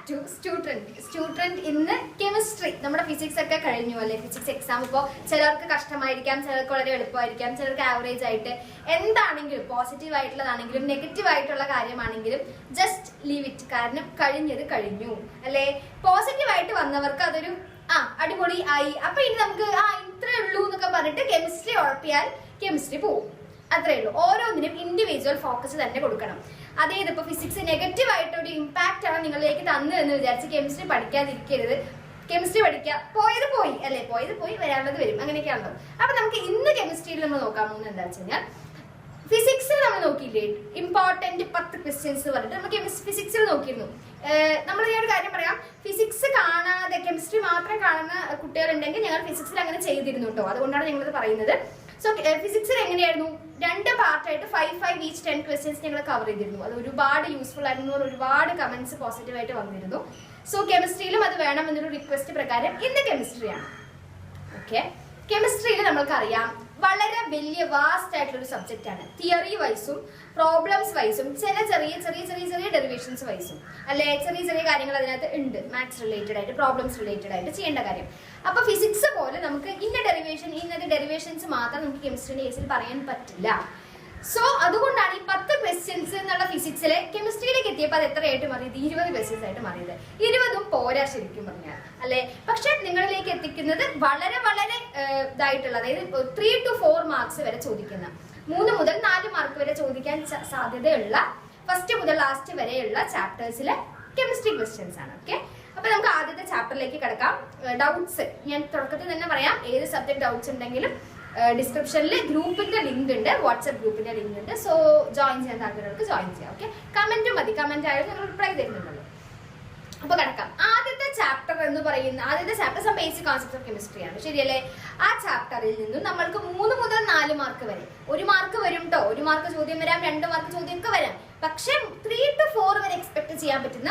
To student ഇന്ന് chemistry. നമ്മുടെ physics ഒക്കെ കഴിഞ്ഞു അല്ലെ? ഫിസിക്സ് എക്സാം ഇപ്പോൾ ചിലർക്ക് കഷ്ടമായിരിക്കാം, ചിലർക്ക് വളരെ എളുപ്പമായിരിക്കാം, ചിലർക്ക് ആവറേജ് ആയിട്ട്. എന്താണെങ്കിലും പോസിറ്റീവ് ആയിട്ടുള്ളതാണെങ്കിലും നെഗറ്റീവ് ആയിട്ടുള്ള കാര്യമാണെങ്കിലും ജസ്റ്റ് ലീവ് ഇറ്റ്. കാരണം കഴിഞ്ഞത് കഴിഞ്ഞു അല്ലെ? പോസിറ്റീവ് ആയിട്ട് വന്നവർക്ക് അതൊരു അടിപൊളി ആയി. അപ്പൊ ഇനി നമുക്ക് ഇത്രേ ഉള്ളൂ എന്നൊക്കെ പറഞ്ഞിട്ട് കെമിസ്ട്രി ഉറപ്പിയാൽ കെമിസ്ട്രി പോവും. അത്രേ ഉള്ളൂ. ഓരോന്നിനും ഇൻഡിവിജ്വൽ ഫോക്കസ് തന്നെ കൊടുക്കണം. അതായത് ഇപ്പൊ ഫിസിക്സ് നെഗറ്റീവ് ആയിട്ട് ഒരു ഇമ്പാക്റ്റ് ആണ് നിങ്ങളിലേക്ക് തന്നു എന്ന് വിചാരിച്ച് കെമിസ്ട്രി പഠിക്കാതിരിക്കരുത്. കെമിസ്ട്രി പഠിക്കുക. പോയത് പോയി അല്ലെ? പോയത് പോയി, വരാനുള്ളത് വരും. അങ്ങനെയൊക്കെയാണല്ലോ. അപ്പൊ നമുക്ക് ഇന്ന് കെമിസ്ട്രിയിൽ നമ്മൾ നോക്കാൻ പോകുന്നത് എന്താ വെച്ച് കഴിഞ്ഞാൽ, ഫിസിക്സിൽ നമ്മൾ നോക്കിയില്ലേ ഇമ്പോർട്ടന്റ് 10 ക്വസ്റ്റ്യൻസ് പറഞ്ഞിട്ട് നമ്മൾ ഫിസിക്സിൽ നോക്കിയിരുന്നു. നമ്മൾ ഈ ഒരു കാര്യം പറയാം, ഫിസിക്സ് കാണാതെ കെമിസ്ട്രി മാത്രം കാണുന്ന കുട്ടികളുണ്ടെങ്കിൽ ഞങ്ങൾ ഫിസിക്സിൽ അങ്ങനെ ചെയ്തിരുന്നു കേട്ടോ. അതുകൊണ്ടാണ് ഞങ്ങളത് പറയുന്നത്. സോ ഫിസിക്സിൽ എങ്ങനെയായിരുന്നു? 2 പാർട്ടായിട്ട് 5 ഈച്ച് 10 ക്വസ്റ്റ്യൻസ് ഞങ്ങൾ കവർ ചെയ്തിരുന്നു. അത് ഒരുപാട് യൂസ്ഫുൾ ആയിരുന്നു, ഒരുപാട് കമന്റ്സ് പോസിറ്റീവായിട്ട് വന്നിരുന്നു. സോ കെമിസ്ട്രിയിലും അത് വേണം എന്നൊരു റിക്വസ്റ്റ് പ്രകാരം ഇന്ന് കെമിസ്ട്രിയാണ്. ഓക്കെ, കെമിസ്ട്രിയിൽ നമ്മൾക്കറിയാം വളരെ വലിയ വാസ്റ്റ് ആയിട്ടുള്ള ഒരു സബ്ജക്റ്റ് ആണ്. തിയറി വൈസും പ്രോബ്ലംസ് വൈസും ചില ചെറിയ ഡെറിവേഷൻസ് വൈസും അല്ലെ? ചെറിയ കാര്യങ്ങൾ അതിനകത്ത് ഉണ്ട്. മാത്സ് റിലേറ്റഡ് ആയിട്ട്, പ്രോബ്ലംസ് റിലേറ്റഡ് ആയിട്ട് ചെയ്യേണ്ട കാര്യം. അപ്പൊ ഫിസിക്സ് പോലെ നമുക്ക് ഇന്നത്തെ ഡെറിവേഷൻസ് മാത്രം നമുക്ക് കെമിസ്ട്രിയുടെ കേസിൽ പറയാൻ പറ്റില്ല. സോ അതുകൊണ്ടാണ് ഈ 10 ക്വസ്റ്റ്യൻസ് എന്നുള്ള ഫിസിക്സിലെ കെമിസ്ട്രിയിലേക്ക് എത്തിയപ്പോൾ അത് എത്രയായിട്ട് മാറിയത്? 20 ക്വസ്റ്റ്യൻസ് ആയിട്ട് മാറിയത്. 20ഉം പോരാ ശരിക്കും പറഞ്ഞാൽ അല്ലെ? പക്ഷെ നിങ്ങളിലേക്ക് എത്തിക്കുന്നത് വളരെ ഇതായിട്ടുള്ള, അതായത് 3 to 4 മാർക്സ് വരെ ചോദിക്കുന്ന, 3 മുതൽ 4 മാർക്ക് വരെ ചോദിക്കാൻ സാധ്യതയുള്ള ഫസ്റ്റ് മുതൽ ലാസ്റ്റ് വരെയുള്ള ചാപ്റ്റേഴ്സിലെ കെമിസ്ട്രി ക്വസ്റ്റ്യൻസ് ആണ്. ഓക്കെ, അപ്പൊ നമുക്ക് ആദ്യത്തെ ചാപ്റ്ററിലേക്ക് കിടക്കാം. ഡൗട്ട്സ് ഞാൻ തുടക്കത്തിൽ തന്നെ പറയാം. ഏത് സബ്ജക്ട് ഡൗട്ട്സ് ഉണ്ടെങ്കിലും ഡിസ്ക്രിപ്ഷനിൽ ഗ്രൂപ്പിന്റെ ലിങ്ക് ഉണ്ട്, വാട്സ്ആപ്പ് ഗ്രൂപ്പിന്റെ ലിങ്ക് ഉണ്ട്. സോ ജോയിൻ ചെയ്യാൻ താല്പര്യമുള്ളവർക്ക് ജോയിൻ ചെയ്യാം. ഓക്കെ, കമന്റ് മതി. കമന്റ് ആയാലും നിങ്ങൾ റിപ്ലൈ തരുന്നുണ്ടല്ലോ. അപ്പൊ കിടക്കാം. ആദ്യത്തെ ചാപ്റ്റർ എന്ന് പറയുന്ന some basic concept of chemistry ആണ്. ശരിയല്ലേ? ആ ചാപ്റ്ററിൽ നിന്നും നമ്മൾക്ക് 3 മുതൽ 4 മാർക്ക് വരെ, 1 മാർക്ക് വരും കേട്ടോ. 1 മാർക്ക് ചോദ്യം വരാം, 2 മാർക്ക് ചോദ്യം ഒക്കെ വരാം. പക്ഷെ 3 to 4 വരെ എക്സ്പെക്ട് ചെയ്യാൻ പറ്റുന്ന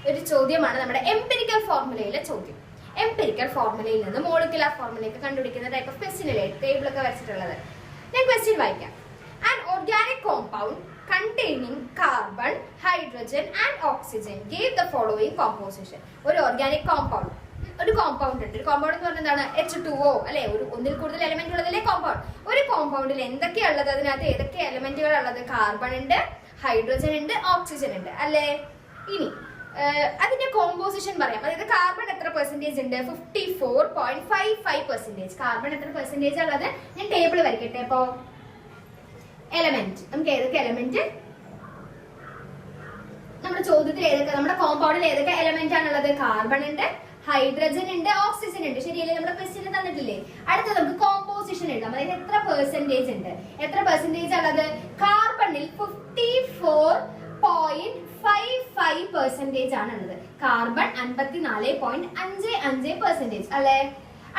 ഒരു ചോദ്യമാണ് നമ്മുടെ എംപിരിക്കൽ ഫോർമുലയിലെ ചോദ്യം. എംപിരിക്കൽ ഫോർമുലയിൽ നിന്ന് മോളിക്കുലർ ഫോർമുലയൊക്കെ കണ്ടുപിടിക്കുന്ന ടൈപ്പ് ഓഫ് ക്വസ്റ്റ്യനിലെ ടേബിൾ ഒക്കെ വരച്ചിട്ടുള്ളത്. ഞാൻ ക്വസ്റ്റ്യൻ വായിക്കാം. An organic compound containing carbon, hydrogen and oxygen gave the following composition. ഒരു ഓർഗാനിക് കോമ്പൗണ്ട്, ഒരു കോമ്പൗണ്ട് ഉണ്ട്. ഒരു കോമ്പൗണ്ട് എന്ന് പറഞ്ഞാൽ എന്താണ്? H2O അല്ലെ? ഒന്നിൽ കൂടുതൽ എലമെന്റ് ഉള്ളതല്ലേ കോമ്പൗണ്ട്. ഒരു കോമ്പൗണ്ടിൽ എന്തൊക്കെയാ ഉള്ളത്? അതിനകത്ത് ഏതൊക്കെ എലമെന്റുകൾ ഉള്ളത്? കാർബൺ ഉണ്ട്, ഹൈഡ്രജൻ ഉണ്ട്, ഓക്സിജൻ ഉണ്ട് അല്ലെ? ഇനി അതിന്റെ കോമ്പോസിഷൻ പറയാം. അതായത് കാർബൺ എത്ര പെർസെന്റേജ് ഉണ്ട്? 54.55%. കാർബൺ എത്ര പെർസെന്റേജ് ഉള്ളത്? ഞാൻ ടേബിൾ വരയ്ക്കട്ടെ. അപ്പോ എലമെന്റ്, നമുക്ക് ഏതൊക്കെ എലമെന്റ് നമ്മുടെ ചോദ്യത്തിൽ നമ്മുടെ കോമ്പൗണ്ടിൽ ഏതൊക്കെ എലമെന്റ് ആണുള്ളത്? കാർബൺ ഉണ്ട്, ഹൈഡ്രജൻ ഉണ്ട്, ഓക്സിജൻ ഉണ്ട്. ശരിയല്ലേ? നമ്മുടെ ക്വസ്റ്റ്യൻ തന്നിട്ടില്ലേ? അടുത്തത് നമുക്ക് കോമ്പോസിഷൻ എഴുതാം. അതായത് എത്ര പെർസെന്റേജ് ഉണ്ട്? എത്ര പെർസെന്റേജ് ഉള്ളത്? കാർബണിൽ 54.55% ആണുള്ളത്. കാർബൺ 54.55% അല്ലെ?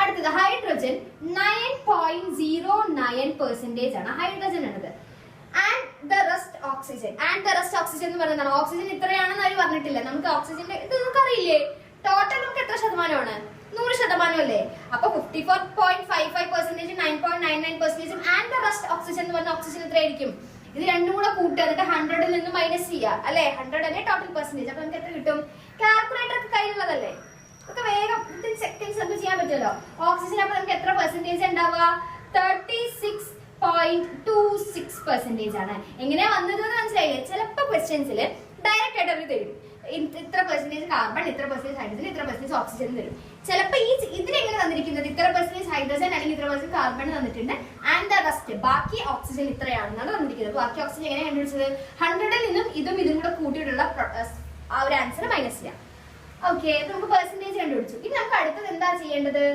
അടുത്തത് ഹൈഡ്രജൻ 9.09% ആണ് ഹൈഡ്രജൻ ഉള്ളത്. ആൻഡ് ദ റെസ്റ്റ് ഓക്സിജൻ എന്ന് പറയുന്നത് ഓക്സിജൻ ഇത്രയാണെന്ന് അവർ പറഞ്ഞിട്ടില്ല. നമുക്ക് ഓക്സിജന്റെ ഇത് നമുക്ക് അറിയില്ലേ? ടോട്ടൽ നമുക്ക് എത്ര ശതമാനമാണ്? 100% അല്ലേ? അപ്പൊ 54.55%, 9.99% ആൻഡ് ദ റെസ്റ്റ് ഓക്സിജൻ എന്ന് പറഞ്ഞ ഓക്സിജൻ എത്രയായിരിക്കും? ഇത് രണ്ടും കൂടെ കൂട്ടുക, എന്നിട്ട് 100ൽ നിന്ന് മൈനസ് ചെയ്യുക അല്ലെ? 100 അല്ലേ ടോട്ടൽ പെർസെന്റേജ്. അപ്പൊ നമുക്ക് എത്ര കിട്ടും? കാൽക്കുലേറ്റർ ഒക്കെ കയ്യിലുള്ളതല്ലേ? ഒക്കെ വേഗം സെക്കൻഡ്സ് നമുക്ക് ചെയ്യാൻ പറ്റുമല്ലോ. ഓക്സിജൻ അപ്പൊ നമുക്ക് എത്ര പെർസെന്റേജ് ഉണ്ടാവുക? 36.26% ആണ്. എങ്ങനെയാ വന്നത് മനസ്സിലായില്ലേ? ചിലപ്പോ ക്വസ്റ്റ്യൻസിൽ ഡയറക്റ്റ് ആയിട്ട് അവർ തരും. ഇത്ര പെർസെന്റേജ് കാർബൺ, ഇത്ര പെർസെന്റേജ് ഹൈഡ്രജൻ, ഇത്ര പെർസെന്റേജ് ഓക്സിജൻ തരും. ചിലപ്പോൾ ഇതിലെങ്ങനെ തന്നിരിക്കുന്നത്? ഇത്ര പെർസെന്റേജ് ഹൈഡ്രജൻ അല്ലെങ്കിൽ ഇത്ര പെർസെന്റ് കാർബൺ തന്നിട്ടുണ്ട്. ആൻഡ് ദ റെസ്റ്റ്, ബാക്കി ഓക്സിജൻ ഇത്രയാണെന്നാണ് തന്നിരിക്കുന്നത്. ബാക്കി ഓക്സിജൻ എങ്ങനെ കണ്ടുപിടിച്ചത്? 100ൽ നിന്നും ഇതും കൂടെ കൂട്ടിയിട്ടുള്ള ആ ഒരു ആൻസർ മൈനസ് ചെയ്യാം. ഓക്കെ, നമുക്ക് പെർസെന്റേജ് കണ്ടുപിടിച്ചു. ഇനി നമുക്ക് അടുത്തത് എന്താ ചെയ്യേണ്ടത്?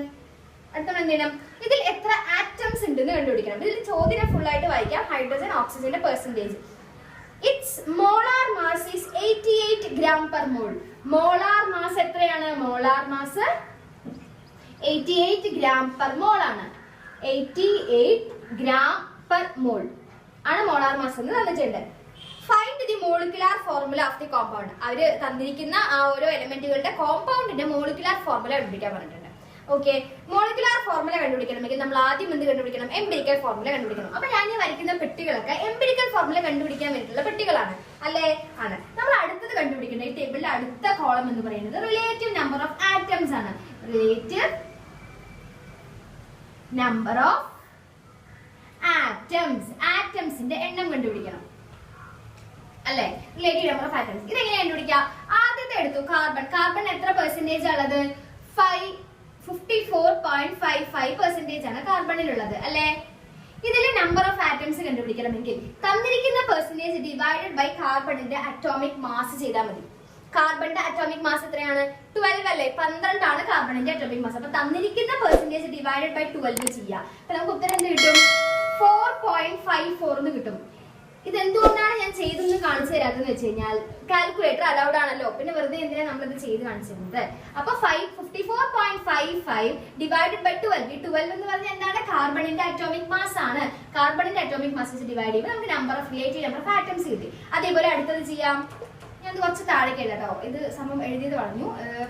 അടുത്തത് എന്ത് ചെയ്യണം? ഇതിൽ എത്ര ആറ്റംസ് ഉണ്ടെന്ന് കണ്ടുപിടിക്കണം. ഇതിൽ ചോദ്യം ഫുൾ ആയിട്ട് വായിക്കാം. ഹൈഡ്രജൻ ഓക്സിജന്റെ percentage. It's molar mass is 88 gram per mole. Molar mass എത്രയാണ്? Molar mass 88 gram per mole ആണ്. 88 gram per mole ആണ് മോളാർ മാസ് എന്ന് തന്നിട്ടുണ്ട്. Find the molecular formula of the compound. അവര് തന്നിരിക്കുന്ന ആ ഓരോ എലമെന്റുകളുടെ കോമ്പൗണ്ടിന്റെ മോളിക്കുലാർ ഫോർമുല കണ്ടുപിടിക്കാൻ പറഞ്ഞിട്ടുണ്ട്. ഓക്കെ, മോളിക്കുലാർ ഫോർമുല കണ്ടുപിടിക്കണമെങ്കിൽ നമ്മൾ ആദ്യം എന്ത് കണ്ടുപിടിക്കണം? എംപിരിക്കൽ ഫോർമുല കണ്ടുപിടിക്കണം. അപ്പൊ ഞാൻ ഈ വരയ്ക്കുന്ന പെട്ടികളൊക്കെ എംപിരിക്കൽ ഫോർമുല കണ്ടുപിടിക്കാൻ വേണ്ടിയിട്ടുള്ള പെട്ടികളാണ് അല്ലേ? ആണ്. നമ്മൾ അടുത്തത് അടുത്തത് കണ്ടുപിടിക്കേണ്ട ഈ ടേബിളിലെ അടുത്ത കോളം എന്ന് പറയുന്നത് റിലേറ്റീവ് നമ്പർ ഓഫ് ആറ്റംസ് ആണ്. റിലേറ്റീവ് നമ്പർ ഓഫ് ആറ്റംസ്, ആറ്റംസിന്റെ എണ്ണം കണ്ടുപിടിക്കണം അല്ലെ. റിലേറ്റീവ് നമ്പർ ഓഫ് ആറ്റംസ് ഇതെങ്ങനെ കണ്ടുപിടിക്കാം? ആദ്യത്തെ എടുത്തു കാർബൺ. കാർബൺ എത്ര പെർസെന്റേജ് ഉള്ളത്? 54.55% ആണ് കാർബണിലുള്ളത് അല്ലെ. ഇതിലെ നമ്പർ ഓഫ് ആറ്റംസ് കണ്ടുപിടിക്കണമെങ്കിൽ തന്നിരിക്കുന്ന പെർസെന്റേജ് ഡിവൈഡഡ് ബൈ കാർബണിന്റെ അറ്റോമിക് മാസ് ചെയ്താൽ മതി. കാർബണിന്റെ അറ്റോമിക് മാസ് എത്രയാണ്? 12 അല്ലേ. 12 ആണ് കാർബണിന്റെ അറ്റോമിക് മാസ്. അപ്പൊ തന്നിരിക്കുന്ന പെർസെന്റേജ് ഡിവൈഡഡ് ബൈ 12 ചെയ്യാം. അപ്പൊ നമുക്ക് ഉത്തരം എന്ത് കിട്ടും? 4.54 എന്ന് കിട്ടും. ഇതെന്തുകൊണ്ടാണ് ഞാൻ ചെയ്തെന്ന് കാണിച്ചു തരാത്തെന്ന് വെച്ച് കഴിഞ്ഞാൽ കാൽക്കുലേറ്റർ അലൗഡ് ആണല്ലോ, പിന്നെ വെറുതെ എന്തിനാ നമ്മളിത് ചെയ്ത് കാണിച്ചിരുന്നത്. അപ്പൊ 54.55 ഡിവൈഡഡ് ബൈ 12. ഈ 12 എന്ന് പറഞ്ഞാൽ എന്താണ്? കാർബണിന്റെ അറ്റോമിക് മാസ് ആണ്. കാർബണിന്റെ അറ്റോമിക് മാസ് വെച്ച് ഡിവൈഡ് ചെയ്യുമ്പോൾ നമുക്ക് number of relative number of atoms കിട്ടി. അതേപോലെ അടുത്തത് ചെയ്യാം. ഞാൻ കുറച്ച് താഴേക്ക് കേട്ടോ, ഇത് സമയം എഴുതിയത് പറഞ്ഞു.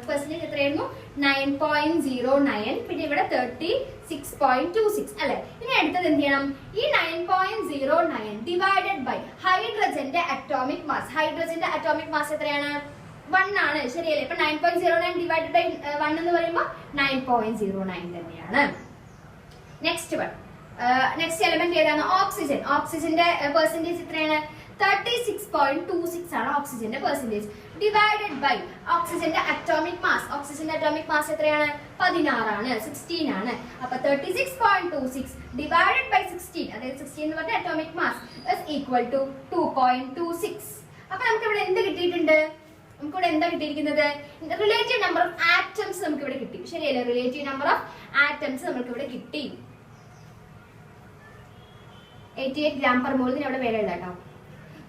പെർസെന്റേജ് എത്രയായിരുന്നു? 9.09. പിന്നെ ഇവിടെ 36.26 അല്ലെ. ഇനി അടുത്തത് എന്ത് ചെയ്യണം? ഈ 9.09 ഡിവൈഡഡ് ബൈ ഹൈഡ്രജന്റെ അറ്റോമിക് മാസ്. ഹൈഡ്രജന്റെ അറ്റോമിക് മാസ് എത്രയാണ്? 1 ആണ്. ശരിയല്ലേ? ഇപ്പൊ 9.09 ഡിവൈഡഡ് ബൈ 1 എന്ന് പറയുമ്പോൾ 9.09 തന്നെയാണ്. നെക്സ്റ്റ് എലമെന്റ് ഏതാണ്? ഓക്സിജൻ. ഓക്സിജന്റെ പെർസെന്റേജ് എത്രയാണ്? 36.26 ആണ് ഓക്സിജന്റെ പെർസെന്റേജ് ഡിവൈഡഡ് ബൈ ഓക്സിജന്റെ അറ്റോമിക് മാസ്. ഓക്സിജന്റെ അറ്റോമിക് മാസ് എത്രയാണ്? 16 ആണ്, 16 ആണ്. അപ്പൊ 36.26 ഡിവൈഡഡ് ബൈ 16, അതായത് 16 എന്ന് പറഞ്ഞ atomic mass is equal to 2.26. അപ്പൊ നമുക്ക് ഇവിടെ എന്ത് കിട്ടിയിട്ടുണ്ട്? നമുക്കിവിടെ എന്താ കിട്ടിയിരിക്കുന്നത്? റിലേറ്റീവ് നമ്പർ ഓഫ് ആറ്റംസ് നമുക്ക് ഇവിടെ കിട്ടി. ശരിയല്ലേ? റിലേറ്റീവ് നമ്പർ ഓഫ് ആറ്റംസ് നമുക്ക് ഇവിടെ കിട്ടി. 88 gram per mole ഇവിടെ പേര് എഴുതാട്ടോ.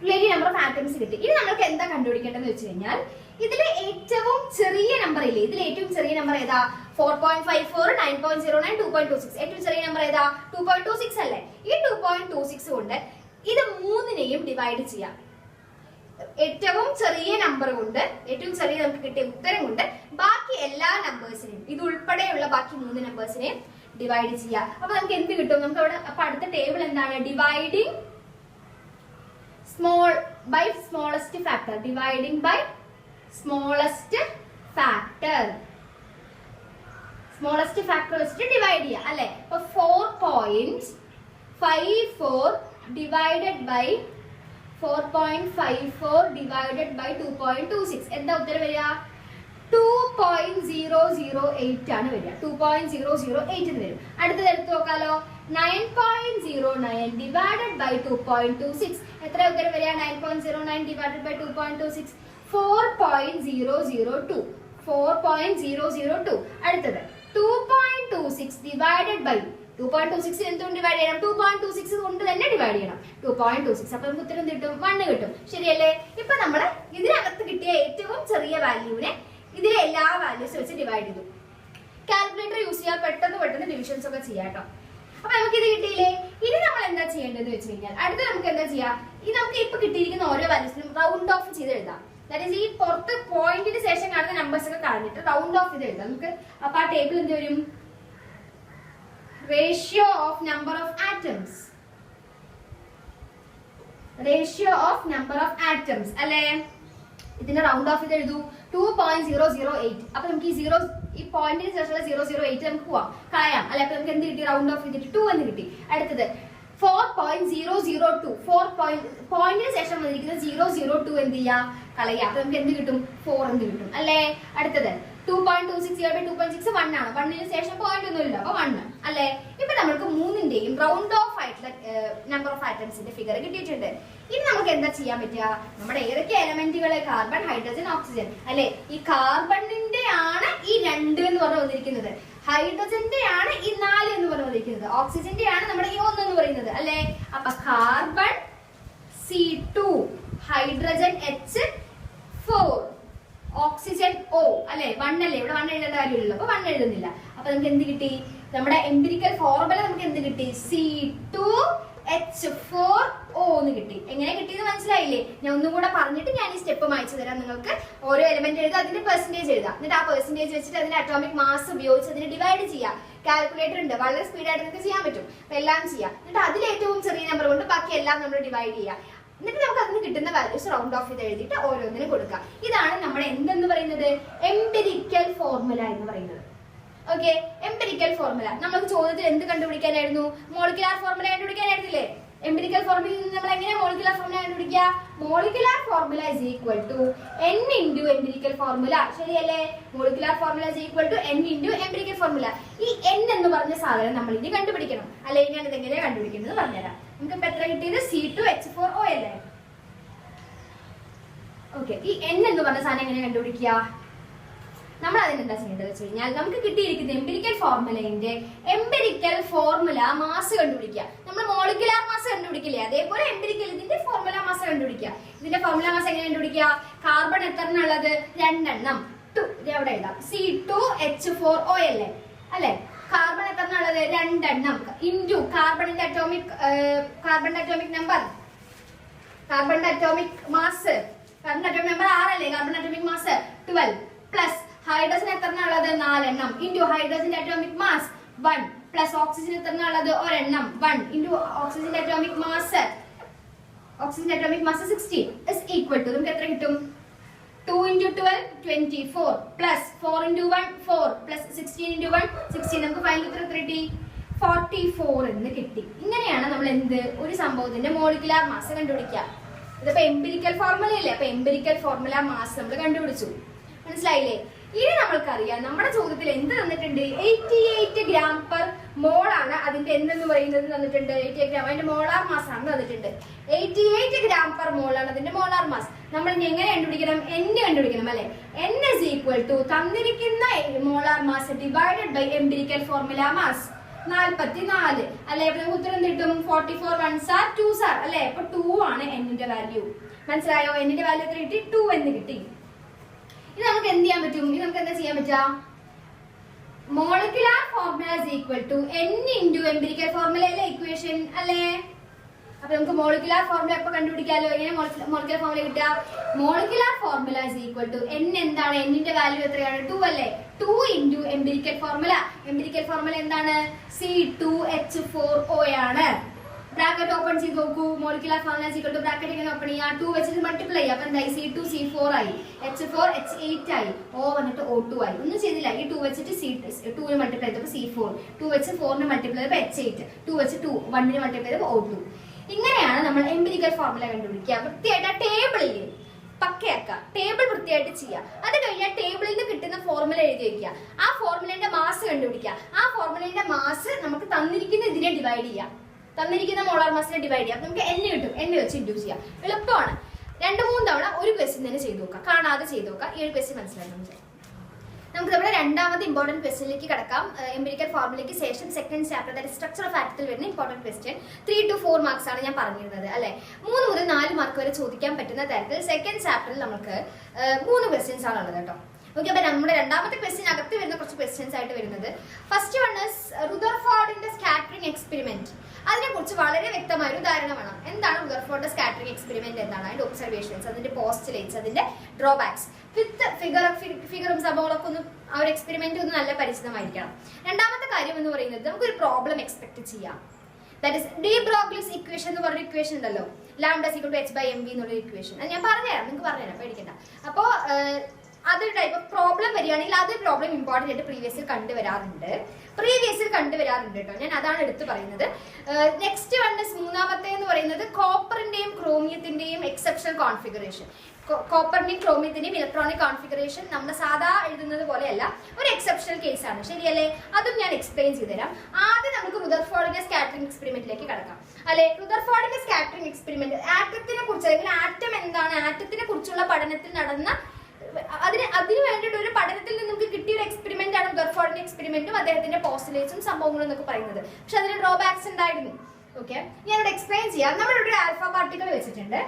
റിലേറ്റീവ് നമ്പർ ഓഫ് ആറ്റംസ് കിട്ടി. ഇനി നമുക്ക് എന്താ കണ്ടുപിടിക്കേണ്ടതെന്ന് വെച്ച് കഴിഞ്ഞാൽ ഇതിലെ ഏറ്റവും ചെറിയ നമ്പർ ഇല്ലേ? ഇതിൽ ഏറ്റവും ചെറിയ നമ്പർ ഏതാ? 4.54, 9.09, 2.26. ഏറ്റവും ചെറിയ നമ്പർ ഏതാ? 2.26 അല്ലേ. ഈ 2.26 കൊണ്ട് ഇത് മൂന്നിനെയും ഡിവൈഡ് ചെയ്യാം. ഏറ്റവും ചെറിയ നമ്പർ കൊണ്ട്, ഏറ്റവും ചെറിയ നമുക്ക് കിട്ടിയ ഉത്തരം കൊണ്ട് ബാക്കി എല്ലാ നമ്പേഴ്സിനെയും, ഇത് ഉൾപ്പെടെയുള്ള ബാക്കി 3 നമ്പേഴ്സിനെയും ഡിവൈഡ് ചെയ്യാം. അപ്പൊ നമുക്ക് എന്ത് കിട്ടും? നമുക്ക് അവിടെ അപ്പൊ അടുത്ത ടേബിൾ എന്താണ്? Dividing small by smallest factor. Dividing by smallest factor. Smallest factor വെച്ചിട്ട് ഡിവൈഡ് ചെയ്യാം അല്ലെ. അപ്പൊ 4.54 divided by 2.26 എന്താ ഉത്തരം വരിക? 2.008 ആണ് വരിക. 2.008 എന്ന് വരും. അടുത്തത് എടുത്തു നോക്കാലോ. 9.09 divided by 2.26 എത്ര ഉത്തരം വരിക? 9.09 divided by 2.26 4.002. 4.002. അടുത്തത് 2.26 divided by 2.26 എന്തുകൊണ്ട് ഡിവൈഡ് ചെയ്യണം? 2.26 കൊണ്ട് തന്നെ ഡിവൈഡ് ചെയ്യണം. 2.26 അപ്പൊ നമുക്ക് ഉത്തരം കിട്ടും 1 കിട്ടും. ശരിയല്ലേ? ഇപ്പൊ നമ്മൾ ഇതിനകത്ത് കിട്ടിയ ഏറ്റവും ചെറിയ വാല്യൂവിനെ ഇതിലെ എല്ലാ വാല്യൂസ് വെച്ച് ഡിവൈഡ് ചെയ്തു. കാൽക്കുലേറ്റർ യൂസ് ചെയ്യാൻ പെട്ടെന്ന് ഡിവിഷൻസ് ഒക്കെ ചെയ്യാം കേട്ടോ. അപ്പൊ നമുക്ക് ഇത് കിട്ടിയില്ലേ? ഇനി നമ്മൾ എന്താ ചെയ്യേണ്ടതെന്ന് വെച്ച് കഴിഞ്ഞാൽ അടുത്ത നമുക്ക് എന്താ ചെയ്യാം? ഈ നമുക്ക് ഇപ്പൊ കിട്ടിയിരിക്കുന്ന ഓരോ വാല്യൂസിനും റൗണ്ട് ഓഫ് ചെയ്ത് എഴുതാം. ദാറ്റ് ഈസ് ഈ പുറത്ത് പോയിന്റിന് ശേഷം കാണുന്ന നമ്പേഴ്സ് ഒക്കെ കളഞ്ഞിട്ട് റൗണ്ട് ഓഫ് ചെയ്ത് എഴുതാം നമുക്ക്. അപ്പൊ ആ ടേബിൾ എന്ത് വരും? Ratio of number of atoms. Ratio of number of atoms അല്ലേ? ഇതിന്റെ റൗണ്ട് ഓഫ് ചെയ്ത് എഴുതൂ. 2.008. അപ്പൊ നമുക്ക് ഈ പോയിന്റിന് ശേഷമുള്ള 008 നമുക്ക് പോവാം, കളയാം അല്ലെ. അപ്പൊ നമുക്ക് എന്ത് കിട്ടി? റൗണ്ട് ഓഫ് ചെയ്തിട്ട് 2 എന്ന് കിട്ടി. അടുത്തത് 4.002. പോയിന്റിന് ശേഷം വന്നിരിക്കുന്ന 002 എന്ത് ചെയ്യാം? കളയാം. അപ്പൊ നമുക്ക് എന്ത് കിട്ടും? 4 എന്ന് കിട്ടും അല്ലേ. അടുത്തത് 2.26 2.6 1 ആണ്. 1ന് ശേഷം പോയിന്റ് ഒന്നും ഇല്ല, അപ്പൊ 1 അല്ലെ. ഇപ്പൊ നമ്മൾക്ക് മൂന്നിന്റെയും റൗണ്ട് ഓഫ് ആയിട്ടുള്ള നമ്പർ ഓഫ് ആറ്റംസിന്റെ ഫിഗർ കിട്ടിയിട്ടുണ്ട്. ഇനി നമുക്ക് എന്താ ചെയ്യാൻ പറ്റുക? നമ്മുടെ ഏതൊക്കെ എലമെന്റുകൾ? കാർബൺ, ഹൈഡ്രജൻ, ഓക്സിജൻ അല്ലെ. ഈ കാർബണിന്റെ ആണ് ഈ 2 എന്ന് പറഞ്ഞു വന്നിരിക്കുന്നത്. ഹൈഡ്രജന്റെ ആണ് ഈ 4 എന്ന് പറഞ്ഞു വന്നിരിക്കുന്നത്. ഓക്സിജന്റെ ആണ് നമ്മുടെ ഈ 1 എന്ന് പറയുന്നത് അല്ലെ. അപ്പൊ carbon C2, hydrogen H4, oxygen O അല്ലെ. 1 അല്ലേ. ഇവിടെ 1 എഴുതേണ്ട കാര്യമില്ലല്ലോ, അപ്പൊ 1 എഴുതുന്നില്ല. അപ്പൊ നമുക്ക് എന്ത് കിട്ടി? നമ്മുടെ എംപിരിക്കൽ ഫോർമുല നമുക്ക് എന്ത് കിട്ടി? C2H4O എന്ന് കിട്ടി. എങ്ങനെ കിട്ടിയെന്ന് മനസ്സിലായില്ലേ? ഞാൻ ഒന്നും കൂടെ പറഞ്ഞിട്ട് ഞാൻ ഈ സ്റ്റെപ്പ് വായിച്ചു തരാം നിങ്ങൾക്ക്. ഓരോ എലമെന്റ് എഴുതാം, അതിന്റെ പെർസെന്റേജ് എഴുതാം. എന്നിട്ട് ആ പെർസെന്റേജ് വെച്ചിട്ട് അതിന്റെ അറ്റോമിക് മാസ് ഉപയോഗിച്ച് അതിനെ ഡിവൈഡ് ചെയ്യാം. കാൽക്കുലേറ്റർ ഉണ്ട്, വളരെ സ്പീഡായിട്ട് നിങ്ങൾക്ക് ചെയ്യാൻ പറ്റും. അപ്പൊ എല്ലാം ചെയ്യാം. എന്നിട്ട് അതിൽ ഏറ്റവും ചെറിയ നമ്പർ കൊണ്ട് ബാക്കി എല്ലാം നമ്മൾ ഡിവൈഡ് ചെയ്യാം. എന്നിട്ട് നമുക്ക് അതിന് കിട്ടുന്ന വാല്യൂസ് റൗണ്ട് ഓഫ് ചെയ്ത് എഴുതിയിട്ട് ഓരോന്നിനും കൊടുക്കാം. ഇതാണ് നമ്മുടെ എന്തെന്ന് പറയുന്നത് എംപിരിക്കൽ ഫോർമുല എന്ന് പറയുന്നത്. Okay, empirical formula. നമുക്ക് ചോദ്യത്തിൽ എന്ത് കണ്ടുപിടിക്കാനായിരുന്നു? മോളിക്കുലാർ ഫോർമുല കണ്ടുപിടിക്കാനായിരുന്നില്ലേ? എംപിരിക്കൽ ഫോർമുലയിൽ നിന്ന് നമ്മൾ എങ്ങനെ മോളിക്കുലാർ ഫോർമുല കണ്ടുപിടിക്കുക? Molecular formula is equal to n into empirical formula. ശരിയല്ലേ? Molecular formula is equal to n into empirical formula. ഈ n എന്ന് പറഞ്ഞ സാധനം നമ്മൾ ഇനി കണ്ടുപിടിക്കണം. അല്ലെങ്കിൽ ഞാൻ ഇതെങ്ങനെയാണ് കണ്ടുപിടിക്കുന്നത് പറഞ്ഞുതരാം. നമുക്ക് ഇപ്പൊ എത്ര കിട്ടിയത്? C2H4O അല്ലേ? ഓക്കെ, ഈ n എന്ന് പറഞ്ഞ സാധനം എങ്ങനെ കണ്ടുപിടിക്കുക? നമ്മൾ അതിനെന്താ ചെയ്യേണ്ടത് വെച്ച് കഴിഞ്ഞാൽ നമുക്ക് കിട്ടിയിരിക്കുന്ന എംപിരിക്കൽ ഫോർമുലയുടെ എംപിരിക്കൽ ഫോർമുല മാസ് കണ്ടുപിടിക്കുക. നമ്മൾ മോളിക്കുലാർ മാസ് കണ്ടുപിടിക്കില്ലേ, അതേപോലെ എംപിരിക്കൽ ഇതിന്റെ ഫോർമുല മാസ് കണ്ടുപിടിക്കുക. ഇതിന്റെ ഫോർമുല മാസ് എങ്ങനെ കണ്ടുപിടിക്കുക? കാർബൺ എത്രണ്ണുള്ളത്? 2 എണ്ണം. എവിടെ എഴുതാം? C2H4O അല്ലേ? കാർബൺ എത്രണ്ണുള്ളത്? 2 എണ്ണം ഇൻറ്റു കാർബണിന്റെ അറ്റോമിക് നമ്പർ, കാർബണിന്റെ atomic mass, carbon atomic number 6 അല്ലേ? Carbon atomic mass 12 plus hydrogen എത്രണ്ണുള്ളത്? 4 എണ്ണം ഇൻറ്റു ഹൈഡ്രജന്റെ അറ്റോമിക് മാസ് 1 പ്ലസ് ഓക്സിജൻ എത്രണ്ണുള്ളത്? 1 എണ്ണം 1 ഇൻറ്റു ഓക്സിജന്റെ atomic mass 16 is equal to നമുക്ക് എത്ര കിട്ടും? 2 into 12 24 plus 4 into 1 4 plus 16 into 1 16. നമുക്ക് ഫൈനൽ ഉത്തരം എത്ര കിട്ടി? 44 എന്ന് കിട്ടി. ഇങ്ങനെയാണ് നമ്മൾ എന്ത് ഒരു സംഭവത്തിന്റെ മോളിക്കുലാർ മാസ് കണ്ടുപിടിക്കുക. ഇതിപ്പോ എംപിരിക്കൽ ഫോർമുല അല്ലേ? അപ്പൊ എംപിരിക്കൽ ഫോർമുല മാസ് നമ്മൾ കണ്ടുപിടിച്ചു. മനസ്സിലായില്ലേ? ഇനി നമ്മൾക്കറിയാം നമ്മുടെ ചോദ്യത്തിൽ എന്ത് തന്നിട്ടുണ്ട്? 88 ഗ്രാം പെർ മോൾ ആണ് അതിന്റെ എന്തെന്ന് പറയുന്നത് തന്നിട്ടുണ്ട്. 88 ഗ്രാം അതിന്റെ മോളാർ മാസ് ആണ് തന്നിട്ടുണ്ട്. 88 ഗ്രാം പെർ മോൾ ആണ് അതിന്റെ മോളാർ മാസ്. നമ്മൾ ഇനി എങ്ങനെ കണ്ടുപിടിക്കണം? n കണ്ടുപിടിക്കണം അല്ലെ? n is equal to തന്നിരിക്കുന്ന molar mass divided by empirical formula mass 44 അല്ലെ? അപ്പൊ നമുക്ക് ഉത്തരം കിട്ടും 44 1s are 2s are അല്ലെ? അപ്പൊ 2 ആണ് n ന്റെ വാല്യൂ. മനസ്സിലായോ? n ന്റെ വാല്യൂ എത്ര കിട്ടി? 2 എന്ന് കിട്ടി. ഇത് നമുക്ക് എന്ത് ചെയ്യാൻ പറ്റും? ഇത് നമുക്ക് എന്താ ചെയ്യാൻ പറ്റുക? Molecular formula is equal to n into empirical ഫോർമുലയിലെ ഇക്വേഷൻ അല്ലേ? അപ്പൊ നമുക്ക് മോളിക്കുലാർ ഫോർമുല ഇപ്പൊ കണ്ടുപിടിക്കാലോ. എങ്ങനെ മോളിക്കുലാർ ഫോർമുല കിട്ടുക? Molecular formula is equal to n എന്താണ്? n ന്റെ വാല്യൂ എത്രയാണ്? 2 അല്ലേ? 2 into empirical formula. Empirical formula എന്താണ്? C2H4O ആണ്. ബ്രാക്കറ്റ് ഓപ്പൺ ചെയ്ത് നോക്കൂ. Molecular formula is equal to bracket എങ്ങനെ ഓപ്പൺ ചെയ്യാം? 2 വെച്ചിട്ട് മൾട്ടിപ്ലൈ ചെയ്യാം. അപ്പൊ എന്തായി? C2 C4 ആയി, H4 H8 ആയി, O വന്നിട്ട് O2 ആയി. ഒന്നും ചെയ്തില്ല. ഈ 2 വെച്ചിട്ട് 2 മൾട്ടിപ്ലൈ ചെയ്തപ്പോൾ C4, 2 വെച്ച് 4 മൾട്ടിപ്ലൈ ചെയ്തപ്പോൾ H8, 2 വെച്ച് 1 മൾട്ടിപ്ലൈ ചെയ്തപ്പോൾ O2. ഇങ്ങനെയാണ് നമ്മൾ എംപിരിക്കൽ ഫോർമുല കണ്ടുപിടിക്കുക. വൃത്തിയായിട്ട് ആ ടേബിളിൽ പക്കയാക്കുക, ടേബിൾ വൃത്തിയായിട്ട് ചെയ്യുക. അത് കഴിഞ്ഞാൽ ടേബിളിൽ നിന്ന് കിട്ടുന്ന ഫോർമുല എഴുതി വയ്ക്കുക. ആ ഫോർമുലേന്റെ മാസ് കണ്ടുപിടിക്കുക. ആ ഫോർമുലേന്റെ മാസ് നമുക്ക് തന്നിരിക്കുന്ന ഇതിനെ ഡിവൈഡ് ചെയ്യാം. തന്നിരിക്കുന്ന മോളാർ മാസിനെ ഡിവൈഡ് ചെയ്യാം. നമുക്ക് n കിട്ടും. n വെച്ച് ഇൻഡ്യൂസ് ചെയ്യാം. എളുപ്പമാണ്. 2-3 തവണ ഒരു ക്വസ്റ്റ്യൻ തന്നെ ചെയ്ത് നോക്കാം. കാണാതെ ചെയ്ത് നോക്കാം. 7 ക്വസ്റ്റ്യൻ മനസ്സിലായി. നമുക്ക് നമ്മുടെ രണ്ടാമത്തെ ഇമ്പോർട്ടന്റ് ക്വസ്റ്റ്യനിലേക്ക് കടക്കാം. എംപിരിക്കൽ ഫോർമുലയ്ക്ക് ശേഷം സെക്കൻഡ് ചാപ്റ്റർ, അതായത് സ്ട്രക്ചർ ഓഫ് ആറ്റത്തിൽ വരുന്ന ഇമ്പോർട്ടന്റ് ക്വസ്റ്റ്യൻ 3 to 4 മാർക്സ് ആണ് ഞാൻ പറഞ്ഞിരുന്നത് അല്ലെ? 3 മുതൽ 4 മാർക്ക് വരെ ചോദിക്കാൻ പറ്റുന്ന തരത്തിൽ സെക്കൻഡ് ചാപ്റ്ററിൽ നമുക്ക് 3 ക്വസ്റ്റ്യൻസ് ആണ് ഉള്ളത് കേട്ടോ. ഓക്കെ, അപ്പൊ നമ്മുടെ രണ്ടാമത്തെ ക്വസ്റ്റ്യൻ അകത്ത് വരുന്ന കുറച്ച് ക്വസ്റ്റ്യൻസ് ആയിട്ട് വരുന്നത് ഫസ്റ്റ് വൺ ഇസ് റുദർഫോർഡിന്റെ സ്കാറ്ററിംഗ് എക്സ്പെരിമെന്റ്. അതിനെ കുറിച്ച് വളരെ വ്യക്തമായ ഒരു ധാരണ വേണം. എന്താണ് റുദർഫോർഡ് സ്കാറ്ററിംഗ് എക്സ്പെരിമെന്റ്? എന്താണ് അതിന്റെ ഒബ്സർവേഷൻസ്, അതിന്റെ പോസ്റ്റുലേറ്റ്സ്, അതിന്റെ ഡ്രോബാക്സ് വിത്ത് ഫിഗറും സംഭവങ്ങളൊക്കെ ഒന്ന് ആ ഒരു എക്സ്പെരിമെന്റ് ഒന്ന് നല്ല പരിചിതമായിരിക്കണം. രണ്ടാമത്തെ കാര്യം എന്ന് പറയുന്നത് നമുക്കൊരു പ്രോബ്ലം എക്സ്പെക്ട് ചെയ്യാം. ദാറ്റ് ഇസ് ഡി ബ്രോഗ്ലിസ് ഇക്വേഷൻ എന്ന് പറഞ്ഞ ഇക്വേഷൻ ഉണ്ടല്ലോ, ലാംഡ ഈക്വൽ ടു h/mv എന്നുള്ള ഇക്വേഷൻ. അത് ഞാൻ പറഞ്ഞുതരാം, നിങ്ങൾക്ക് പറഞ്ഞുതരാം, പേടിക്കണ്ട. അപ്പോ അതൊരു ടൈപ്പ് ഓഫ് പ്രോബ്ലം വരികയാണെങ്കിൽ അതൊരു പ്രോബ്ലം ഇമ്പോർട്ടന്റ് ആയിട്ട് പ്രീവിയസിൽ കണ്ടുവരാറുണ്ട് കേട്ടോ. ഞാൻ അതാണ് എടുത്തു പറയുന്നത്. നെക്സ്റ്റ് മൂന്നാമത്തെ എന്ന് പറയുന്നത് കോപ്പറിന്റെയും ക്രോമിയത്തിന്റെയും എക്സെപ്ഷണൽ കോൺഫിഗറേഷൻ. കോപ്പറിന്റെയും ക്രോമിയത്തിന്റെയും ഇലക്ട്രോണിക് കോൺഫിഗറേഷൻ നമ്മൾ സാധാ എഴുതുന്നത് പോലെയല്ല, ഒരു എക്സെപ്ഷണൽ കേസ് ആണ്. ശരിയല്ലേ? അതും ഞാൻ എക്സ്പ്ലെയിൻ ചെയ്തുതരാം. ആദ്യം നമുക്ക് റുദർഫോർഡിന്റെ സ്കാറ്ററിംഗ് എക്സ്പെരിമെന്റിലേക്ക് കടക്കാം അല്ലെ? റുദർഫോർഡിന്റെ സ്കാറ്ററിംഗ് എക്സ്പെരിമെന്റ് ആറ്റത്തിനെ കുറിച്ച്, അല്ലെങ്കിൽ ആറ്റം എന്താണ്, ആറ്റത്തിനെ കുറിച്ചുള്ള പഠനത്തിൽ നടന്ന അതിന് വേണ്ടിയിട്ട് ഒരു പഠനത്തിൽ നിന്ന് നമുക്ക് കിട്ടിയ ഒരു എക്സ്പെരിമെന്റ് ആണ് റുദർഫോർഡിന്റെ എക്സ്പെരിമെന്റും അദ്ദേഹത്തിന്റെ പോസ്റ്റുലേറ്റ്സും സംഭവങ്ങളും എന്നൊക്കെ പറയുന്നത്. പക്ഷെ അതിന് ഡ്രോബാക്സ് ഉണ്ടായിരുന്നു. ഓക്കെ, ഞാനിവിടെ എക്സ്പ്ലെയിൻ ചെയ്യാം. നമ്മളിവിടെ ആൽഫ പാർട്ടിക്കിൾ വെച്ചിട്ടുണ്ട്.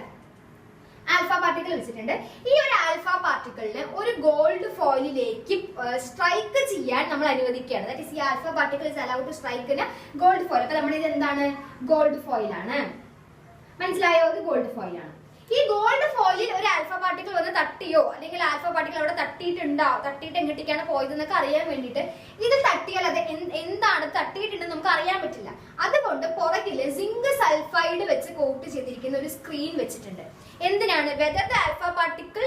ഈ ഒരു ആൽഫ പാർട്ടിക്കിളിന് ഒരു ഗോൾഡ് ഫോയിലിലേക്ക് സ്ട്രൈക്ക് ചെയ്യാൻ നമ്മൾ അനുവദിക്കുകയാണ്. ദാറ്റ് ഈസ് ഈ alpha particle is allowed to strike gold foil. അപ്പൊ നമ്മുടെ ഇത് എന്താണ്? ഗോൾഡ് ഫോയിൽ ആണ്. മനസ്സിലായോ? ഇത് ഗോൾഡ് ഫോയിൽ ആണ്. ഈ ഗോൾഡ് ഫോയിലിൽ ഒരു ആൽഫ പാർട്ടിക്കിൾ വന്ന് തട്ടിയോ അല്ലെങ്കിൽ ആൽഫ പാർട്ടിക്കിൾ അവിടെ തട്ടിയിട്ട് എങ്ങോട്ടേക്കാണ് പോയതെന്നൊക്കെ അറിയാൻ വേണ്ടിയിട്ട് ഇത് തട്ടിയാൽ അത് എന്താണ് തട്ടിയിട്ടുണ്ടെന്ന് നമുക്ക് അറിയാൻ പറ്റില്ല. അതുകൊണ്ട് പുറകില് സിങ്ക് സൾഫൈഡ് വെച്ച് കോട്ട് ചെയ്തിരിക്കുന്ന ഒരു സ്ക്രീൻ വെച്ചിട്ടുണ്ട്. എന്തിനാണ്? Whether the alpha particle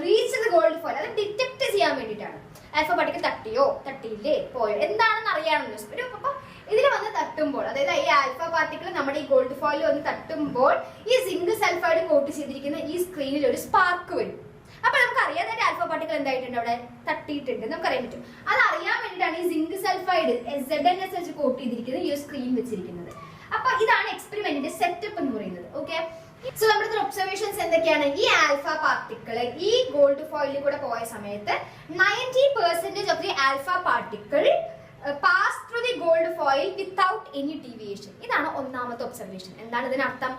reach the gold foil, അത് ഡിറ്റക്ട് ചെയ്യാൻ വേണ്ടിയിട്ടാണ്. ആൽഫ പാർട്ടിക്കിൾ തട്ടിയോ തട്ടിയില്ലേ പോയോ എന്താണെന്ന് അറിയാമെന്ന്. അപ്പൊ ഇതിൽ വന്ന് തട്ടുമ്പോൾ, അതായത് ഈ ആൽഫ പാർട്ടിക്കിൾ നമ്മുടെ ഈ ഗോൾഡ് ഫോയിൽ വന്ന് തട്ടുമ്പോൾ ഈ സിങ്ക് സൾഫൈഡ് കോട്ട് ചെയ്തിരിക്കുന്ന ഈ സ്ക്രീനിൽ ഒരു സ്പാർക്ക് വരും. അപ്പൊ നമുക്ക് അറിയാതെ ആൽഫ പാർട്ടിക്കിൾ എന്തായിട്ടുണ്ട്, അവിടെ തട്ടിയിട്ടുണ്ട് നമുക്കറിയാൻ പറ്റും. അത് അറിയാൻ വേണ്ടിയിട്ടാണ് ഈ സിങ്ക് സൾഫൈഡ് ZnS വെച്ച് കോട്ട് ചെയ്തിരിക്കുന്നത് ഈ സ്ക്രീൻ വെച്ചിരിക്കുന്നത്. അപ്പൊ ഇതാണ് എക്സ്പെരിമെന്റിന്റെ സെറ്റപ്പ് എന്ന് പറയുന്നത്. ഓക്കെ, സോ നമ്മുടെ ഒബ്സർവേഷൻസ് എന്തൊക്കെയാണ്? ഈ ആൽഫ പാർട്ടിക്കിള് ഈ ഗോൾഡ് ഫോയിലിൽ കൂടെ പോയ സമയത്ത് 90% of the alpha particle pass through the gold foil without any deviation. ഇതാണ് ഒന്നാമത്തെ ഒബ്സർവേഷൻ. എന്താണ് ഇതിനർത്ഥം?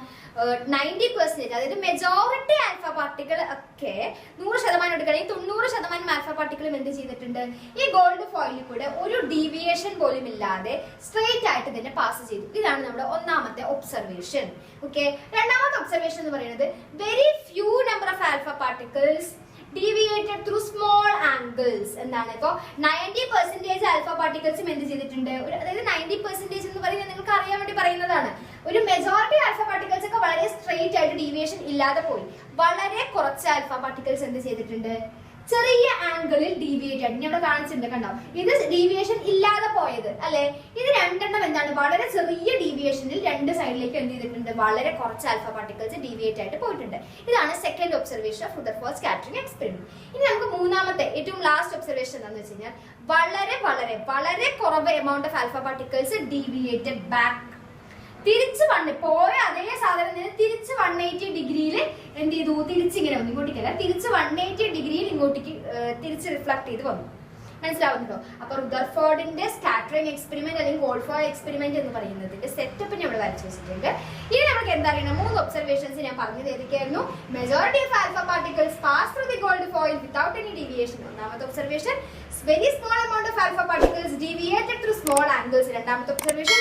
90%, അതായത് മെജോറിറ്റി ആൽഫ പാർട്ടിക്കിൾ ഒക്കെ 100% എടുക്കുകയാണെങ്കിൽ 90% ആൽഫ പാർട്ടിക്കിളും എന്ത് ചെയ്തിട്ടുണ്ട്? ഈ ഗോൾഡ് ഫോയിലിൽ കൂടെ ഒരു ഡീവിയേഷൻ പോലും ഇല്ലാതെ സ്ട്രെയിറ്റ് ആയിട്ട് തന്നെ പാസ് ചെയ്തു. ഇതാണ് നമ്മുടെ ഒന്നാമത്തെ ഒബ്സർവേഷൻ. ഓക്കെ, രണ്ടാമത്തെ ഒബ്സർവേഷൻ എന്ന് പറയുന്നത് very few number of alpha particles deviated through small angles. എന്താണ്? ഇപ്പോ 90% ആൽഫ പാർട്ടിക്കിൾസും എന്ത് ചെയ്തിട്ടുണ്ട്? അതായത് 90% എന്ന് പറയുന്നത് നിങ്ങൾക്ക് അറിയാൻ വേണ്ടി പറയുന്നതാണ്. ഒരു മെജോറിറ്റി ആൽഫ പാർട്ടിക്കിൾസ് ഒക്കെ വളരെ സ്ട്രെയിറ്റ് ആയിട്ട് ഡീവിയേഷൻ ഇല്ലാതെ പോയി. വളരെ കുറച്ച് ആൽഫ പാർട്ടിക്കിൾസ് എന്ത് ചെയ്തിട്ടുണ്ട്? ചെറിയ ആംഗിളിൽ ഡീവിയേറ്റ് ആയിട്ട് ഇവിടെ കാണിച്ചിട്ടുണ്ട്, കണ്ടോ? ഇത് ഡീവിയേഷൻ ഇല്ലാതെ പോയത് അല്ലെ. ഇത് രണ്ടെണ്ണം എന്താണ്? വളരെ ചെറിയ ഡീവിയേഷനിൽ രണ്ട് സൈഡിലേക്ക് എന്ത് ചെയ്തിട്ടുണ്ട്? വളരെ കുറച്ച് ആൽഫ പാർട്ടിക്കിൾസ് ഡീവിയേറ്റ് ആയിട്ട് പോയിട്ടുണ്ട്. ഇതാണ് second observation of Rutherford scattering experiment. ഇനി നമുക്ക് മൂന്നാമത്തെ ഏറ്റവും ലാസ്റ്റ് ഒബ്സർവേഷൻ എന്താണെന്ന് വെച്ച് കഴിഞ്ഞാൽ വളരെ വളരെ വളരെ കുറവ് amount of alpha particles deviated back. തിരിച്ച് പോയ അതേ സാധനം തിരിച്ച് 180 ഡിഗ്രിയിൽ എന്ത് ചെയ്തു? തിരിച്ചിങ്ങനെ വന്നു ഇങ്ങോട്ടേക്കല്ല, തിരിച്ച് 180 ഡിഗ്രിയിൽ ഇങ്ങോട്ടേക്ക് തിരിച്ച് റിഫ്ലക്ട് ചെയ്ത് വന്നു. മനസ്സിലാവുന്നുണ്ടോ? അപ്പൊ റുദർഫോർഡിന്റെ സ്കാറ്ററിംഗ് എക്സ്പെരിമെന്റ് അല്ലെങ്കിൽ ഗോൾഡ് ഫോയിൽ എക്സ്പെരിമെന്റ് എന്ന് പറയുന്നതിന്റെ സെറ്റപ്പ് ഞാൻ ഇവിടെ വരച്ചു വെച്ചിട്ടുണ്ട്. ഇനി നമുക്ക് എന്താ അറിയണം? 3 ഒബ്സർവേഷൻസ് ഞാൻ പറഞ്ഞത് ഏതൊക്കെയായിരുന്നു? Majority of alpha particles pass through the gold foil without any deviation, ഒന്നാമത്തെ observation. Very small amount of alpha particles deviated through small angles, രണ്ടാമത്തെ ഒബ്സർവേഷൻ.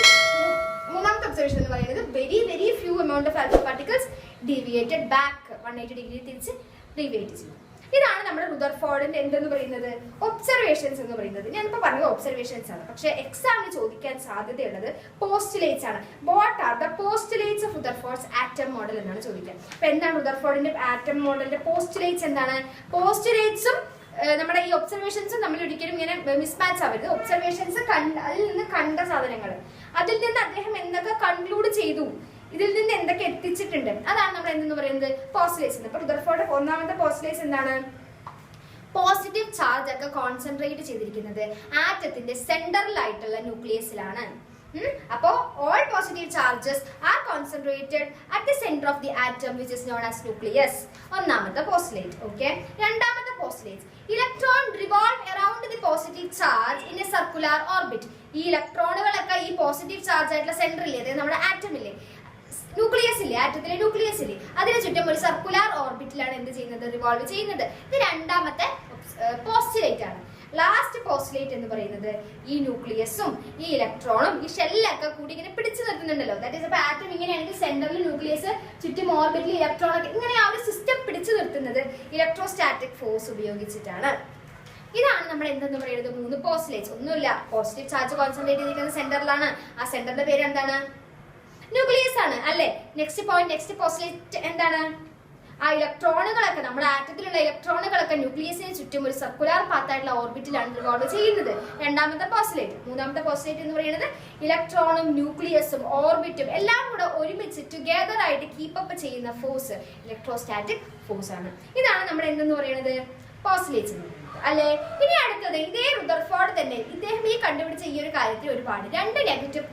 മൂന്നാമത്തെ ഒബ്സർവേഷൻ എന്ന് പറയുന്നത് very very few amount of alpha particles deviated back 180 degree തിരിച്ച് deviate ചെയ്തു. ഇതാണ് നമ്മുടെ റുദർഫോർഡിന്റെ എന്തെന്ന് പറയുന്നത്? ഒബ്സർവേഷൻസ് എന്ന് പറയുന്നത്. ഞാനിപ്പോ പറഞ്ഞത് ഒബ്സർവേഷൻസ് ആണ്, പക്ഷെ എക്സാമിന് ചോദിക്കാൻ സാധ്യതയുള്ളത് പോസ്റ്റുലേറ്റ്സ് ആണ്. What are the postulates of Rutherford's atom model എന്നാണ് ചോദിക്കുക. അപ്പൊ എന്താണ് റുദർഫോർഡിന്റെ ആറ്റം മോഡലിന്റെ പോസ്റ്റുലേറ്റ്സ്? എന്താണ്? പോസ്റ്റുലേറ്റ്സും നമ്മുടെ ഈ ഒബ്സർവേഷൻസും തമ്മിൽ ഒരിക്കലും ഇങ്ങനെ മിസ്മാച്ച് ആവരുത്. ഒബ്സർവേഷൻസ് അതിൽ നിന്ന് കണ്ട സാധനങ്ങൾ, അതിൽ നിന്ന് അദ്ദേഹം എന്തൊക്കെ കൺക്ലൂഡ് ചെയ്തു, ഇതിൽ നിന്ന് എന്തൊക്കെ എത്തിച്ചിട്ടുണ്ട്, അതാണ് നമ്മൾ എന്തെന്ന് പറയുന്നത്? പോസ്റ്റുലേറ്റ്സ്. അപ്പൊ റുദർഫോർഡ് ഒന്നാമത്തെ പോസ്റ്റുലേറ്റ്സ് എന്താണ്? പോസിറ്റീവ് ചാർജ് ഒക്കെ കോൺസെൻട്രേറ്റ് ചെയ്തിരിക്കുന്നത് ആറ്റത്തിന്റെ സെന്ററിലായിട്ടുള്ള ന്യൂക്ലിയസിലാണ്. അപ്പോ all positive charges are concentrated at the center of the atom which is known as nucleus. ഒന്നാമത്തെ പോസ്റ്റുലേറ്റ്. ഓക്കെ, രണ്ടാമത്തെ postulate electron revolve around the positive charge in A circular orbit. ഈ ഇലക്ട്രോണുകളൊക്കെ ഈ positive charge ആയിട്ടുള്ള സെന്ററില്ലേ, അതായത് നമ്മുടെ atom ഇല്ലേ, nucleus ഇല്ലേ, ആറ്റത്തിലെ nucleus ഇല്ലേ, അതിന് ചുറ്റും ഒരു സർക്കുലർ ഓർബിറ്റിലാണ് എന്ത് ചെയ്യുന്നത്? റിവോൾവ് ചെയ്യുന്നത്. ഇത് രണ്ടാമത്തെ പോസ്റ്റുലേറ്റ് ആണ്. ലാസ്റ്റ് പോസ്റ്റുലേറ്റ് എന്ന് പറയുന്നത് ഈ ന്യൂക്ലിയസും ഈ ഇലക്ട്രോണും ഈ ഷെല്ലൊക്കെ കൂടി ഇങ്ങനെ പിടിച്ചു നിർത്തുന്നുണ്ടല്ലോ. ദാറ്റ് ഈസ്, അപ്പൊ ആറ്റം ഇങ്ങനെയാണെങ്കിൽ സെന്ററിൽ ന്യൂക്ലിയസ്, ചുറ്റും ഓർബിറ്റിൽ ഇലക്ട്രോൺ ഒക്കെ, ഇങ്ങനെ ആ ഒരു സിസ്റ്റം പിടിച്ചു നിർത്തുന്നത് ഇലക്ട്രോസ്റ്റാറ്റിക് ഫോഴ്സ് ഉപയോഗിച്ചിട്ടാണ്. ഇതാണ് നമ്മൾ എന്തെന്ന് പറയുന്നത്? 3 പോസ്റ്റുലേറ്റ്സ്. ഒന്നുമില്ല, പോസിറ്റീവ് ചാർജ് കോൺസെൻട്രേറ്റ് ചെയ്തിരിക്കുന്ന സെന്ററിലാണ്. ആ സെന്ററിന്റെ പേര് എന്താണ്? ന്യൂക്ലിയസ് ആണ് അല്ലെ. നെക്സ്റ്റ് പോയിന്റ്, നെക്സ്റ്റ് പോസ്റ്റുലേറ്റ് എന്താണ്? ആ ഇലക്ട്രോണുകളൊക്കെ, നമ്മുടെ ആറ്റത്തിലുള്ള ഇലക്ട്രോണുകളൊക്കെ ന്യൂക്ലിയസിന് ചുറ്റും ഒരു സർക്കുലർ പാത്തായിട്ടുള്ള ഓർബിറ്റിലാണ് റിവോൾവ് ചെയ്യുന്നത്. രണ്ടാമത്തെ പോസ്റ്റുലേറ്റ്. മൂന്നാമത്തെ പോസ്റ്റുലേറ്റ് എന്ന് പറയുന്നത് ഇലക്ട്രോണും ന്യൂക്ലിയസും ഓർബിറ്റും എല്ലാം കൂടെ ഒരുമിച്ച് ടുഗദർ ആയിട്ട് കീപ്പപ്പ് ചെയ്യുന്ന ഫോഴ്സ് ഇലക്ട്രോസ്റ്റാറ്റിക് ഫോഴ്സ് ആണ്. ഇതാണ് നമ്മൾ എന്തെന്ന് പറയുന്നത്? പോസ്റ്റുലേറ്റ്സ് എന്ന് പറയുന്നത് അല്ലെ. ഇനി അടുത്തത് ഇതേ റുദർഫോർഡ് തന്നെ ഇദ്ദേഹം ഈ കണ്ടുപിടിച്ച ഈ ഒരു കാര്യത്തിൽ ഒരുപാട് 2 നെഗറ്റീവ്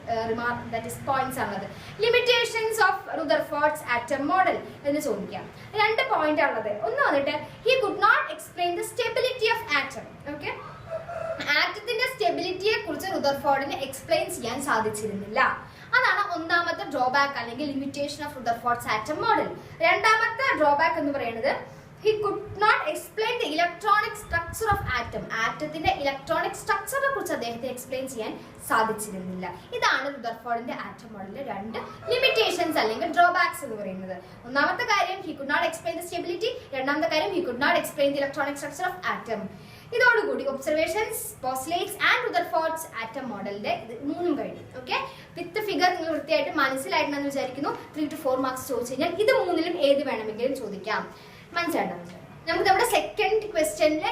പോയിന്റ്സ് ആണുള്ളത്. Limitations of Rutherford's atom model എന്ന് ചോദിക്കാം. 2 പോയിന്റ് ആണുള്ളത്. ഒന്ന് വന്നിട്ട് he could not explain the stability of atom. Okay, ആറ്റത്തിന്റെ സ്റ്റെബിലിറ്റിയെ കുറിച്ച് റുദർഫോർഡിന് എക്സ്പ്ലെയിൻ ചെയ്യാൻ സാധിച്ചിരുന്നില്ല. അതാണ് ഒന്നാമത്തെ ഡ്രോബാക്ക് അല്ലെങ്കിൽ limitation of Rutherford's atom model. രണ്ടാമത്തെ ഡ്രോബാക്ക് എന്ന് പറയുന്നത് he could not explain the electronic structure structure of atom, ആറ്റത്തിന്റെ ഇലക്ട്രോണിക് സ്ട്രക്ചറിനെ കുറിച്ച് അദ്ദേഹത്തെ എക്സ്പ്ലെയിൻ ചെയ്യാൻ സാധിച്ചിരുന്നില്ല. ഇതാണ് റുദർഫോർഡിന്റെ ആറ്റം മോഡലിലെ 2 ലിമിറ്റേഷൻസ് അല്ലെങ്കിൽ ഡ്രോബാക്സ് എന്ന് പറയുന്നത്. ഒന്നാമത്തെ കാര്യം he could not explain the stability, രണ്ടാമത്തെ കാര്യം he could not explain the electronic structure of atom. ഇതോടുകൂടി observations, postulates and Rutherford's atom മോഡലിന്റെ ഇത് 3 കഴിഞ്ഞു. ഓക്കെ, വിത്ത് ഫിഗർ നിങ്ങൾ വൃത്തിയായിട്ട് മനസ്സിലായിട്ടുണ്ടെന്ന് വിചാരിക്കുന്നു. 3 to 4 മാർക്സ് ചോദിച്ചു കഴിഞ്ഞാൽ ഇത് 3ലും ഏത് വേണമെങ്കിലും ചോദിക്കാം. മനസ്സിലായിട്ടുണ്ടോ? നമുക്ക് നമ്മുടെ സെക്കൻഡ് ക്വസ്റ്റ്യനിൽ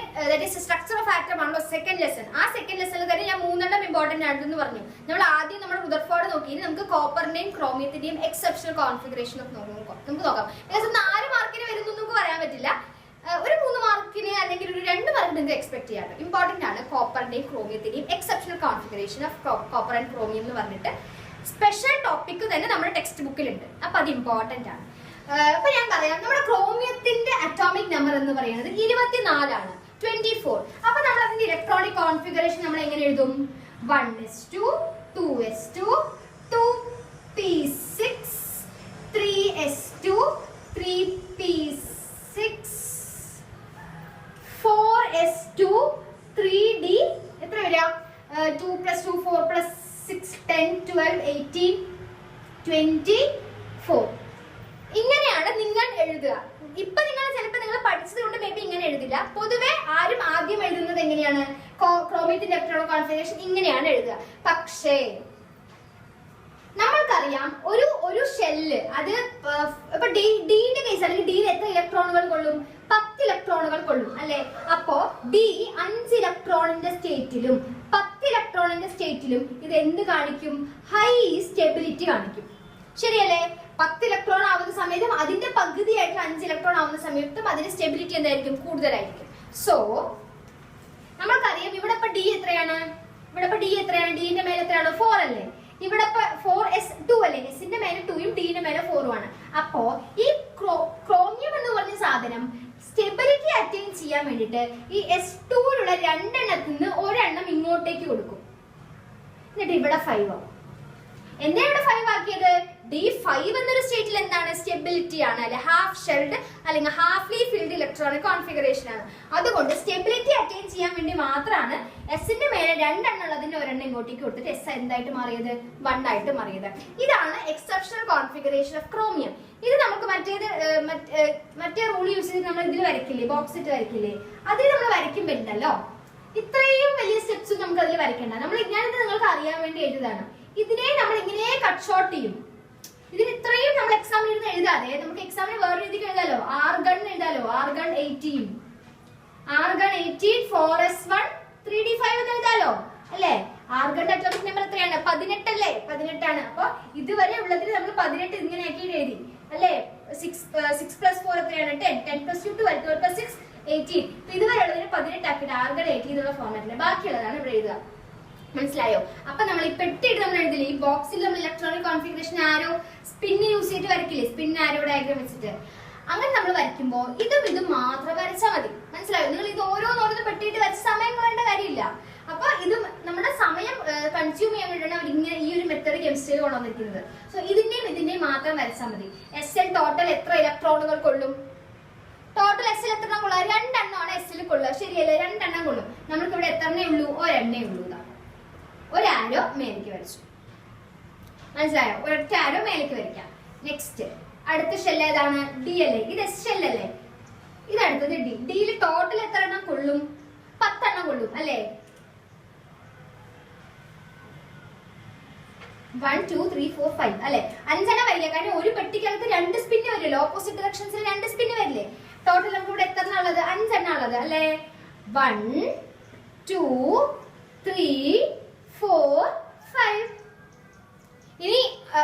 സ്ട്രക്ചർ ഓഫ് ആറ്റം ആണല്ലോ സെക്കൻഡ് ലെസൺ. ആ സെക്കൻഡ് ലെസണിൽ തന്നെ ഞാൻ 3 ഇമ്പോർട്ടന്റ് ആണെന്ന് പറഞ്ഞു. നമ്മൾ ആദ്യം നമ്മുടെ റുദർഫോർഡ് നോക്കി, നമുക്ക് കോപ്പറിന്റെയും ക്രോമിയത്തിന്റെയും എക്സെപ്ഷണൽ കോൺഫിഗറേഷൻ ഒക്കെ നമുക്ക് നോക്കാം. 4 മാർക്കിന് വരുന്നു നമുക്ക് പറയാൻ പറ്റില്ല. ഒരു 3 മാർക്കിന് അല്ലെങ്കിൽ ഒരു 2 മാർക്കിന് നിങ്ങൾക്ക് എക്സ്പെക്ട് ചെയ്യാം. ഇമ്പോർട്ടന്റ് ആണ് കോപ്പറിന്റെയും ക്രോമിയത്തിന്റെയും exceptional configuration of copper and chromium എന്ന് പറഞ്ഞിട്ട് സ്പെഷ്യൽ ടോപ്പിക് തന്നെ നമ്മുടെ ടെക്സ്റ്റ് ബുക്കിലുണ്ട്. അപ്പൊ അത് ഇമ്പോർട്ടന്റ് ആണ്. അപ്പൊ ഞാൻ പറയാം, നമ്മുടെ ക്രോമിയത്തിന്റെ അറ്റോമിക് നമ്പർ എന്ന് പറയുന്നത് 24 ആണ്, 24. അപ്പൊ നമ്മൾ അതിന്റെ ഇലക്ട്രോണിക് കോൺഫിഗറേഷൻ നമ്മൾ എങ്ങനെ എഴുതും? 1s2, 2s2, 2p6, 3s2, 3p6, 4s2, 3d. എത്ര വരിക? 2 + 2 4 + 6 10 12 18 24. ഇങ്ങനെയാണ് നിങ്ങൾ എഴുതുക. ഇപ്പൊ നിങ്ങൾ ചിലപ്പോൾ നിങ്ങൾ പഠിച്ചത് കൊണ്ട് മേ ബി ഇങ്ങനെ എഴുതില്ല. പൊതുവെ ആരും ആദ്യം എഴുതുന്നത് എങ്ങനെയാണ്? ക്രോമിയത്തിന്റെ ഇലക്ട്രോണിക് കോൺഫിഗറേഷൻ ഇങ്ങനെയാണ് എഴുതുക. പക്ഷേ നമ്മൾക്കറിയാം ഒരു ഷെല്ല് അത് ഇപ്പൊ ഡിന്റെ കേസ് അല്ലെങ്കിൽ ഡിയിൽ എത്ര ഇലക്ട്രോണുകൾ കൊള്ളും? 10 ഇലക്ട്രോണുകൾ കൊള്ളും അല്ലെ? അപ്പോ ഡി 5 ഇലക്ട്രോണിന്റെ സ്റ്റേറ്റിലും 10 ഇലക്ട്രോണിന്റെ സ്റ്റേറ്റിലും ഇത് എന്ത് കാണിക്കും? ഹൈ സ്റ്റെബിലിറ്റി കാണിക്കും. ശരിയല്ലേ? 10 ഇലക്ട്രോൺ ആവുന്ന സമയത്തും അതിന്റെ പകുതിയായിട്ട് 5 ഇലക്ട്രോൺ ആവുന്ന സമയത്തും അതിന്റെ സ്റ്റെബിലിറ്റി എന്തായിരിക്കും? കൂടുതലായിരിക്കും. സോ നമ്മൾക്കറിയാം ഇവിടെ ഇപ്പൊ ഡി എത്രയാണ്? ഡിന്റെ മേലെ എത്രയാണ്? 4 അല്ലേ? ഇവിടെ 4s2 അല്ലേ? എസിന്റെ മേലെ 2ഉം ഡിന്റെ മേലെ 4ഉം ആണ്. അപ്പോ ഈ ക്രോമിയം എന്ന് പറഞ്ഞ സാധനം സ്റ്റെബിലിറ്റി അറ്റൈൻ ചെയ്യാൻ വേണ്ടിട്ട് ഈ s2ലുള്ള 2 എണ്ണത്തിൽ നിന്ന് ഒരെണ്ണം ഇങ്ങോട്ടേക്ക് കൊടുക്കും. എന്നിട്ട് ഇവിടെ 5 ആവും. എന്താ ഇവിടെ 5 ആക്കിയത്? D5 എന്നൊരു സ്റ്റേറ്റിൽ എന്താണ്? സ്റ്റെബിലിറ്റി ആണ് അല്ലെ? ഹാഫ് ഷെൽഡ് അല്ലെങ്കിൽ ഹാഫ്ലി ഫിൽഡ് ഇലക്ട്രോണിക് കോൺഫിഗറേഷൻ ആണ്. അതുകൊണ്ട് സ്റ്റെബിലിറ്റി അറ്റൈൻ ചെയ്യാൻ വേണ്ടി മാത്രമാണ് എസിന്റെ മേലെ 2 എണ്ണം ഉള്ളതിന്റെ ഒരെണ്ണം ഇങ്ങോട്ടേക്ക് കൊടുത്തിട്ട് എസ് എന്തായിട്ട് മാറിയത്? 1 ആയിട്ട് മാറിയത്. ഇതാണ് എക്സെപ്ഷണൽ കോൺഫിഗറേഷൻ ഓഫ് ക്രോമിയം. ഇത് നമുക്ക് മറ്റേ റൂൾ യൂസ് ചെയ്ത് നമ്മൾ ഇതിൽ വരയ്ക്കില്ലേ? ബോക്സ് ഇട്ട് വരയ്ക്കില്ലേ? അതിൽ നമ്മൾ വരയ്ക്കുമ്പോഴല്ലോ ഇത്രയും വലിയ സ്റ്റെപ്സ് നമുക്ക് അതിൽ വരയ്ക്കണ്ട. നമ്മൾ ഞാനിത് നിങ്ങൾക്ക് അറിയാൻ വേണ്ടി എഴുതാണ്. ഇതിനെ നമ്മൾ ഇങ്ങനെ കട്ട് ഷോർട്ട് ചെയ്യും. ഇതിന് ഇത്രയും നമ്മൾ എക്സാമിൽ ഇരുന്ന് എഴുതാതെ നമുക്ക് എക്സാമിന് വേറെ രീതിക്ക് എഴുതാലോ. ആർഗൺ എഴുതാലോ. ആർഗൺ 18 4s1 3d5 എന്ന് എഴുതാലോ അല്ലേ? ആർഗൺ അറ്റോമിക് നമ്പർ എത്രയാണ്? 18 അല്ലേ? 18 ആണ്. അപ്പൊ ഇതുവരെ ഉള്ളതിൽ നമ്മൾ 18 ഇങ്ങനെ ആക്കി എഴുതി അല്ലേ? 6 + 4 എത്രയാണ്? 10 10 + 2 12 12 + 6 18. ഇതുവരെ ഉള്ളതിന് 18 ആക്കിയിട്ട് ആർഗൺ 18 എന്നുള്ള ഫോർമാറ്റില് ബാക്കിയുള്ളതാണ് ഇവിടെ എഴുതുക. മനസ്സിലായോ? അപ്പൊ നമ്മൾ ഈ പെട്ടിയിട്ട് നമ്മൾ എഴുതില്ലേ? ഈ ബോക്സിൽ നമ്മൾ ഇലക്ട്രോണിക് കോൺഫിഗറേഷൻ ആരോ സ്പിന്ന് യൂസ് ചെയ്തിട്ട് വരയ്ക്കില്ലേ? സ്പിൻ ആരോ ഡയഗ്രാം വെച്ചിട്ട് അങ്ങനെ നമ്മൾ വരയ്ക്കുമ്പോൾ ഇതും മാത്രം വരച്ചാൽ മതി. മനസ്സിലായോ? നിങ്ങൾ ഇത് ഓരോന്നോരോന്ന് പെട്ടിയിട്ട് വരച്ച സമയം കളയേണ്ട കാര്യമില്ല. അപ്പൊ ഇത് നമ്മുടെ സമയം കൺസ്യൂം ചെയ്യാൻ വേണ്ടിയിട്ടാണ് അവർ ഇങ്ങനെ ഈ ഒരു മെത്തേഡ് കെമിസ്ട്രിയിൽ കൊണ്ടുവന്നിരിക്കുന്നത്. സോ ഇതിന്റെയും മാത്രം വരച്ചാൽ മതി. SL ടോട്ടൽ എത്ര ഇലക്ട്രോണുകൾ കൊള്ളും? ടോട്ടൽ SL എത്ര എണ്ണം കൊള്ളുക? 2 എണ്ണമാണ് SL കൊള്ളുക. ശരിയല്ലേ? 2 എണ്ണം കൊള്ളും. നമ്മൾക്ക് ഇവിടെ എത്ര എണ്ണേ ഉള്ളൂ? ഒരെണ്ണേ ഉള്ളൂ. ഒരു ആരോ മേലേക്ക് വരച്ചു. മനസ്സിലായോ? ഒരൊറ്റ ആരോ മേലേക്ക് വരയ്ക്കാം. നെക്സ്റ്റ് അടുത്ത ഷെൽ ഏതാണ്? ഡി അല്ലേ? ഇത് S ഷെല്ലല്ലേ? ഇത് അടുത്തത് ഡി. ഡിയിൽ ടോട്ടൽ എത്ര എണ്ണം കൊള്ളും? 10 എണ്ണം കൊള്ളും അല്ലേ? 1 2 3 4 5 അല്ലെ? 5 എണ്ണം വരില്ല. കാരണം ഒരു പെട്ടിക്കകത്ത് 2 സ്പിന്ന് വരില്ലോ. ഓപ്പോസിറ്റ് ഡയറക്ഷൻസിൽ 2 സ്പിന്ന് വരില്ലേ? ടോട്ടൽ നമുക്ക് ഇവിടെ എത്ര എണ്ണം ഉള്ളത്? 5 എണ്ണം ഉള്ളത് അല്ലെ? 1 2 3 4 5. ഇനി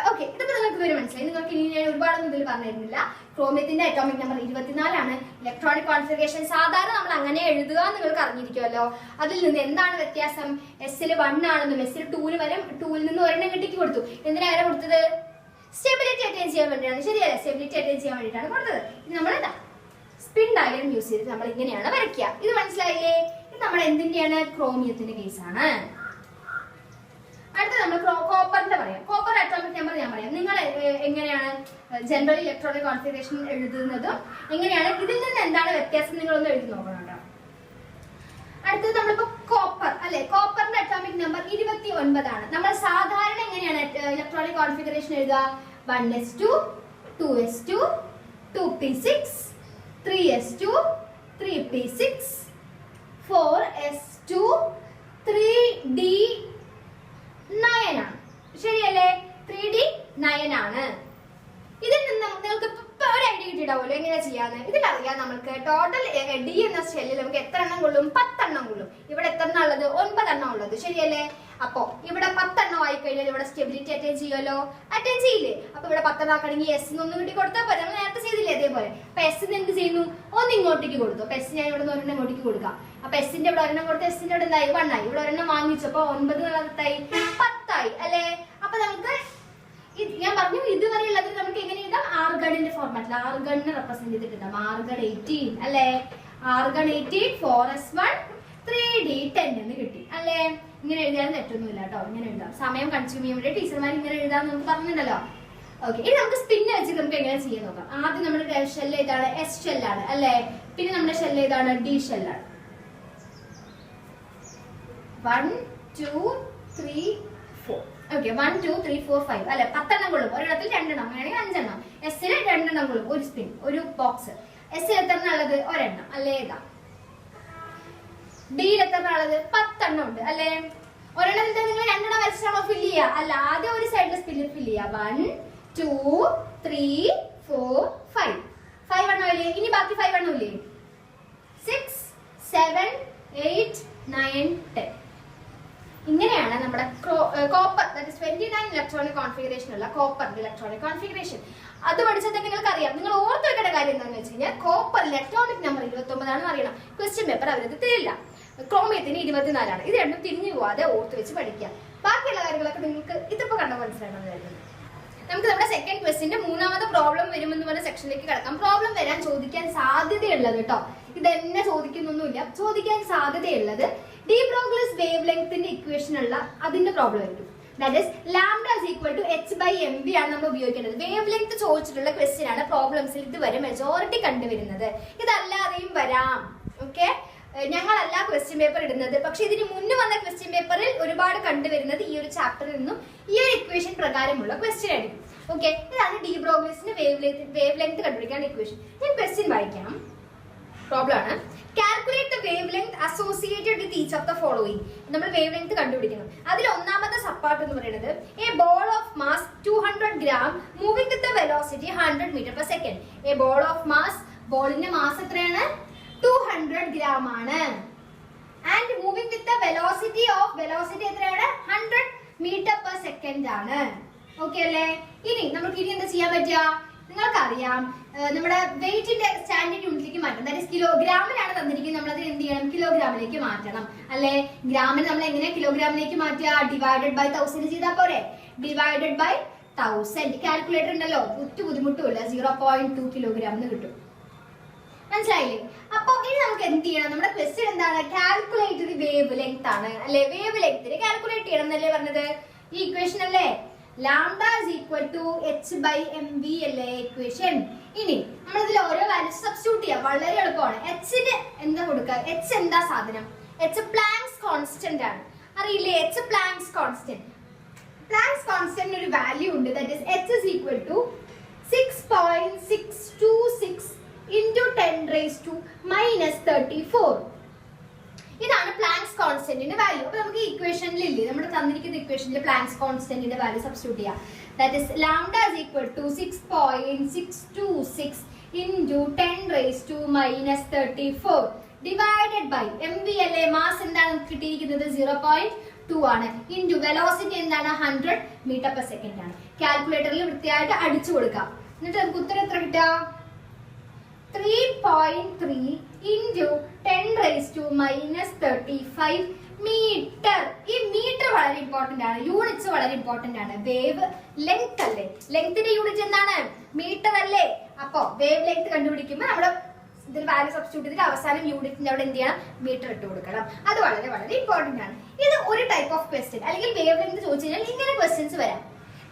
ഓക്കെ, ഇതിപ്പോ നിങ്ങൾക്ക് ഇതുവരെ മനസ്സിലായി. നിങ്ങൾക്ക് ഇനി ഞാൻ ഒരുപാടൊന്നും ഇതിൽ പറഞ്ഞിരുന്നില്ല. ക്രോമിയത്തിന്റെ അറ്റോമിക് നമ്പർ 24 ആണ്. ഇലക്ട്രോണിക് കോൺഫിഗറേഷൻ സാധാരണ നമ്മൾ അങ്ങനെ എഴുതുക നിങ്ങൾക്ക് അറിഞ്ഞിരിക്കുമല്ലോ. അതിൽ നിന്ന് എന്താണ് വ്യത്യാസം? എസിൽ 1 ആണെന്നും എസിൽ 2 വരെ 2ൽ നിന്ന് ഒരെണ്ണം കിട്ടിക്ക് കൊടുത്തു. എന്തിനാ വരെ കൊടുത്തത്? സ്റ്റെബിലിറ്റി അറ്റൈൻ ചെയ്യാൻ വേണ്ടിയാണ്. ശരിയല്ലേ? സ്റ്റെബിലിറ്റി അറ്റൈൻ ചെയ്യാൻ വേണ്ടിയിട്ടാണ് കൊടുത്തത്. ഇത് നമ്മൾ സ്പിൻ ഡയഗ്രം യൂസ് ചെയ്ത് നമ്മൾ ഇങ്ങനെയാണ് വരയ്ക്കുക. ഇത് മനസ്സിലായില്ലേ? ഇത് നമ്മൾ എന്തിന്റെയാണ്? ക്രോമിയത്തിന്റെ കേസാണ്. അടുത്ത നമ്മൾ കോപ്പറിന്റെ പറയാം. കോപ്പർ അറ്റോമിക് നമ്പർ ഞാൻ പറയാം. നിങ്ങൾ എങ്ങനെയാണ് ജനറൽ ഇലക്ട്രോണിക് കോൺഫിഗറേഷൻ എഴുതുന്നതും എങ്ങനെയാണ് ഇതിൽ നിന്ന് എന്താണ് വ്യത്യാസം നിങ്ങളൊന്ന് എഴുതി നോക്കണം കേട്ടോ. അടുത്തത് നമ്മളിപ്പോ കോപ്പർ അല്ലെ, കോപ്പറിന്റെ അറ്റോമിക് നമ്പർ 29 നമ്മൾ സാധാരണ എങ്ങനെയാണ് ഇലക്ട്രോണിക് കോൺഫിഗറേഷൻ എഴുതുക? 1s2 2s2 2p6 3s2 3p6 4s2 3d9 ആണ്. ശരിയല്ലേ? 3d9 ആണ്. ഇതിൽ നിന്ന് നിങ്ങൾക്ക് ഒരു ഐഡിയ കിട്ടിയിട്ടാവുമല്ലോ എങ്ങനെ ചെയ്യാന്ന്. ഇതിലറിയാം നമുക്ക് ടോട്ടൽ ഡി എന്ന ഷെല്ലിൽ നമുക്ക് എത്ര എണ്ണം കൊള്ളും? 10 എണ്ണം കൊള്ളും. ഇവിടെ എത്ര എണ്ണം ഉള്ളത്? 9 എണ്ണം ഉള്ളത്. ശരിയല്ലേ? അപ്പൊ ഇവിടെ 10 എണ്ണം ആയി കഴിഞ്ഞാൽ ഇവിടെ സ്റ്റെബിലിറ്റി അറ്റൈൻ ചെയ്യുമല്ലോ, അറ്റൈൻ ചെയ്യില്ലേ? അപ്പൊ ഇവിടെ 10 എണ്ണം ആക്കണമെങ്കിൽ എസ് ഒന്ന് കിട്ടി കൊടുത്താൽ പോലെ നമ്മൾ നേരത്തെ ചെയ്തില്ലേ അതേപോലെ. അപ്പൊ എസ് എന്ത് ചെയ്യുന്നു? ഒന്ന് ഇങ്ങോട്ടേക്ക് കൊടുത്തു. അപ്പൊ എസ് ഞാൻ ഇവിടെ നിന്ന് ഒരെണ്ണം ഇങ്ങോട്ടേക്ക് കൊടുക്കാം. അപ്പൊ എസിന്റെ ഇവിടെ ഒരെണ്ണം കൊടുത്ത് എസിന്റെ ഇവിടെ എന്തായി? 1 ആയി. ഇവിടെ ഒരെണ്ണം വാങ്ങിച്ചപ്പോ 9 10 ആയി അല്ലെ? അപ്പൊ നമുക്ക് ഞാൻ പറഞ്ഞു ഇതുവരെ ഉള്ളത് നമുക്ക് എങ്ങനെ എഴുതാം? ആർഗണിന്റെ ഫോർമാറ്റിൽ ആർഗണിനെ റെപ്രസെന്റ് ചെയ്തിട്ടുണ്ടാവും. ആർഗൺ 18 അല്ലെ? ആർഗൺ 18 4s1 3d10 എന്ന് കിട്ടി അല്ലെ? ഇങ്ങനെ എഴുതിയാൽ തെറ്റൊന്നുമില്ല കേട്ടോ. ഇങ്ങനെ എഴുതാം. സമയം കൺസ്യൂം ചെയ്യാൻ വേണ്ടി ടീച്ചർമാർ ഇങ്ങനെ എഴുതാൻ നമുക്ക് പറഞ്ഞിട്ടുണ്ടല്ലോ. ഓക്കെ, ഇനി നമുക്ക് സ്പിന്ന് വെച്ച് നമുക്ക് എങ്ങനെ ചെയ്യാൻ നോക്കാം. ആദ്യം നമ്മുടെ ഷെല്ല് ഏതാണ്? എസ് ഷെല്ലാണ് അല്ലെ? പിന്നെ നമ്മുടെ ഷെല്ല് ഏതാണ്? ഡി ഷെല്ലാണ്. 1 2 3 4 ഓക്കെ 1 2 3 4 5 അല്ലെ? 10 എണ്ണം കൊള്ളും. ഒരിടത്തിൽ 2 എണ്ണം, അങ്ങനെയാണെങ്കിൽ 5 എണ്ണം. എസ്സിന് 2 എണ്ണം കൊള്ളും. ഒരു സ്പിൻ, ഒരു ബോക്സ്. എസ്സിൽ എത്ര എണ്ണം ഉള്ളത്? ഒരെണ്ണം അല്ലേ? ഏതാ? ഡിയിൽ എത്ര എണ്ണം ഉള്ളത്? 10 എണ്ണം ഉണ്ട് അല്ലെ? ഒരെണ്ണത്തിൽ നിങ്ങൾ 2 എണ്ണം വെച്ചാണോ ഫില്ല് ചെയ്യുക? അല്ല, ആദ്യം ഒരു സൈഡിൽ സ്പിന്നിൽ ഫില്ല് ചെയ്യുക. 1 2 3 4 5 5 എണ്ണം ഇല്ലേ? ഇനി ബാക്കി 5 എണ്ണം ഇല്ലേ? 6 7 8 9 10. ഇങ്ങനെയാണ് നമ്മുടെ കോപ്പർ 29 ഇലക്ട്രോണിക് കോൺഫിഗറേഷൻ ഉള്ള കോപ്പറിന്റെ ഇലക്ട്രോണിക് കോൺഫിഗറേഷൻ. അത് പഠിച്ചാൽ നിങ്ങൾക്ക് അറിയാം. നിങ്ങൾ ഓർത്ത് വെക്കേണ്ട കാര്യം എന്താണെന്ന് വെച്ച് കഴിഞ്ഞാൽ കോപ്പർ ഇലക്ട്രോണിക് നമ്പർ 29 ആണെന്ന് അറിയണം. ക്വസ്റ്റ്യൻ പേപ്പർ അവരത് തരില്ല. ക്രോമിയത്തിന് 24 ആണ്. ഇത് രണ്ടും തിരിഞ്ഞു പോവാതെ ഓർത്ത് വെച്ച് പഠിക്കുക. ബാക്കിയുള്ള കാര്യങ്ങളൊക്കെ നിങ്ങൾക്ക് ഇതിപ്പോ കണ്ട മനസ്സിലാണെന്ന് കരുതുന്നു. നമുക്ക് നമ്മുടെ സെക്കൻഡ് ക്വസ്റ്റിന്റെ 3ാമത്തെ പ്രോബ്ലം വരുമെന്ന് പറഞ്ഞ സെക്ഷനിലേക്ക് കിടക്കാം. പ്രോബ്ലം വരാൻ ചോദിക്കാൻ സാധ്യതയുള്ളത് കേട്ടോ, ഇതെന്നെ ചോദിക്കുന്നൊന്നുമില്ല, ചോദിക്കാൻ സാധ്യതയുള്ളത് ഡി ബ്രോഗ്ലിസ് വേവ് ലെങ്ത്തിന്റെ ഇക്വേഷൻ ഉള്ള അതിന്റെ പ്രോബ്ലം ആയിരിക്കും. That is lambda is equal to h/mv ആണ് നമ്മൾ ഉപയോഗിക്കേണ്ടത്. വേവ് ലെങ്ത് ചോദിച്ചിട്ടുള്ള ക്വസ്റ്റ്യൻ ആണ് പ്രോബ്ലംസിൽ ഇതുവരെ മെജോറിറ്റി കണ്ടുവരുന്നത്. ഇതല്ലാതെയും വരാം. ഓക്കെ, ഞങ്ങളല്ല ക്വസ്റ്റ്യൻ പേപ്പർ ഇടുന്നത്, പക്ഷെ ഇതിന് മുന്നേ വന്ന ക്വസ്റ്റ്യൻ പേപ്പറിൽ ഒരുപാട് കണ്ടുവരുന്നത് ഈ ഒരു ചാപ്റ്ററിൽ നിന്നും ഈ ഒരു ഇക്വേഷൻ പ്രകാരമുള്ള ക്വസ്റ്റ്യൻ ആയിരിക്കും. ഓക്കെ, ഇതാണ് ഡി ബ്രോഗ്ലിസിന്റെ വേവ് ലെങ്ത് കണ്ടുപിടിക്കാൻ ഇക്വേഷൻ. ഞാൻ ക്വസ്റ്റ്യൻ വായിക്കാം. പ്രോബ്ലം ആണ്. Calculate the wavelength associated with each of the following. നമ്മൾ വേവ് ലെങ്ത് കണ്ടുപിടിക്കണം. അതിൽ ഒന്നാമത്തെ സബ്പാർട്ട് എന്ന് പറയുന്നത് a ball of mass 200 gram moving with the velocity 100 m/s. A ball of mass, ബോളിന്റെ മാസ് എത്രയാണ്? 200 gram ആണ്. And moving with the velocity എത്രയാണ്? 100 m/s ആണ്. ഓക്കെ അല്ലേ? ഇനി നമുക്ക് ഇനി എന്താ ചെയ്യാൻ പറ്റുക? നിങ്ങൾക്കറിയാം നമ്മുടെ വെയിറ്റിന്റെ സ്റ്റാൻഡേർഡ് യൂണിറ്റിലേക്ക് മാറ്റണം. ദാറ്റ് ഈസ് കിലോഗ്രാമിലാണ് തന്നിരിക്കുന്നത്. നമ്മൾ അത് എന്ത് ചെയ്യണം? കിലോഗ്രാമിലേക്ക് മാറ്റണം അല്ലെ? ഗ്രാമിന് നമ്മൾ എങ്ങനെ കിലോഗ്രാമിലേക്ക് മാറ്റുക? ഡിവൈഡഡ് ബൈ 1000 ചെയ്താൽ പോരെ? ഡിവൈഡഡ് ബൈ 1000 കാൽക്കുലേറ്റർ ഉണ്ടല്ലോ, ഒറ്റ ബുദ്ധിമുട്ടുമില്ല. 0.2 കിലോഗ്രാം എന്ന് കിട്ടും. മനസ്സിലായില്ലേ? അപ്പൊ ഇനി നമുക്ക് എന്ത് ചെയ്യണം? നമ്മുടെ ക്വസ്റ്റ്യൻ എന്താണ്? കാൽക്കുലേറ്റ് ദി വേവ് ലെങ്ത് ആണ് അല്ലെ? വേവ് ലെങ്തിനെ കാൽക്കുലേറ്റ് ചെയ്യണം എന്നല്ലേ പറഞ്ഞത്? ഈ ഇക്വേഷൻ അല്ലേ? Lambda is equal to h/mv അല്ലേ ഇക്വേഷൻ. ഇനി നമ്മൾ ഇതിൽ ഓരോ വാല്യൂസ് സബ്സ്റ്റിറ്റ്യൂട്ട് ചെയ്യാം. വളരെ എളുപ്പമാണ്. എച്ചിന് എന്താ കൊടുക്കുക? എച്ച് എന്താ സാധനം? എച്ച് പ്ലാങ്ക്സ് കോൺസ്റ്റന്റ് ആണ്. അറിയില്ലേ? H planks constant. Planks constant ഒരു വാല്യൂ ഉണ്ട്. That is h is equal to 6.626 into 10⁻⁻34. ഇതാണ് പ്ലാങ്ക്സ് കോൺസ്റ്റന്റിന്റെ വാല്യൂ. അപ്പൊ നമുക്ക് ഇക്വേഷനിൽ ഇല്ലേ, നമ്മുടെ തന്നിരിക്കുന്ന ഇക്വേഷനിൽ പ്ലാങ്ക്സ് കോൺസ്റ്റന്റിന്റെ വാല്യൂ സബ്സ്റ്റിറ്റ്യൂട്ട് ചെയ്യാം. That is lambda is equal to 6.626 into 10⁻⁻34 divided by mv അല്ലേ? മാസ് എന്താണ് കിട്ടിയിരിക്കുന്നത്? 0.2 ആണ്. ഇൻറ്റു വെലോസിറ്റി എന്താണ്? 100 m/s ആണ്. കാൽക്കുലേറ്ററിൽ വൃത്തിയായിട്ട് അടിച്ചു കൊടുക്കാം. എന്നിട്ട് നമുക്ക് ഉത്തരം എത്ര കിട്ടുക? 3.3 into 10⁻⁻35 മീറ്റർ. ഈ മീറ്റർ വളരെ ഇമ്പോർട്ടന്റ് ആണ്. യൂണിറ്റ്സ് വളരെ ഇമ്പോർട്ടന്റ് ആണ്. വേവ് ലെങ്ത് അല്ലേ? ലെങ്ത്തിന്റെ യൂണിറ്റ് എന്താണ്? മീറ്റർ അല്ലേ? അപ്പൊ വേവ് ലെങ്ത് കണ്ടുപിടിക്കുമ്പോൾ നമ്മുടെ ഇതിൽ വാല്യൂ സബ്സ്റ്റിറ്റ്യൂട്ട് ചെയ്തിട്ട് അവസാനം യൂണിറ്റിന്റെ അവിടെ എന്ത് ചെയ്യണം? മീറ്റർ ഇട്ട് കൊടുക്കണം. അത് വളരെ വളരെ ഇമ്പോർട്ടന്റ് ആണ്. ഇത് ഒരു ടൈപ്പ് ഓഫ് ക്വസ്റ്റ്യൻ. അല്ലെങ്കിൽ വേവ് ലെങ്ത് ചോദിച്ചു കഴിഞ്ഞാൽ ഇങ്ങനെ ക്വസ്റ്റ്യൻസ് വരാം.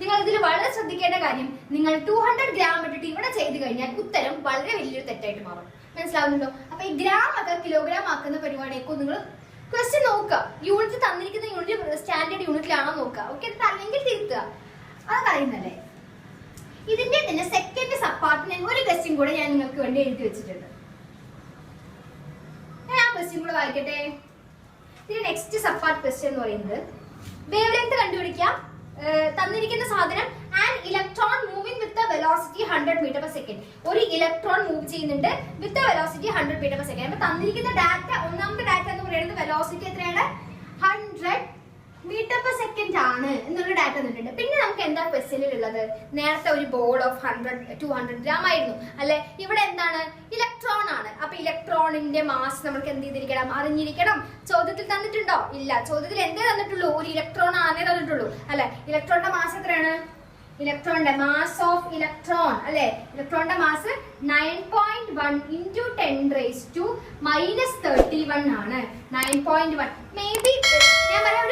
നിങ്ങൾ ഇതിൽ വളരെ ശ്രദ്ധിക്കേണ്ട കാര്യം, നിങ്ങൾ 200 gram ഇട്ടിട്ട് ഇവിടെ ചെയ്ത് കഴിഞ്ഞാൽ ഉത്തരം വളരെ വലിയൊരു തെറ്റായിട്ട് മാറും. മനസ്സിലാവുന്നുണ്ടോ? അപ്പൊ ഈ ഗ്രാം ഒക്കെ കിലോഗ്രാം ആക്കുന്ന പരിപാടിയൊക്കെ നിങ്ങൾ ക്വസ്റ്റ്യൻ നോക്കുക, യൂണിറ്റ് തന്നിരിക്കുന്ന യൂണിറ്റ് സ്റ്റാൻഡേർഡ് യൂണിറ്റിലാണോ നോക്കുക. ഓക്കെ, അല്ലെങ്കിൽ തിരുത്തുക. അത് പറയുന്നല്ലേ. ഇതിന്റെ തന്നെ സെക്കൻഡ് സബ് പാർട്ടിന് ഒരു ക്വസ്റ്റ്യൻ കൂടെ ഞാൻ നിങ്ങൾക്ക് വേണ്ടി എഴുതി വെച്ചിട്ടുണ്ട്. ഞാൻ ആ ക്വസ്റ്റ്യൻ കൂടെ വായിക്കട്ടെ. ഇതിന്റെ നെക്സ്റ്റ് സബ് പാർട്ട് ക്വസ്റ്റ്യൻ എന്ന് പറയുന്നത് വേവ് ലെങ്ത് കണ്ടുപിടിക്കാം. തന്നിരിക്കുന്ന സാധനം an electron moving with velocity 100 metre per second. ഒരു ഇലക്ട്രോൺ മൂവ് ചെയ്യുന്നുണ്ട് with velocity 100 metre per second. അപ്പൊ തന്നിരിക്കുന്ന ഡാറ്റ, ഒന്നാമത്തെ ഡാറ്റ എന്ന് പറയുന്നത് വെലോസിറ്റി എത്രയാണ്? 100 മീറ്റർ പെർ സെക്കൻഡ് ആണ് എന്നുള്ള ഡാറ്റ തന്നിട്ടുണ്ട്. പിന്നെ നമുക്ക് എന്താ ക്വസ്റ്റ്യനിൽ ഉള്ളത്? നേരത്തെ ഒരു ബോൾ ഓഫ് 200 ഗ്രാം ആയിരുന്നു അല്ലെ. ഇവിടെ എന്താണ്? ഇലക്ട്രോൺ ആണ്. അപ്പൊ ഇലക്ട്രോണിന്റെ മാസ് നമുക്ക് എന്ത് ചെയ്തിരിക്കണം? അറിഞ്ഞിരിക്കണം. ചോദ്യത്തിൽ തന്നിട്ടുണ്ടോ? ഇല്ല. ചോദ്യത്തിൽ എന്തേ തന്നിട്ടുള്ളൂ? ഒരു ഇലക്ട്രോൺ ആണേ തന്നിട്ടുള്ളൂ അല്ലെ. ഇലക്ട്രോണിന്റെ മാസ് എത്രയാണ്? ഇലക്ട്രോണിന്റെ മാസ് ഓഫ് ഇലക്ട്രോൺ അല്ലെ, ഇലക്ട്രോണിന്റെ മാസ് 9.1 into 10⁻⁻31 ആണ്. 9.1 മേ ബി ഞാൻ പറയാം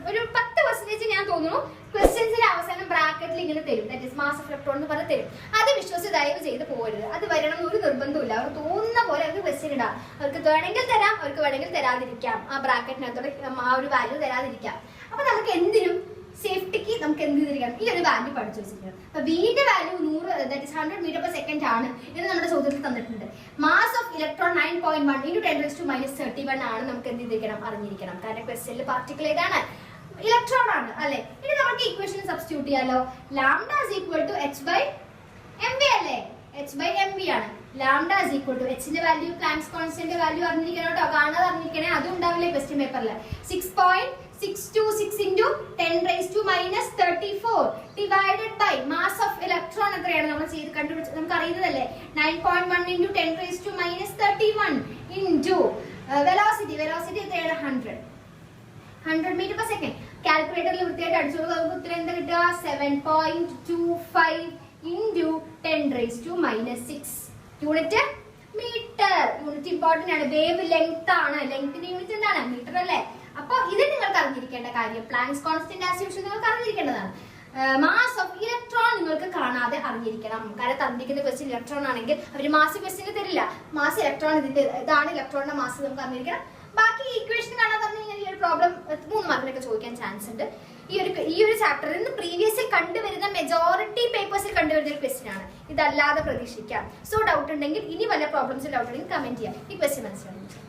ഒരു 10% ഞാൻ തോന്നുന്നു ക്വസ്റ്റ്യൻസിന്റെ അവസാനം ബ്രാക്കറ്റിൽ ഇങ്ങനെ തരും, that is mass of electron എന്ന് പറഞ്ഞ് തരും. അത് വിശ്വസിച്ച് ദയവ് ചെയ്ത് പോകരുത്. അത് വരണം എന്ന് ഒരു നിർബന്ധമില്ല. അവർക്ക് തോന്നുന്ന പോലെ അവർക്ക് ക്വസ്റ്റ്യൻ ഇടാം. അവർക്ക് വേണമെങ്കിൽ തരാം, അവർക്ക് വേണമെങ്കിൽ തരാതിരിക്കാം. ആ ബ്രാക്കറ്റിനകത്തോടെ ആ ഒരു വാല്യൂ തരാതിരിക്കാം. അപ്പൊ നമുക്ക് എന്തിനും സേഫ്റ്റിക്ക് നമുക്ക് എന്ത് ചെയ്തിരിക്കണം? ഈ ഒരു വാല്യൂ പഠിച്ചു വെച്ചിരിക്കണം. അപ്പൊ ബിന്റെ value 100, that is 100 metre per second ആണ് എന്ന് നമ്മുടെ ചോദ്യത്തിൽ തന്നിട്ടുണ്ട്. മാസ് ഓഫ് ഇലക്ട്രോൺ 9.1 into 10⁻⁻31 ആണ്. നമുക്ക് എന്ത് ചെയ്തിരിക്കണം? അറിഞ്ഞിരിക്കണം. കാരണം ക്വസ്റ്റ്യനിൽ പാർട്ടിക്കിൾ ഏതാണ്? ഇലക്ട്രോൺ ആണ് അല്ലെ. ഇനി നമുക്ക് ഇക്വേഷൻ സബ്സ്റ്റിറ്റ്യൂട്ട് ചെയ്യാലോ. Lambda is equal to h/mv അല്ലേ. h/mv ആണ്. Lambda is equal to h ന്റെ വാല്യൂ, പ്ലാങ്ക്സ് കോൺസ്റ്റന്റ് വാല്യൂ അറിഞ്ഞിരിക്കണം കേട്ടോ. കാണാതെ അറിഞ്ഞിരിക്കണേ. അതും ഉണ്ടാവില്ലേ ക്വസ്റ്റ്യൻ പേപ്പറിൽ. 6.626 into 10⁻⁻34 divided by mass of electron എത്രയാണ് നമ്മൾ ചെയ്ത് കണ്ടുപിടിച്ചത്? നമുക്ക് അറിയുന്നതല്ലേ. 9.1 into 10⁻⁻31 into വെലോസിറ്റി എത്രയാണ്? 100 മീറ്റർ പെർ സെക്കൻഡ്. കാൽക്കുലേറ്ററിൽ വൃത്തിയായിട്ട് അടിച്ചു നമുക്ക് ഉത്തരം എന്താ കിട്ടുക? 7.25 into 10⁻⁻6 unit metre. Unit important ആണ്. വേവ് ലെങ്ത് ആണ്. ലെങ്ത്തിന്റെ യൂണിറ്റ് എന്താണ്? മീറ്റർ അല്ലേ. അപ്പൊ ഇത് നിങ്ങൾക്ക് അറിഞ്ഞിരിക്കേണ്ട കാര്യം. പ്ലാങ്ക്സ് കോൺസ്റ്റന്റ് ആസ് യൂഷ്വൽ നിങ്ങൾക്ക് അറിഞ്ഞിരിക്കേണ്ടതാണ്. മാസ് ഓഫ് ഇലക്ട്രോൺ നിങ്ങൾക്ക് കാണാതെ അറിഞ്ഞിരിക്കണം. കാരണം തന്നിരിക്കുന്ന ക്വസ്റ്റ്യൻ ഇലക്ട്രോൺ ആണെങ്കിൽ അവർ മാസ് ക്വസ്റ്റ്യന് തരില്ല. മാസ് ഇലക്ട്രോൺ ഇതിന്റെ ഇതാണ് ഇലക്ട്രോണിന്റെ മാസ് നമുക്ക് അറിഞ്ഞിരിക്കണം. ബാക്കി ഈക്വേഷൻ കാണാൻ പറഞ്ഞു കഴിഞ്ഞാൽ ഈ ഒരു പ്രോബ്ലം 3 മാർക്കിനൊക്കെ ചോദിക്കാൻ ചാൻസ് ഉണ്ട്. ഈ ഒരു ചാപ്റ്ററിൽ നിന്ന് പ്രീവിയസിൽ കണ്ടുവരുന്ന മെജോറിറ്റി പേപ്പേഴ്സിൽ കണ്ടുവരുന്ന ഒരു ക്വസ്റ്റ്യൻ ആണ്. ഇതല്ലാതെ പ്രതീക്ഷിക്കാം. സോ ഡൗട്ട് ഉണ്ടെങ്കിൽ, ഇനി വല്ല പ്രോബ്ലംസിൽ ഡൗട്ട് ഉണ്ടെങ്കിൽ കമന്റ് ചെയ്യാം. ഈ ക്വസ്റ്റ്യൻ മനസ്സിലാക്കി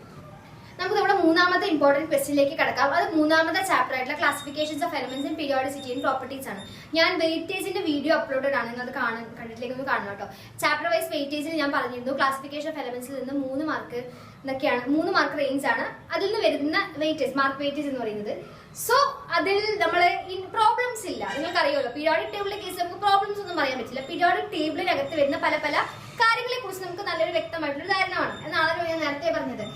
നമുക്ക് നമ്മുടെ മൂന്നാമത്തെ ഇമ്പോർട്ടന്റ് ക്വസ്റ്റ്യനിലേക്ക് കടക്കാം. അത് മൂന്നാമത്തെ ചാപ്റ്റർ ആയിട്ടുള്ള classifications of elements in periodicity and properties ആണ്. ഞാൻ വെയിറ്റേജിന്റെ വീഡിയോ അപ്ലോഡഡ് ആണ്. നിങ്ങൾ അത് കണ്ടിട്ടില്ലെങ്കിൽ ഒന്ന് കാണണം കേട്ടോ. ചാപ്റ്റർ വൈസ് വെയിറ്റേജിൽ ഞാൻ പറഞ്ഞിരുന്നു ക്ലാസിഫിക്കേഷൻ ഓഫ് എലമെന്റ്സിൽ നിന്ന് 3 മാർക്ക് എന്നൊക്കെയാണ്. 3 മാർക്ക് റേഞ്ച് ആണ് അതിൽ നിന്ന് വരുന്ന വെയിറ്റേജ്, മാർക്ക് വെയിറ്റേജ് എന്ന് പറയുന്നത്. സോ അതിൽ നമ്മൾ പ്രോബ്ലംസ് ഇല്ല. നിങ്ങൾക്ക് അറിയാമല്ലോ പീരിയോഡിക് ടേബിളിലെ കേസ് നമുക്ക് പ്രോബ്ലംസ് ഒന്നും പറയാൻ പറ്റില്ല. പീരിയോഡിക് ടേബിളിനകത്ത് വരുന്ന പല കാര്യങ്ങളെ കുറിച്ച് നമുക്ക് നല്ലൊരു വ്യക്തമായിട്ടുള്ള ധാരണമാണ് എന്നാണല്ലോ ഞാൻ നേരത്തെ പറഞ്ഞത്.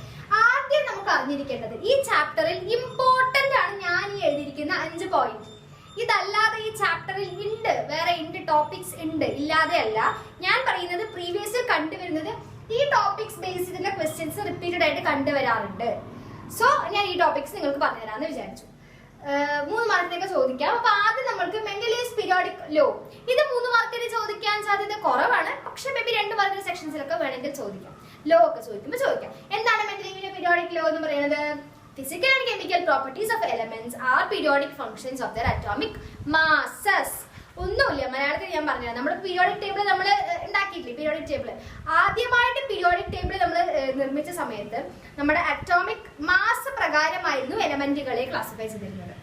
ആദ്യം നമുക്ക് അറിഞ്ഞിരിക്കേണ്ടത് ഈ ചാപ്റ്ററിൽ ഇമ്പോർട്ടന്റ് ആണ് ഞാൻ ഈ എഴുതിയിരിക്കുന്ന 5 പോയിന്റ്. ഇതല്ലാതെ ഈ ചാപ്റ്ററിൽ ഉണ്ട്, വേറെ ഉണ്ട്, ടോപ്പിക്സ് ഉണ്ട്, ഇല്ലാതെ അല്ല. ഞാൻ പറയുന്നത് പ്രീവിയസ് കണ്ടുവരുന്നത് ഈ ടോപ്പിക്സ് ബേസ് ചെയ്തിട്ടുള്ള ക്വസ്റ്റ്യൻസ് റിപ്പീറ്റഡ് ആയിട്ട് കണ്ടുവരാറുണ്ട്. സോ ഞാൻ ഈ ടോപ്പിക്സ് നിങ്ങൾക്ക് പറഞ്ഞുതരാമെന്ന് വിചാരിച്ചു. 3 മാർക്കിനൊക്കെ ചോദിക്കാം. അപ്പൊ ആദ്യം നമ്മൾക്ക് മെൻഡലീവ്സ് പീരിയോഡിക് ലോ. ഇത് 3 മാർക്കിന് ചോദിക്കാൻ സാധ്യത കുറവാണ്. പക്ഷെ മേ ബി 2 മാർക്കിന്റെ സെക്ഷൻസിലൊക്കെ വേണമെങ്കിൽ ചോദിക്കാം. ലോ ഒക്കെ ചോദിക്കുമ്പോൾ ചോദിക്കാം. എന്താണ് മെൻഡലീവിന്റെ പീരിയോഡിക് ലോ എന്ന് പറയുന്നത്? Physical and chemical properties of elements are periodic functions of their atomic masses. ഒന്നുമില്ല, മലയാളത്തിൽ ഞാൻ പറഞ്ഞത് നമ്മുടെ പീരിയോഡിക് ടേബിൾ നമ്മൾ ഉണ്ടാക്കിയിട്ടില്ലേ. പീരിയോഡിക് ടേബിൾ ആദ്യമായിട്ട് പീരിയോഡിക് ടേബിൾ നമ്മൾ നിർമ്മിച്ച സമയത്ത് നമ്മുടെ അറ്റോമിക് മാസ് പ്രകാരമായിരുന്നു എലമെന്റുകളെ ക്ലാസിഫൈ ചെയ്തിരുന്നത്.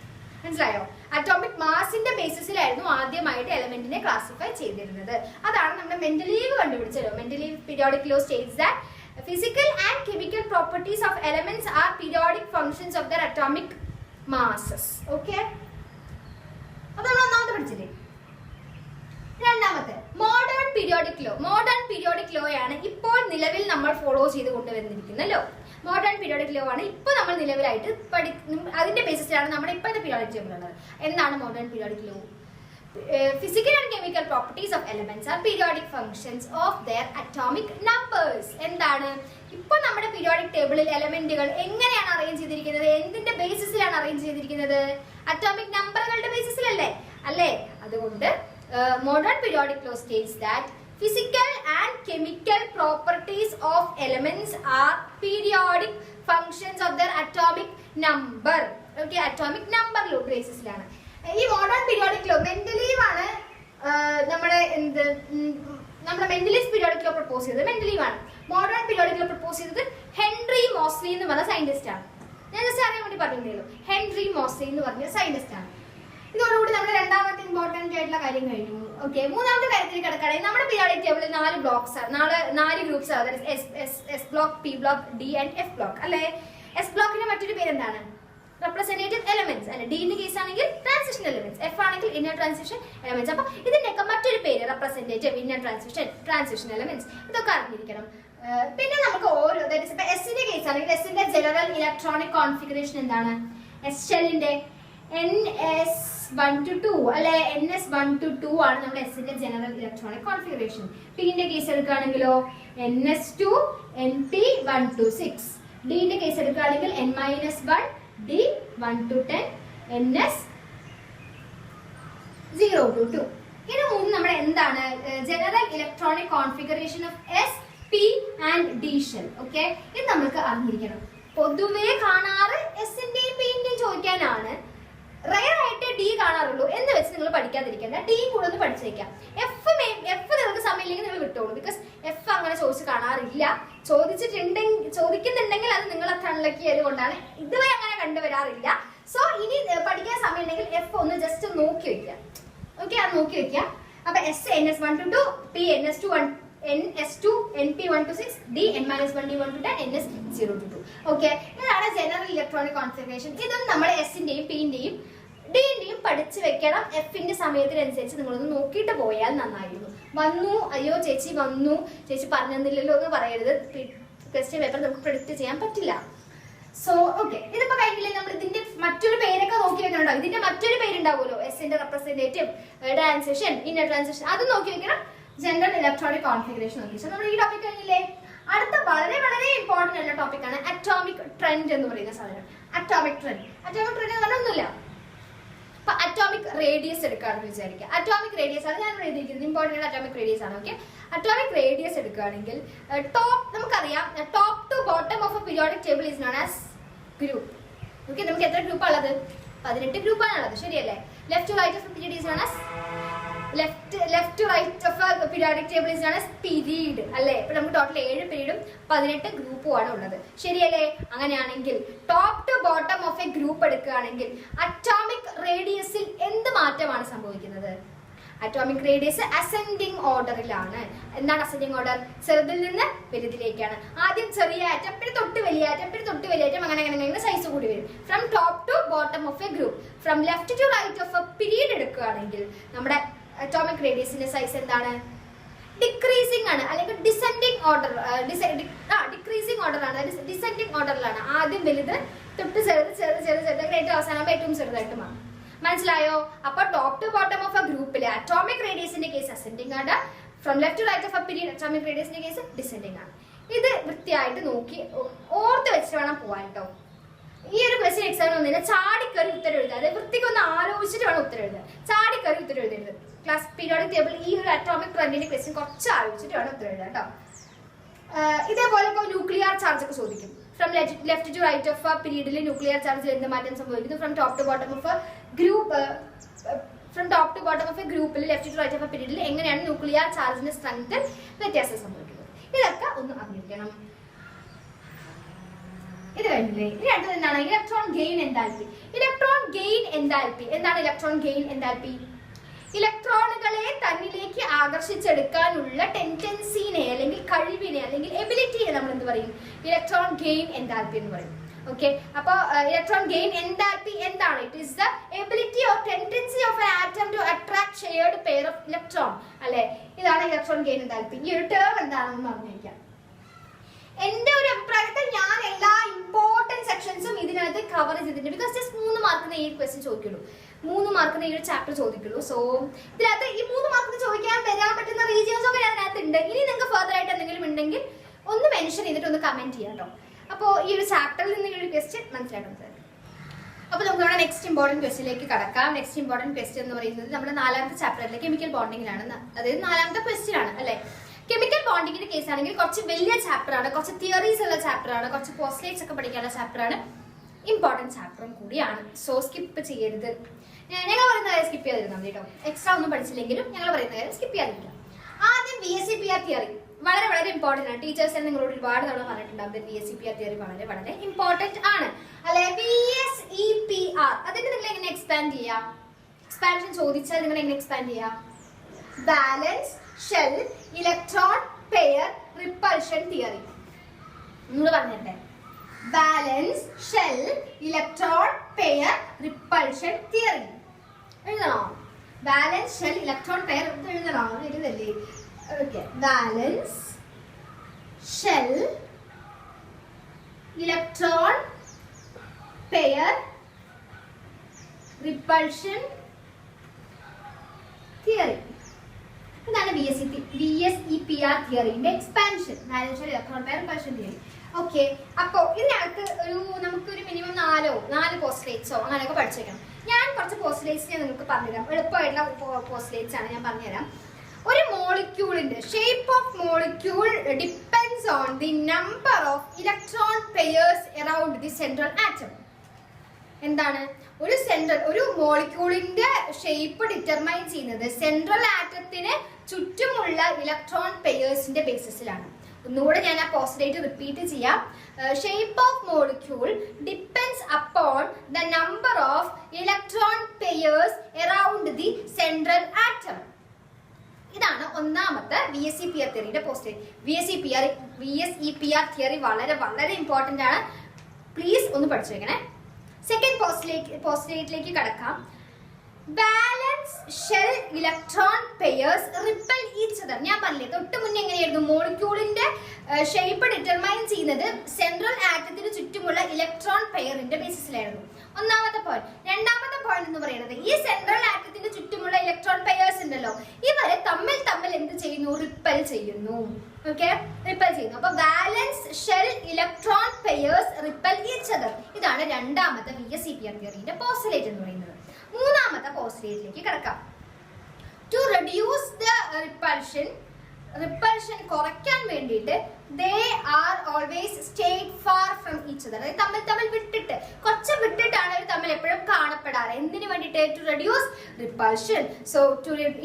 മനസ്സിലായോ? അറ്റോമിക് മാസിന്റെ ബേസിസിലായിരുന്നു ആദ്യമായിട്ട് എലമെന്റിനെ ക്ലാസിഫൈ ചെയ്തിരുന്നത്. അതാണ് നമ്മുടെ മെൻഡലീവ് കണ്ടുപിടിച്ചല്ലോ. Mendeleev periodic law states that physical and chemical properties of elements are periodic functions of their atomic masses. Okay? അപ്പോൾ നമ്മൾ ഒന്നാമത്തെ പഠിച്ചില്ലേ. രണ്ടാമത്തെ modern periodic law. Modern periodic law ആണ് ഇപ്പോൾ നിലവിൽ നമ്മൾ ഫോളോ ചെയ്ത് കൊണ്ടുവന്നിരിക്കുന്ന ലോ. മോഡേൺ പീരിയോഡിക് ലോ ആണ് ഇപ്പോൾ നമ്മൾ നിലവിലായിട്ട് അതിന്റെ ബേസിസിലാണ് നമ്മുടെ ഇപ്പോഴത്തെ പീരിയോഡിക് ടേബിൾ ഉള്ളത്. എന്താണ് modern periodic law? Physical and chemical properties of elements are periodic functions of their atomic numbers. എന്താണ് ഇപ്പോൾ നമ്മുടെ പീരിയോഡിക് ടേബിളിൽ എലമെന്റുകൾ എങ്ങനെയാണ് അറേഞ്ച് ചെയ്തിരിക്കുന്നത്? എന്തിന്റെ ബേസിസിലാണ് അറേഞ്ച് ചെയ്തിരിക്കുന്നത്? അറ്റോമിക് നമ്പറുകളുടെ ബേസിസിലല്ലേ അല്ലേ? അതുകൊണ്ട് modern periodic law states that physical and chemical properties of elements are periodic functions of their atomic number. Okay, atomic number ബേസിസിലാണ്. ഈ മോഡേൺ പീരിയോഡിക് ലോ മെന്റലീവ് ആണ്. നമ്മുടെ മെന്റലിസ്റ്റ് പീരിയോഡിക് ലോ പ്രപ്പോസ് ചെയ്തത് Mendeleev ആണ്. Modern periodic law propose ചെയ്തത് Henry Moseley എന്ന് പറഞ്ഞ scientist ആണ്. ഞാൻ ജസ്റ്റ് അറിയാൻ വേണ്ടി പറഞ്ഞതേ ഉള്ളൂ. ഹെൻറി മോസ്ലി എന്ന് പറഞ്ഞ സയന്റിസ്റ്റ് ആണ്. ഇതോടുകൂടി നമ്മുടെ രണ്ടാമത്തെ ഇമ്പോർട്ടന്റ് ആയിട്ടുള്ള കാര്യം കഴിഞ്ഞു. ഓക്കെ, മൂന്നാമത്തെ കാര്യത്തിൽ കിടക്കുകയാണെങ്കിൽ നമ്മുടെ പീരിയോഡിക് ടേബിളിൽ 4 ബ്ലോക്സ് ആണ്, 4 ഗ്രൂപ്പ്സ് ആണ്. S block, P block, D and F block അല്ലെ. എസ് ബ്ലോക്കിന്റെ മറ്റൊരു പേര് എന്താണ്? റെപ്രസെന്റേറ്റീവ് എലമെന്റ്സ് അല്ലെ. ഡിന്റെ കേസ് ആണെങ്കിൽ ട്രാൻസിഷൻ എലമെന്റ്സ്, എഫ് ആണെങ്കിൽ ഇന്നർ ട്രാൻസിഷൻ എലമെന്റ്സ്. അപ്പൊ ഇതിന്റെയൊക്കെ മറ്റൊരു പേര് റെപ്രസെന്റേറ്റീവ്, ഇന്നർ ട്രാൻസിഷൻ എലമെന്റ്സ്. ഇതൊക്കെ അറിഞ്ഞിരിക്കണം. പിന്നെ നമുക്ക് ഓരോ എസിന്റെ കേസ് ആണെങ്കിൽ എസിന്റെ ജനറൽ ഇലക്ട്രോണിക് കോൺഫിഗറേഷൻ എന്താണ്? എസ് ഷെല്ലിന്റെ NS1 to 2 അല്ലെ, NS1 to 2 ആണ് നമ്മുടെ എസിന്റെ ജനറൽ ഇലക്ട്രോണിക് കോൺഫിഗറേഷൻ. പിന്റെ കേസ് എടുക്കുകയാണെങ്കിലോ NS2 NP1 to 6. ഡിന്റെ കേസ് എടുക്കുകയാണെങ്കിൽ N-1 D1 to 10 NS0 to 2. ഇത് മൂന്ന് നമ്മുടെ എന്താണ്? General electronic configuration of S, P and D shell. Okay, ഇത് നമുക്ക് അറിഞ്ഞിരിക്കണം. പൊതുവേ കാണാറ് എസിന്റെയും പിന്റെയും ചോദിക്കാനാണ്. റയർ ആയിട്ട് ഡി കാണാറുള്ളൂ എന്ന് വെച്ച് നിങ്ങൾ പഠിക്കാതിരിക്കണ്ട. ഡി കൂടെ ഒന്ന് പഠിച്ചേക്കാം. എഫ് നിങ്ങൾക്ക് സമയമില്ലെങ്കിൽ നിങ്ങൾ വിട്ടോളൂ. ബിക്കോസ് എഫ് അങ്ങനെ ചോദിച്ച് കാണാറില്ല. ചോദിക്കുന്നുണ്ടെങ്കിൽ അത് നിങ്ങൾ അത്ര അൺലക്കി ആയതുകൊണ്ടാണ്. ഇതുവരെ അങ്ങനെ കണ്ടുവരാറില്ല. സോ ഇനി പഠിക്കാൻ സമയം ഉണ്ടെങ്കിൽ എഫ് ഒന്ന് ജസ്റ്റ് നോക്കി വെക്കുക. ഓക്കെ, അത് നോക്കി വെക്കുക. അപ്പൊ S NS1 to 2, P NS2 NP1 to 6, D N-1 D1 to 10 NS0 to 2. Okay, ഇതാണ് ജനറൽ ഇലക്ട്രോണിക് കോൺഫിഗറേഷൻ. ഇതും നമ്മൾ എസിന്റെയും പിന്റെയും ഡിന്റെയും പഠിച്ചു വെക്കണം. എഫിന്റെ സമയത്തിനനുസരിച്ച് നിങ്ങളൊന്ന് നോക്കിയിട്ട് പോയാൽ നന്നായിരുന്നു. വന്നു, അയ്യോ ചേച്ചി വന്നു, ചേച്ചി പറഞ്ഞില്ലല്ലോ എന്ന് പറയരുത്. ക്വസ്റ്റ്യൻ പേപ്പർ നമുക്ക് പ്രെഡിക്റ്റ് ചെയ്യാൻ പറ്റില്ല. സോ ഓക്കെ, ഇതിപ്പോ കഴിഞ്ഞില്ലേ? നമ്മൾ ഇതിന്റെ മറ്റൊരു പേരൊക്കെ നോക്കി വെക്കണോ? ഇതിന്റെ മറ്റൊരു പേരുണ്ടാവുമല്ലോ, എസിന്റെ റെപ്രസെന്റേറ്റീവ്, ട്രാൻസിഷൻ, ഇന്നർ ട്രാൻസിഷൻ, അത് നോക്കി വെക്കണം. ജനറൽ ഇലക്ട്രോണിക് കോൺഫിഗറേഷൻ നോക്കി. സോ നമ്മൾ ഈ ടോപ്പിക് കഴിഞ്ഞില്ലേ? അടുത്ത വളരെ വളരെ ഇമ്പോർട്ടന്റ് ആയിട്ടുള്ള ടോപ്പിക്കാണ് അറ്റോമിക് ട്രെൻഡ് എന്ന് പറയുന്ന സാധനം. അറ്റോമിക് ട്രെൻഡ് എന്ന് പറഞ്ഞാൽ ഒന്നുമില്ല. അപ്പൊ അറ്റോമിക് റേഡിയസ് എടുക്കുകയാണെന്ന് വിചാരിക്കുക. അറ്റോമിക് റേഡിയസ് ആണ് ഞാൻ എഴുതിയിരിക്കുന്നത്. ഇമ്പോർട്ടന്റ് അറ്റോമിക് റേഡിയസ് ആണ്. ഓക്കെ, അറ്റോമിക് റേഡിയസ് എടുക്കുകയാണെങ്കിൽ നമുക്കറിയാം top to bottom of a periodic table is known as group. Okay, നമുക്ക് എത്ര ഗ്രൂപ്പ് ഉള്ളത്? 18 ഗ്രൂപ്പാണ് ഉള്ളത്, ശരിയല്ലേ? Left to right of period is known as left to right of periodic table is known as period അല്ലേ. ഇപ്പൊ നമുക്ക് total 7 പീരീഡും 18 ഗ്രൂപ്പുമാണ് ഉള്ളത്, ശരിയല്ലേ? അങ്ങനെയാണെങ്കിൽ top to bottom of a group എടുക്കുകയാണെങ്കിൽ അറ്റോമിക് റേഡിയസിൽ എന്ത് മാറ്റമാണ് സംഭവിക്കുന്നത്? അറ്റോമിക് റേഡിയസ് അസെൻഡിങ് ഓർഡറിലാണ്. എന്താണ് അസെൻഡിങ് ഓർഡർ? ചെറുതിൽ നിന്ന് വലുതിലേക്കാണ്. ആദ്യം ചെറിയ ആറ്റം, പിന്നെ തൊട്ട് വലിയ ആറ്റം, പിന്നെ തൊട്ട് വലിയ ആറ്റം, അങ്ങനെ സൈസ് കൂടി വരും. From top to bottom of a group. From left to right of a period എടുക്കുകയാണെങ്കിൽ നമ്മുടെ അറ്റോമിക് റേഡിയസിന്റെ സൈസ് എന്താണ്? ഡിക്രീസിംഗ് ആണ്, അല്ലെങ്കിൽ ഡിസെൻഡിങ് ഓർഡർ. ഡിക്രീസിംഗ് ഓർഡർ ആണ്, ഡിസെൻഡിങ് ഓർഡറിലാണ്. ആദ്യം വലുത്, തൊട്ട് ചെറുത്, ഏറ്റവും അവസാനം ഏറ്റവും ചെറുതായിട്ട് മാറും. മനസ്സിലായോ? അപ്പൊ top to bottom of a ഗ്രൂപ്പിലെ അറ്റോമിക് റേഡിയസിന്റെ കേസ് അസെൻഡിങ് ആണ്. From left to right of a period atomic റേഡിയസിന്റെ കേസ് ഡിസെൻഡിങ് ആണ്. ഇത് വൃത്തിയായിട്ട് നോക്കി ഓർത്ത് വെച്ചിട്ട് വേണം പോവാൻ കേട്ടോ. ഈ ഒരു ക്വസ്റ്റ്യൻ എക്സാമിന് വന്നില്ല ചാടിക്കറി ഉത്തരം എഴുതാതെ വൃത്തിക്ക് ഒന്ന് ആലോചിച്ചിട്ട് വേണം ഉത്തരം എഴുതാൻ. ചാടിക്കറി ഉത്തരം എഴുതരുത്. ക്ലാസ് പീരിയോഡിക് ടേബിൾ ഈ ഒരു അറ്റോമിക് ട്രെൻഡിന്റെ ക്വസ്റ്റ്യൻ കുറച്ച് ആലോചിച്ചിട്ട് വേണം ഉത്തരം എഴുതാൻ കേട്ടോ. ഇതേപോലെ ഇപ്പോൾ ന്യൂക്ലിയർ ചാർജ് ഒക്കെ ചോദിക്കും. From left to right of പീരീഡിൽ ന്യൂക്ലിയർ ചാർജിൽ എന്ത് മാറ്റം സംഭവിക്കുന്നു? From top to bottom of group ഗ്രൂപ്പിൽ ലെഫ്റ്റ് ടു റൈറ്റ് ഓഫ് പീരീഡിൽ എങ്ങനെയാണ് ന്യൂക്ലിയർ ചാർജിന്റെ സ്ട്രെങ്ത് വ്യത്യാസം സംഭവിക്കുന്നത്? ഇതൊക്കെ ഒന്ന് അറിഞ്ഞിരിക്കണം. ഇത് കഴിഞ്ഞില്ലേ? ഇനി അടുത്തത് എന്താണ്? Electron gain enthalpy. Electron gain enthalpy എന്താണ്? ഇലക്ട്രോൺ ഗെയിൻ എൻതാൽപ്പി ഇലക്ട്രോണുകളെ തന്നിലേക്ക് ആകർഷിച്ചെടുക്കാനുള്ള ടെൻഡൻസിനെ അല്ലെങ്കിൽ കഴിവിനെ അല്ലെങ്കിൽ എബിലിറ്റിയെ നമ്മൾ എന്ത് പറയും? ഇലക്ട്രോൺ ഗെയിൻ എൻതാൽപ്പി എന്ന് പറയും. ഓക്കെ, അപ്പൊ ഇലക്ട്രോൺ ഗെയിൻ എൻതാൽപ്പി എന്താണ്? It is the ability or tendency of an atom to attract shared pair of electron അല്ലെ. ഇതാണ് ഇലക്ട്രോൺ ഗെയിൻ എൻതാൽപ്പി. ഈ ഒരു ടേം എന്താണെന്ന് പറഞ്ഞിരിക്കാം. എന്റെ ഒരു അഭിപ്രായത്തിൽ ഞാൻ എല്ലാ ഇമ്പോർട്ടന്റ് സെക്ഷൻസും ഇതിനകത്ത് കവർ ചെയ്തിട്ടുണ്ട്. ബിക്കോസ് ജസ്റ്റ് 3 മാർക്കിന് ഈ ക്വസ്റ്റ്യൻ ചോദിക്കുള്ളൂ, 3 മാർക്കിന് ഈ ഒരു ചാപ്റ്റർ ചോദിക്കുള്ളൂ. സോ ഇതിനകത്ത് ഈ 3 മാർക്കിന് ചോദിക്കാൻ വരാൻ പറ്റുന്ന റീജിയൻസ് ഒക്കെ അതിനകത്ത് ഉണ്ട്. ഇനി നിങ്ങൾക്ക് ഫർദർ ആയിട്ട് എന്തെങ്കിലും ഉണ്ടെങ്കിൽ ഒന്ന് മെൻഷൻ ചെയ്തിട്ട് ഒന്ന് കമന്റ് ചെയ്യാം കേട്ടോ. അപ്പോൾ ഈ ഒരു ചാപ്റ്ററിൽ നിന്ന് ഈ ഒരു ക്വസ്റ്റ്യൻ മനസ്സിലാക്കുന്നത്. അപ്പോൾ നമുക്ക് നമ്മുടെ നെക്സ്റ്റ് ഇമ്പോർട്ടന്റ് ക്വസ്റ്റ്യനിലേക്ക് കടക്കാം. നെക്സ്റ്റ് ഇമ്പോർട്ടന്റ് ക്വസ്റ്റ്യൻ എന്ന് പറയുന്നത് നമ്മുടെ 4ാമത്തെ ചാപ്റ്ററിലെ കെമിക്കൽ ബോണ്ടിങ്ങിലാണ്. അതായത് 4ാമത്തെ ക്വസ്റ്റ്യൻ ആണ് അല്ലെ. കെമിക്കൽ ബോണ്ടിങ്ങിന്റെ കേസ് ആണെങ്കിൽ കുറച്ച് വലിയ ചാപ്റ്റർ ആണ്, കുറച്ച് തിയറീസ് ഉള്ള ചാപ്റ്റർ ആണ്, കുറച്ച് പോസ്റ്റ്ലേറ്റ്സ് ഒക്കെ പഠിക്കാനുള്ള ചാപ്റ്റർ ആണ്. ഇമ്പോർട്ടൻറ്റ് ചാപ്റ്ററും കൂടിയാണ്. സോ സ്കിപ്പ് ചെയ്യരുത്. ഞങ്ങൾ പറയുന്ന കാര്യം സ്കിപ്പ് ചെയ്തിരുന്നാൽ മതി കേട്ടോ. എക്സ്ട്രാ ഒന്നും പഠിച്ചില്ലെങ്കിലും ഞങ്ങൾ പറയുന്ന കാര്യം സ്കിപ്പ് ചെയ്യാതിരിക്കുക. ആദ്യം VSEPR തിയറി വളരെ വളരെ ഇമ്പോർട്ടൻ്റ് ആണ്. ടീച്ചേഴ്സ് നിങ്ങളോട് ഒരുപാട് തവണ പറഞ്ഞിട്ടുണ്ടാവും VSEPR തിയറി വളരെ വളരെ ഇമ്പോർട്ടൻ്റ് ആണ് അല്ലെ. VSEPR അതിന് നിങ്ങൾ എങ്ങനെ എക്സ്പാൻഡ് ചെയ്യാം? എക്സ്പാൻഷൻ ചോദിച്ചാൽ നിങ്ങൾ എങ്ങനെ എക്സ്പാൻഡ് ചെയ്യാം? Valence shell electron pair repulsion theory. നിങ്ങൾ പറഞ്ഞിട്ടെ valence shell electron pair repulsion theory എഴുതണോ? ബാലൻസ് ഷെൽ ഇലക്ട്രോൺ പെയർ എഴുതണോ? എഴുതല്ലേ? Okay. Valence shell electron pair repulsion theory. ഇതാണ് VSEPR തിയറിന്റെ expansion. Valence shell electron pair repulsion theory. Okay. അപ്പോ ഇതിനകത്ത് നമുക്കൊരു മിനിമം 4 പോസ്റ്റ്ലേറ്റ്സോ അങ്ങനെയൊക്കെ പഠിച്ചേക്കണം. ഞാൻ കുറച്ച് പോസ്റ്റ്ലേറ്റ്സ് ഞാൻ നിങ്ങൾക്ക് പറഞ്ഞുതരാം. എളുപ്പമായിട്ടുള്ള പോസ്റ്റ്ലേറ്റ്സ് ആണ് ഞാൻ പറഞ്ഞുതരാം. ഒരു മോളിക്യൂളിന്റെ shape of molecule depends on the number of electron pairs around the central atom. എന്താണ്? ഒരു മോളിക്യൂളിന്റെ ഷേപ്പ് ഡിറ്റർമൈൻ ചെയ്യുന്നത് സെൻട്രൽ ആറ്റത്തിന് ചുറ്റുമുള്ള ഇലക്ട്രോൺ പെയേഴ്സിന്റെ ബേസിസിലാണ്. ഒന്നുകൂടെ ഞാൻ ആ പോസ്റ്റ്ലേറ്റ് റിപ്പീറ്റ് ചെയ്യാം. Shape of molecule depends upon the number of electron pairs around the central atom. ഇതാണ് ഒന്നാമത്തെ VSEPR തിയറിയുടെ പോസ്റ്റ്ലേറ്റ്. VSEPR തിയറി വളരെ വളരെ ഇമ്പോർട്ടന്റ് ആണ്. പ്ലീസ് ഒന്ന് പഠിച്ചു വെക്കണേ. സെക്കൻഡ് പോസ്റ്റ്ലേറ്റിലേക്ക് കടക്കാം. Balance shell electron pairs ripple each other. ഞാൻ പറഞ്ഞില്ലേ തൊട്ട് മുന്നേ എങ്ങനെയായിരുന്നു? മോളിക്യൂളിന്റെ ഷേപ്പ് ഡിറ്റർമൈൻ ചെയ്യുന്നത് സെൻട്രൽ ആറ്റത്തിന് ചുറ്റുമുള്ള ഇലക്ട്രോൺ പെയറിന്റെ ബേസിസിലായിരുന്നു. ഒന്നാമത്തെ പോയിന്റ്. രണ്ടാമത്തെ പോയിന്റ് എന്ന് പറയുന്നത് ഈ സെൻട്രൽ ആറ്റത്തിന് ചുറ്റുമുള്ള ഇലക്ട്രോൺ പെയേഴ്സ് ഉണ്ടല്ലോ, ഇവരെ തമ്മിൽ എന്ത് ചെയ്യുന്നു? റിപ്പൽ ചെയ്യുന്നു. ഓക്കെ, റിപ്പൽ ചെയ്യുന്നു. അപ്പൊ balance shell electron pairs ripple each other. ഇതാണ് രണ്ടാമത്തെ VSEPR തിയറിന്റെ പോസ്റ്റ്ലേറ്റ് എന്ന് പറയുന്നത്. മൂന്നാമത്തെ പോസ്റ്റ്ലേറ്റിലേക്ക് കിടക്കാം. ടു റെഡ്യൂസ് ദ റിപ്പൾഷൻ കുറയ്ക്കാൻ വേണ്ടിയിട്ട് they are always stayed far from each other. അതായത് തമ്മിൽ വിട്ടിട്ട് കുറച്ച് വിട്ടിട്ടാണ് അവർ തമ്മിൽ എപ്പോഴും കാണപ്പെടാറ്. എന്തിനു വേണ്ടിയിട്ട്? To reduce repulsion. So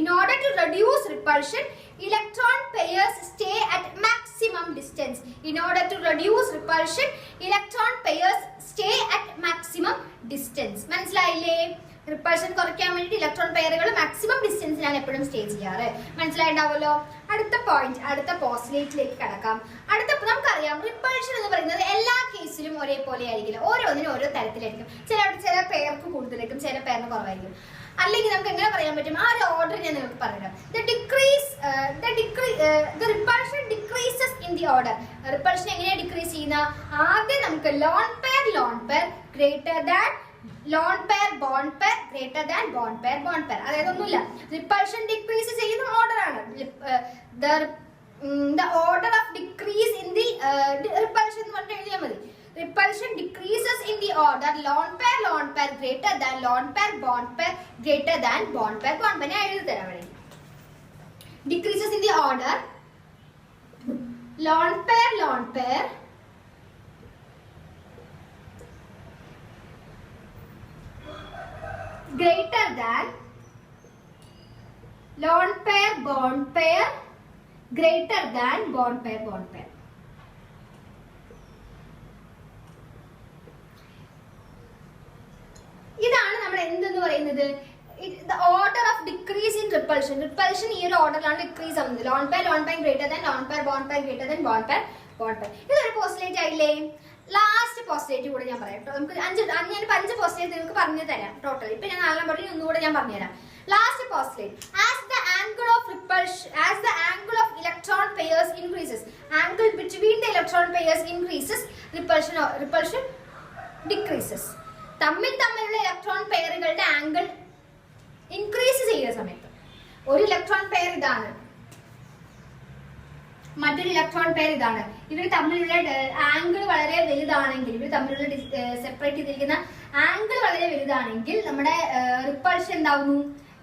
in order to reduce repulsion electron pairs stay at maximum distance. In order to reduce repulsion electron pairs stay at maximum distance. മനസ്സിലായില്ലേ? റിപ്പൾഷൻ കുറയ്ക്കാൻ വേണ്ടി ഇലക്ട്രോൺ പെയറുകൾ മാക്സിമം ഡിസ്റ്റൻസിലാണ് എപ്പോഴും സ്റ്റേ ചെയ്യാറ്. മനസ്സിലായിട്ടുണ്ടാവുമല്ലോ. അടുത്ത പോയിന്റ്, അടുത്ത പോസ്റ്റ്ലേറ്റിലേക്ക് കടക്കാം. നമുക്കറിയാം റിപ്പൾഷൻ എന്ന് പറയുന്നത് എല്ലാ കേസിലും ഒരേപോലെ ആയിരിക്കില്ല. ഓരോന്നിനും ഓരോ തരത്തിലായിരിക്കും. ചില പെയർക്ക് കൂടുതലായിരിക്കും, ചില പെയറിന് കുറവായിരിക്കും. അല്ലെങ്കിൽ നമുക്ക് എങ്ങനെ പറയാൻ പറ്റും? ആ ഒരു ഓർഡർ ഞാൻ നിങ്ങൾക്ക് പറഞ്ഞുതരാം. The repulsion decreases in the order. Repulsion എങ്ങനെയാണ് ഡിക്രീസ് ചെയ്യുന്ന? ആദ്യം നമുക്ക് lone pair greater than lone pair bond pair greater than bond pair. അതായത് ഒന്നുമില്ല, റിപ്പൾഷൻ ഡിക്രീസ് ചെയ്യുന്ന ഓർഡർ ആണ്. The order of decrease in the repulsion എന്ന് പറഞ്ഞിട്ട് എഴുതിയാൽ മതി. Repulsion decreases in the order lone pair greater than lone pair bond pair greater than bond pair. ഞാൻ എഴുതി തരാം വേണമെങ്കിൽ. Decreases in the order lone pair greater than lone pair bond pair greater than bond pair. ഇതാണ് നമ്മൾ എന്തെന്ന് പറയുന്നത്? the order of decrease in repulsion. Repulsion ഈ ഒരു ഓർഡറിലാണ് ഡിക്രീസ് ആവുന്നത്. Lone pair greater than lone pair bond pair greater than bond pair. ഇതൊരു postulate ആയില്ലേ? Last postulate കൂടെ ഞാൻ പറയാം കേട്ടോ. നമുക്ക് 5 പോസ്റ്റ്ലേറ്റ് നിങ്ങൾക്ക് പറഞ്ഞു തരാം ടോട്ടൽ. ഇപ്പൊ ഞാൻ 4 പറഞ്ഞു, ഒന്നുകൂടെ ഞാൻ പറഞ്ഞുതരാം. Last postulate. As the angle of electron pairs increases, angle between the electron pairs increases, repulsion decreases. തമ്മിലുള്ള ഇലക്ട്രോൺ പെയറുകളുടെ ആംഗിൾ ഇൻക്രീസ് ചെയ്യുന്ന സമയത്ത് ഒരു ഇലക്ട്രോൺ പെയർ ഇതാണ്, മറ്റൊരു ഇലക്ട്രോൺ പെയർ ഇതാണ്. ഇവർ തമ്മിലുള്ള ആംഗിൾ വളരെ വലുതാണെങ്കിൽ, ഇവർ തമ്മിലുള്ള സെപ്പറേറ്റ് ചെയ്തിരിക്കുന്ന ആംഗിൾ വളരെ വലുതാണെങ്കിൽ നമ്മുടെ റിപ്പൾഷൻ എന്താവുന്നു?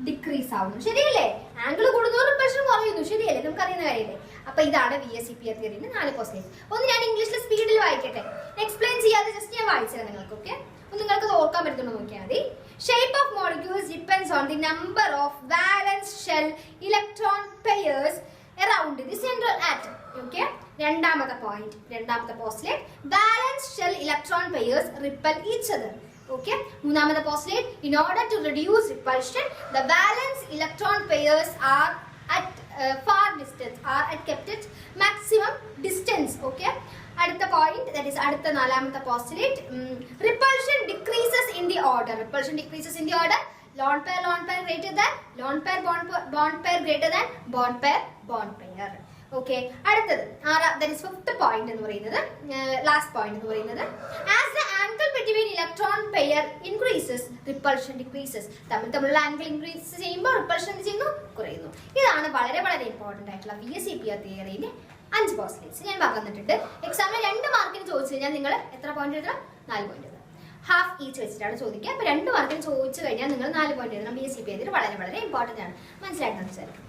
ഡിക്രീസ് ആവുന്നു. ശരിയല്ലേ? ആംഗിൾ കൂടുന്നു, റിപ്പൾഷൻ കുറയുന്നു. ശരിയല്ലേ? നമുക്ക് അറിയുന്ന കാര്യമല്ലേ? അപ്പൊ ഇതാണ് VSEPR തിയറിന്റെ 4 പോസിറ്റീവ്. ഒന്ന് ഞാൻ ഇംഗ്ലീഷിൽ സ്പീഡിൽ വായിക്കട്ടെ, എക്സ്പ്ലെയിൻ ചെയ്യാതെ ജസ്റ്റ് ഞാൻ വായിച്ചത് നിങ്ങൾക്ക്. ഓക്കെ, നിങ്ങൾക്ക് ഓർക്കാൻ പറ്റുന്നു നോക്കിയാൽ മതി. Shape of molecules depends on the number of വാലൻസ് shell electron pairs around the central atom. Okay, രണ്ടാമത്തെ പോയിന്റ്, രണ്ടാമത്തെ postulate, വാലൻസ് shell electron pairs ripple each other. Okay, മൂന്നാമത്തെ postulate, in order to reduce repulsion the valence electron pairs are at far distance, are at kept at maximum distance. Okay, അടുത്ത point, that is അടുത്ത നാലാമത്തെ postulate, repulsion decreases in the order. Repulsion decreases in the order. Lone pair greater than lone pair bond pair greater than bond pair. Okay, അടുത്തത് that is fifth point എന്ന് പറയുന്നത്, last point എന്ന് പറയുന്നത്, as the angle between electron pair increases repulsion decreases. തമ്മിലുള്ള angle increase ചെയ്യുമ്പോൾ repulsion ചെയ്യുന്നു, കുറയുന്നു. ഇതാണ് വളരെ വളരെ ഇമ്പോർട്ടന്റ് ആയിട്ടുള്ള VSEPR തിയറിന്റെ 5 പോസ്റ്റ്ലേറ്റ്സ് ഞാൻ പറഞ്ഞിട്ടുണ്ട്. എക്സാമിന് 2 മാർക്കിന് ചോദിച്ചു കഴിഞ്ഞാൽ നിങ്ങൾ എത്ര പോയിന്റ് എഴുതണം? 4 പോയിന്റ് എഴുതണം. ഹാഫ് ഈച്ച് വെച്ചിട്ടാണ് ചോദിക്കുക. അപ്പൊ 2 മാർക്കിന് ചോദിച്ചു കഴിഞ്ഞാൽ നിങ്ങൾ 4 പോയിന്റ് എഴുതണം. VSEPR വളരെ വളരെ ഇമ്പോർട്ടന്റ് ആണ്, മനസ്സിലാക്കണം വിചാരിക്കും.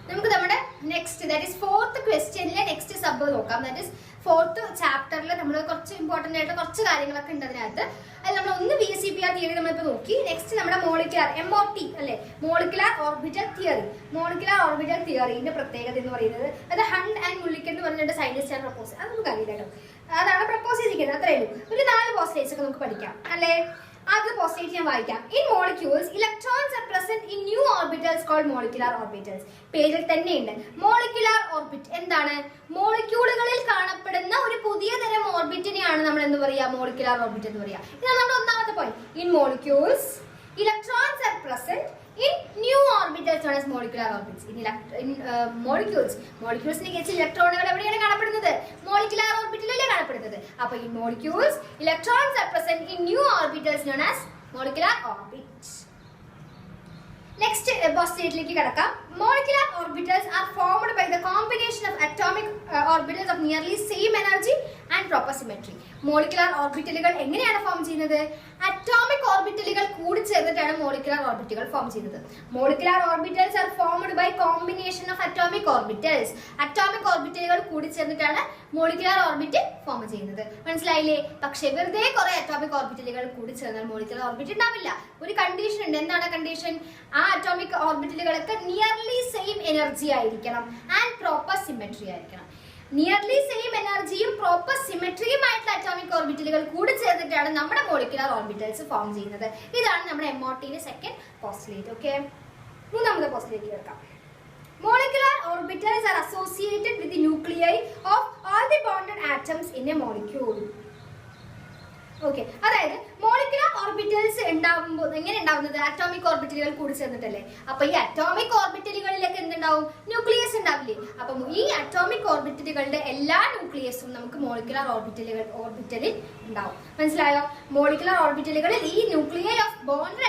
നമുക്ക് നമ്മുടെ നെക്സ്റ്റ്, ദാറ്റ് ഈസ് 4th ക്വസ്റ്റ്യനിലെ നെക്സ്റ്റ് സബ് നോക്കാം. ദാറ്റ് ഈസ് 4th ചാപ്റ്ററിൽ നമ്മൾ കുറച്ച് ഇമ്പോർട്ടന്റ് ആയിട്ട് കുറച്ച് കാര്യങ്ങളൊക്കെ ഉണ്ട് അതിനകത്ത്. അത് നമ്മൾ ഒന്ന് VSEPR തിയറി നമ്മളിപ്പോൾ നോക്കി. നെക്സ്റ്റ് നമ്മുടെ മോളിക്കുലാർ MOT അല്ലെ, molecular orbital theory. Molecular orbital തിയറിന്റെ പ്രത്യേകത എന്ന് പറയുന്നത്, അത് ഹണ്ട് ആൻഡ് മുള്ളിക്കൻ എന്ന് പറഞ്ഞിട്ട് സയന്റിസ്റ്റ് പ്രപ്പോസ്, അത് നമുക്ക് അറിയില്ല കേട്ടോ, അതാണ് പ്രപ്പോസ് ചെയ്തിരിക്കുന്നത്. അത്രേ ഉള്ളൂ. ഒരു 4 പോസ്റ്റ്ലേറ്റ്സ് ഒക്കെ നമുക്ക് പഠിക്കാം അല്ലേ. ആദ്യത്തെ പോസ്റ്റ്ലേറ്റ് ഞാൻ വായിക്കാം. In molecules electrons are present in new orbitals called molecular orbitals. പേരിൽ തന്നെയുണ്ട് മോളിക്കുലാർ ഓർബിറ്റ്. എന്താണ്? മോളിക്യൂളുകളിൽ കാണപ്പെടുന്ന ഒരു പുതിയ തരം ഓർബിറ്റിനെയാണ് നമ്മൾ എന്ന് പറയാ, മോളിക്കുലാർ ഓർബിറ്റ് എന്ന് പറയാ. ഇതാണ് നമ്മുടെ ഒന്നാമത്തെ point. In molecules electrons are present in new orbitals known as molecular orbits. In molecules, moleculesനെ കേസ് ഇലക്ട്രോണുകൾ എവിടെയാണ് കാണപ്പെടുന്നത്? മോളിക്കുലാർ ഓർബിറ്റിലല്ലേ കാണപ്പെടുന്നത്. അപ്പോൾ in molecules electrons are present in new orbitals known as molecular orbits. Next പോസ്റ്റ്ലേറ്റിലേക്ക് കടക്കാം. Molecular orbitals are formed by the combination of atomic orbitals of nearly same energy and proper symmetry. Molecular ഓർബിറ്റലുകൾ എങ്ങനെയാണ് form ചെയ്യുന്നത്? Atomic ഓർബിറ്റലുകൾ കൂടി ചേർന്നിട്ടാണ് molecular ഓർബിറ്റുകൾ form ചെയ്യുന്നത്. Molecular orbitals are formed by combination of atomic orbitals. Atomic ഓർബിറ്റലുകൾ കൂടി ചേർന്നിട്ടാണ് മോളിക്കുലാർ ഓർബിറ്റ് ഫോം ചെയ്യുന്നത്. മനസ്സിലായില്ലേ? പക്ഷെ വെറുതെ കുറെ അറ്റോമിക് ഓർബിറ്റലുകൾ കൂടി ചേർന്നാൽ മോളിക്കുലാർ ഓർബിറ്റ് ഉണ്ടാവില്ല. ഒരു കണ്ടീഷൻ ഉണ്ട്. എന്താണ് കണ്ടീഷൻ? ആ അറ്റോമിക് ഓർബിറ്റലുകളൊക്കെ നിയർലി സെയിം എനർജി ആയിരിക്കണം ആൻഡ് പ്രോപ്പർ സിമെട്രി ആയിരിക്കണം. നിയർലി സെയിം എനർജിയും പ്രോപ്പർ സിമെട്രിയും ആയിട്ടുള്ള അറ്റോമിക് ഓർബിറ്റലുകൾ കൂടി ചേർന്നിട്ടാണ് നമ്മുടെ മോളിക്കുലാർ ഓർബിറ്റൽസ് ഫോം ചെയ്യുന്നത്. ഇതാണ് നമ്മുടെ MOTന്റെ സെക്കൻഡ് പോസ്റ്റ്ലേറ്റ്. ഓക്കെ, മൂന്നാമത്തെ പോസ്റ്റ്ലേറ്റ് കേൾക്കാം. Molecular orbitals are associated with the nuclei of all the bonded atoms in a molecule. Okay, അതായത് മോളിക്കുലാർ ഓർബിറ്റൽസ് ഉണ്ടാകുമ്പോൾ എങ്ങനെ ഉണ്ടാവുന്നത്? അറ്റോമിക് ഓർബിറ്റലുകൾ കൂടി ചേർന്നിട്ടല്ലേ. അപ്പൊ ഈ അറ്റോമിക് ഓർബിറ്റലുകളിലൊക്കെ എന്തുണ്ടാവും? ന്യൂക്ലിയസ് ഉണ്ടാവില്ലേ. അപ്പൊ ഈ അറ്റോമിക് ഓർബിറ്റലുകളുടെ എല്ലാ ന്യൂക്ലിയസും നമുക്ക് മോളിക്കുലാർ ഓർബിറ്റലിൽ ഉണ്ടാവും. മനസ്സിലായോ? മോളിക്കുലാർ ഓർബിറ്റലുകളിൽ ഈ nuclei of bonded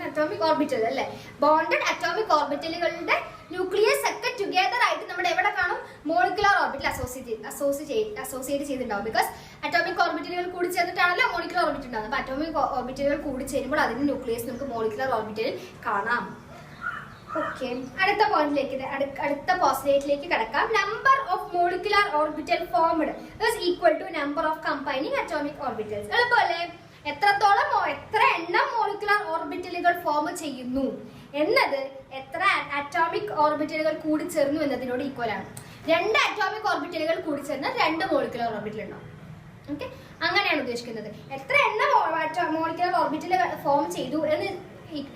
atomic orbital അല്ലെ, ബോണ്ടഡ് അറ്റോമിക് ഓർബിറ്റലുകളുടെ ന്യൂക്ലിയസ് ഒക്കെ ടുഗദർ ആയിട്ട് നമ്മുടെ എവിടെ കാണും? മോളിക്കുലാർ ഓർബിറ്റൽ അസോസിയേറ്റ് ചെയ്തിട്ടുണ്ടാവും. ബിക്കോസ് അറ്റോമിക് ഓർബിറ്റലുകൾ കൂടി ചേർന്നിട്ടാണല്ലോ മോളിക്കുലാർ ഓർബിറ്റ് ഉണ്ടാകുന്നത്. അപ്പൊ അറ്റോമിക് ഓർബിറ്റലുകൾ കൂടി ചേരുമ്പോൾ അതിന്റെ ന്യൂക്ലിയസ് നമുക്ക് മോളിക്കുലാർ ഓർബിറ്റലിൽ കാണാം. ഓക്കെ, അടുത്ത പോസ്റ്റ്ലേറ്റിലേക്ക് കടക്കാം. Number of molecular orbital formed is equal to number of combining atomic orbitals. എളുപ്പമല്ലേ? എത്ര എണ്ണം മോളിക്കുലാർ ഓർബിറ്റലുകൾ ഫോം ചെയ്യുന്നു എന്നത് എത്ര അറ്റോമിക് ഓർബിറ്റലുകൾ കൂടി ചേർന്നു എന്നതിനോട് ഈക്വൽ ആണ്. 2 അറ്റോമിക് ഓർബിറ്റലുകൾ കൂടി ചേർന്നാൽ 2 മോളിക്കുലാർ ഓർബിറ്റൽ ഉണ്ടാവും. ഓക്കെ, അങ്ങനെയാണ് ഉദ്ദേശിക്കുന്നത്. എത്ര എണ്ണം മോളിക്കുലാർ ഓർബിറ്റൽ ഫോം ചെയ്തു എന്ന്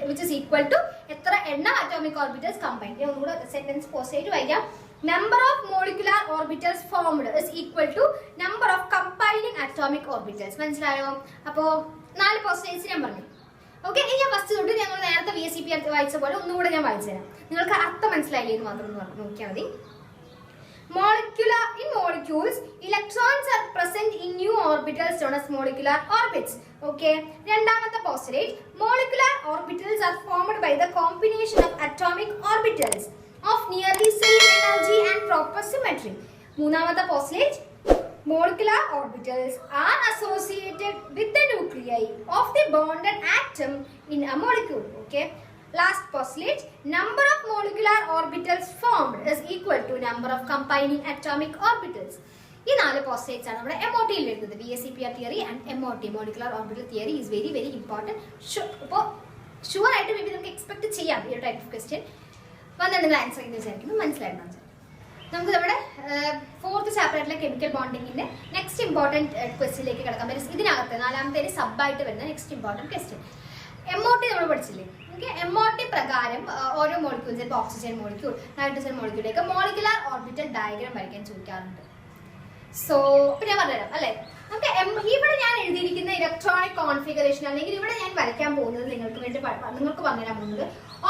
which is equal to എത്ര എണ്ണം അറ്റോമിക് ഓർബിറ്റൽസ് കമ്പൈൻ. ഒന്നുകൂടെ സെന്റൻസ് പോസ്റ്റ്ലേറ്റ് വായിക്കാം. Number of molecular orbitals formed is equal to number of combining atomic orbitals. മനസ്സിലായോ? അപ്പോ 4 പോസ്റ്റ്ലേറ്റ്സ് ഞാൻ പറഞ്ഞു. ഓക്കെ, ഇനി ഞാൻ ഫസ്റ്റ് തൊട്ട് ഞങ്ങൾ നേരത്തെ VSEPR വായിച്ച പോലെ ഒന്നുകൂടെ ഞാൻ വായിച്ചു തരാം. നിങ്ങൾക്ക് അർത്ഥം മനസ്സിലായില്ലേ എന്ന് മാത്രം നോക്കിയാൽ മതി. In molecules, electrons are present in new orbitals known as molecular orbits. Okay. രണ്ടാമത്തെ postulate, molecular orbitals are formed by the combination of atomic orbitals of nearly same energy and proper symmetry. മൂന്നാമത്തെ postulate, molecular orbitals are associated with the nuclei of the bonded atom in a molecule. Okay. Last postulate, number of molecular orbitals formed is equal to number of combining atomic orbitals. ഈ 4 പോസ്റ്റേറ്റ്സ് ആണ് നമ്മുടെ MOT യിൽ വരുന്നത്. VSEPR theory and MOT molecular orbital theory is very very important. അപ്പോൾ sure ആയിട്ട് may be നമുക്ക് expect ചെയ്യാം ഈ ഒരു ടൈപ്പ് ഓഫ് ക്വസ്റ്റ്യൻ വന്നിട്ട് നിങ്ങൾ ആൻസർ ചെയ്യുന്ന വിചാരിക്കുന്നു. മനസ്സിലായിരുന്നു. നമുക്ക് നമ്മുടെ 4th ചാപ്റ്റർ ആയിട്ടുള്ള കെമിക്കൽ ബോണ്ടിങ്ങിന്റെ നെക്സ്റ്റ് ഇമ്പോർട്ടൻറ്റ് ക്വസ്റ്റ്യനിലേക്ക് കിടക്കാം. ഇതിനകത്ത് 4ാമത്തെ സബായിട്ട് വരുന്ന നെക്സ്റ്റ് ഇമ്പോർട്ടൻറ്റ് ക്വസ്റ്റ്യൻ MOT നമ്മൾ പഠിച്ചില്ലേ? MOT പ്രകാരം ഓരോ മോളിക്യൂൾ, ചിലപ്പോൾ ഓക്സിജൻ മോളിക്യൂൾ, നൈട്രജൻ മോളിക്യൂളിലേക്ക് മോളിക്കുലർ ഓർബിറ്റൽ ഡയഗ്രാം വരയ്ക്കാൻ ചോദിക്കാറുണ്ട്. സോ ഇപ്പൊ ഞാൻ പറഞ്ഞുതരാം അല്ലെ. നമുക്ക് ഇവിടെ ഞാൻ എഴുതിയിരിക്കുന്ന ഇലക്ട്രോണിക് കോൺഫിഗറേഷൻ അല്ലെങ്കിൽ ഇവിടെ ഞാൻ വരയ്ക്കാൻ പോകുന്നത് നിങ്ങൾക്ക് പറഞ്ഞുതരാൻ പോകുന്നത്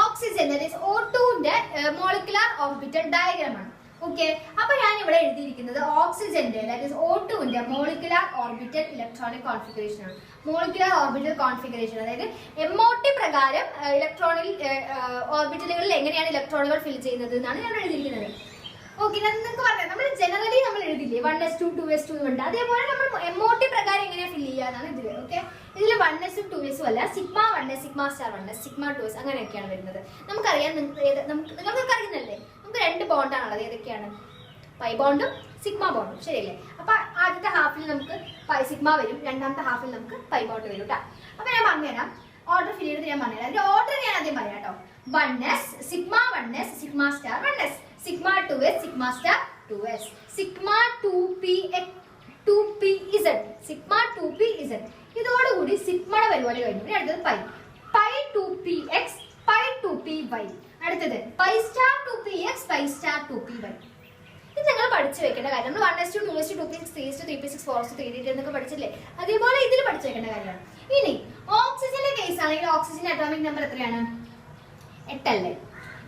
ഓക്സിജൻ O2ന്റെ മോളിക്കുലർ ഓർബിറ്റൽ ഡയഗ്രാം ആണ്. ഓക്കെ, അപ്പൊ ഞാൻ ഇവിടെ എഴുതിയിരിക്കുന്നത് ഓക്സിജന്റെ O2ന്റെ മോളിക്കുലർ ഓർബിറ്റൽ ഇലക്ട്രോണിക് കോൺഫിഗറേഷൻ ആണ്. മോളിക്കുലർ ഓർബിറ്റൽ കോൺഫിഗറേഷൻ അതായത് MOT പ്രകാരം ഇലക്ട്രോണിൽ ഓർബിറ്റലുകളിൽ എങ്ങനെയാണ് ഇലക്ട്രോണുകൾ ഫിൽ ചെയ്യുന്നത് എന്നാണ് ഞാൻ എഴുതിയിരിക്കുന്നത്. ഓക്കെ, നിങ്ങൾക്ക് പറയാം നമ്മൾ ജനറലി നമ്മൾ എഴുതില്ലേ 1s2 2s2 ഉണ്ട്, അതേപോലെ നമ്മൾ MOT പ്രകാരം എങ്ങനെയാണ് ഫിൽ ചെയ്യാന്നാണ് ഇതില്. ഓക്കെ, ഇതിൽ 1s ഉം 2s ഉം അല്ല, σ1s, σ*1s, σ2s അങ്ങനെയൊക്കെയാണ് വരുന്നത്. നമുക്കറിയാം, നിങ്ങൾക്ക് അറിയുന്നല്ലേ, നമുക്ക് 2 ബോണ്ടാണുള്ളത്. ഏതൊക്കെയാണ്? പൈ ബോണ്ടും സിഗ്മ ബോണ്ടും, ശരിയല്ലേ? അപ്പൊ ആദ്യത്തെ ഹാഫിൽ നമുക്ക് സിഗ്മ വരും, രണ്ടാമത്തെ ഹാഫിൽ നമുക്ക് പൈ ബോണ്ട് വരും കേട്ടോ. അപ്പൊ ഞാൻ പറഞ്ഞുതരാം, ഓർഡർ ഫിൽ ചെയ്തിട്ട് ഞാൻ പറഞ്ഞുതരാം. അതിന്റെ ഓർഡർ ഞാൻ ആദ്യം പറയാം കേട്ടോ. 1s, σ1s, σ*1s, σ2s, σ*2s, σ2pz, σ2pz. ഇതോടുകൂടി സിഗ്മയുടെ പരിപാടി കഴിഞ്ഞു. അടുത്തത് pi, pi 2px, pi 2py. അടുത്തത് pi star 2px, pi star 2py. ഇത് നിങ്ങൾ പഠിച്ചു വെക്കേണ്ട കാര്യം. നമ്മൾ 1s2 2s2 2p6 3s2 3p6 4s2 3d എന്നൊക്കെ പഠിച്ചില്ലേ, അതേപോലെ ഇതിൽ പഠിച്ചു വെക്കേണ്ട കാര്യമാണ്. ഇനി ഓക്സിജന്റെ കേസ് ആണെങ്കിൽ ഓക്സിജൻ അറ്റോമിക് നമ്പർ എത്രയാണ്? 8 അല്ലേ?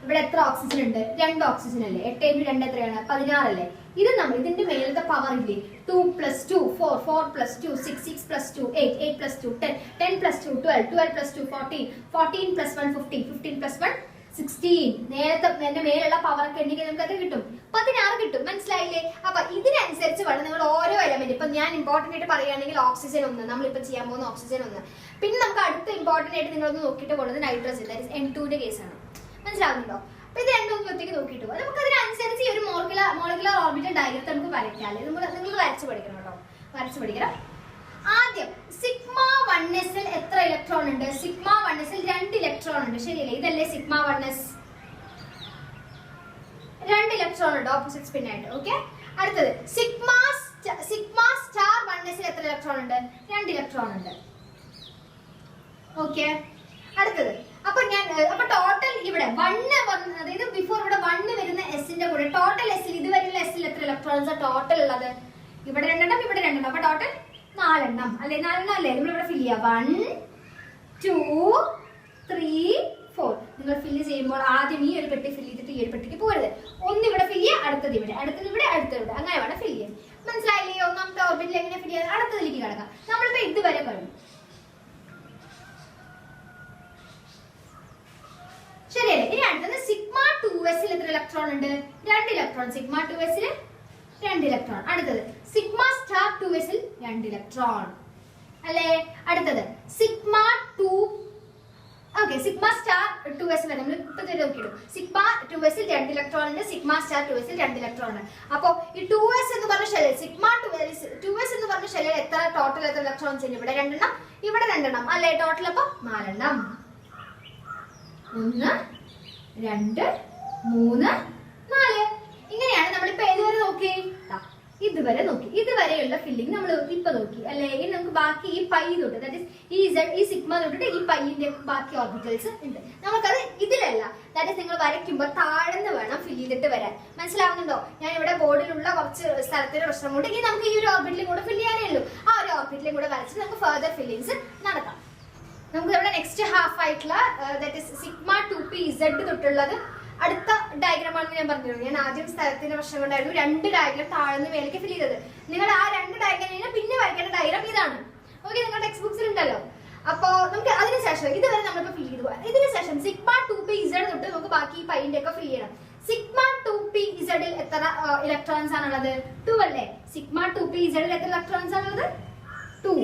ഇവിടെ എത്ര ഓക്സിജൻ ഉണ്ട്? 2 ഓക്സിജൻ അല്ലേ? 8 × 2 എത്രയാണ്? 16 അല്ലേ? ഇത് നമ്മൾ ഇതിന്റെ മേലത്തെ പവർ ഇല്ലേ? 2 + 2 4, 4 + 2 6, 6 + 2 8, 8 + 2 10, 10 + 2 12, 12 + 2 14, 14 + 1 15, 15 + 1 16. നേരത്തെ എന്റെ മേലുള്ള പവർ ഒക്കെ ഉണ്ടെങ്കിൽ നമുക്ക് അത് കിട്ടും, 16 കിട്ടും. മനസ്സിലായില്ലേ? അപ്പൊ ഇതിനനുസരിച്ച് വേണം നിങ്ങൾ ഓരോ എലമെന്റ്. ഇപ്പൊ ഞാൻ ഇമ്പോർട്ടന്റ് ആയിട്ട് പറയുകയാണെങ്കിൽ ഓക്സിജൻ 1, നമ്മളിപ്പോ ചെയ്യാൻ പോകുന്ന ഓക്സിജൻ 1. പിന്നെ നമുക്ക് അടുത്ത ഇമ്പോർട്ടന്റ് ആയിട്ട് നിങ്ങളൊന്ന് നോക്കിയിട്ട് പോകുന്നത് നൈട്രജൻ, N2ന്റെ കേസാണ്. മനസ്സിലാകുന്നുണ്ടോ? അപ്പൊ ഇത് രണ്ടും ഒറ്റയ്ക്ക് നോക്കിയിട്ട് പോകും. നമുക്ക് അതിനനുസരിച്ച് ഈ ഒരു മോളിക്കുലർ ഓർബിറ്റൽ ഡയഗ്രത്തെ നമുക്ക് വരയ്ക്കാം. നിങ്ങൾ വരച്ചു പഠിക്കണം കേട്ടോ, വരച്ചു പഠിക്കണം. ആദ്യം σ1s എത്ര ഇലക്ട്രോൺ ഉണ്ട്? σ1s 2 ഇലക്ട്രോൺ ഉണ്ട്, ശരിയല്ലേ? ഇതല്ലേ σ1s, 2 ഇലക്ട്രോൺ ഉണ്ട് ഓപ്പോസിറ്റ് സ്പിൻ ആയിട്ട്. ഓക്കെ, അടുത്തത് σ*1s എത്ര ഇലക്ട്രോൺ ഉണ്ട്? 2 ഇലക്ട്രോൺ ഉണ്ട്. ഓക്കെ, അടുത്തത് അപ്പൊ ടോട്ടൽ ഇവിടെ 1 അതായത് ബിഫോർ ഇവിടെ 1 വരുന്ന എസിന്റെ കൂടെ ടോട്ടൽ എസിൽ ഇതുവരെയുള്ള എസിൽ എത്ര ഇലക്ട്രോൺസ് ടോട്ടൽ ഉള്ളത്? ഇവിടെ 2 എണ്ണം, ഇവിടെ 2 എണ്ണം, അപ്പൊ ടോട്ടൽ 4 എണ്ണം അല്ലെ? 4 എണ്ണം അല്ലേ? നമ്മൾ ഇവിടെ ഫില്ല് ചെയ്യാം. 1 2 3 4. നിങ്ങൾ ഫില്ല് ചെയ്യുമ്പോൾ ആദ്യം ഈ ഒരു പെട്ടി ഫില്ല് ചെയ്തിട്ട് ഈ ഒരു പെട്ടിക്ക് പോകരുത്. ഒന്ന് ഇവിടെ ഫില്ല് ചെയ്യുക, അടുത്തത് ഇവിടെ, അടുത്തത് ഇവിടെ, അടുത്തത് ഇവിടെ, അങ്ങനെ വേണം ഫില്ല് ചെയ്യാൻ. മനസ്സിലായില്ലേ? ഒന്നാമത്തെ ഓർബിറ്റിൽ എങ്ങനെ ഫില്ല് ചെയ്യാൻ? അടുത്തതിലേക്ക് കിടക്കാം. നമ്മളിപ്പോ ഇതുവരെ കഴിഞ്ഞു, ശരിയല്ലേ? ഇനി അടുത്തത് σ2s എത്ര ഇലക്ട്രോൺ ഉണ്ട്? 2 ഇലക്ട്രോൺ. σ2s 2 electron. അടുത്തത് σ*2s 2 ഇലക്ട്രോൺ അല്ലേ? അടുത്തത് σ2 ഓക്കെ, σ*2s നമ്മൾ ഇപ്പൊ നോക്കിയിടും. σ2s 2 ഇലക്ട്രോൺ ഉണ്ട്, σ*2s 2 ഇലക്ട്രോൺ ഉണ്ട്. അപ്പൊ ഈ 2s എന്ന് പറഞ്ഞ ഷെല്ലിൽ σ2s എന്ന് പറഞ്ഞ ഷെല്ലിൽ എത്ര ടോട്ടൽ എത്ര ഇലക്ട്രോൺസ് ഉണ്ട്? ഇവിടെ 2 എണ്ണം, ഇവിടെ 2 എണ്ണം അല്ലേ? ടോട്ടൽ അപ്പൊ 4 എണ്ണം. 1 2 3 4. ഇങ്ങനെയാണ് നമ്മളിപ്പോ ഏതുവരെ നോക്കി? ഇതുവരെ നോക്കി. ഇതുവരെയുള്ള ഫില്ലിംഗ് നമ്മൾ ഇപ്പൊ നോക്കി അല്ലെ? ഇനി നമുക്ക് ബാക്കി ഈ പൈ തൊട്ട്, ദാറ്റ് ഈസ് ഈ z ഈ സിഗ്മ തൊട്ടിട്ട് ഈ പൈന്റെ ബാക്കി ഓർബിറ്റൽസ് ഉണ്ട്. നമുക്കത് ഇതിലല്ല, ദാറ്റ് ഈസ് നിങ്ങൾ വരയ്ക്കുമ്പോൾ താഴ്ന്ന് വേണം ഫില്ല് ചെയ്തിട്ട് വരാൻ. മനസ്സിലാവുന്നുണ്ടോ? ഞാൻ ഇവിടെ ബോർഡിലുള്ള കുറച്ച് സ്ഥലത്തിന്റെ പ്രശ്നം കൊണ്ട് ഇനി നമുക്ക് ഈ ഒരു ഓർബിറ്റിലും കൂടെ ഫില്ല് ചെയ്യാനേ ഉള്ളൂ. ആ ഒരു ഓർബിറ്റിലും കൂടെ വരച്ച് നമുക്ക് ഫർദർ ഫില്ലിങ്സ് നടത്താം. നമുക്ക് ഇവിടെ നെക്സ്റ്റ് ഹാഫ് ആയിട്ടുള്ള ദാറ്റ് ഈസ് σ2pz തൊട്ടുള്ളത് അടുത്ത ഡയഗ്രാം ആണെന്ന് ഞാൻ പറഞ്ഞിരുന്നു. ഞാൻ ആദ്യം സ്ഥലത്തിന്റെ പ്രശ്നം കൊണ്ടായിരുന്നു 2 ഡയഗ്രാം താഴ്ന്ന് മേലേക്ക് ഫിൽ ചെയ്തത്. നിങ്ങൾ ആ 2 ഡയഗ്രാം പിന്നെ വരയ്ക്കേണ്ട ഡയഗ്രാം ഇതാണ്. ഓക്കെ, നിങ്ങളുടെ ടെക്സ്റ്റ് ബുക്സിൽ ഉണ്ടല്ലോ. അപ്പോ നമുക്ക് അതിനുശേഷം ഇതുവരെ നമ്മളിപ്പോ ഫിൽ ചെയ്തു പോകാം. ഇതിനുശേഷം σ2pz തൊട്ട് നമുക്ക് ബാക്കി ഈ പൈന്റെ ഒക്കെ ഫിൽ ചെയ്യണം. σ2 2p z ൽ എത്ര ഇലക്ട്രോൺസ് ആണുള്ളത്? 2 അല്ലേ? സിഗ്മ 2p z ൽ എത്ര ഇലക്ട്രോൺസ് ആണുള്ളത്? 2.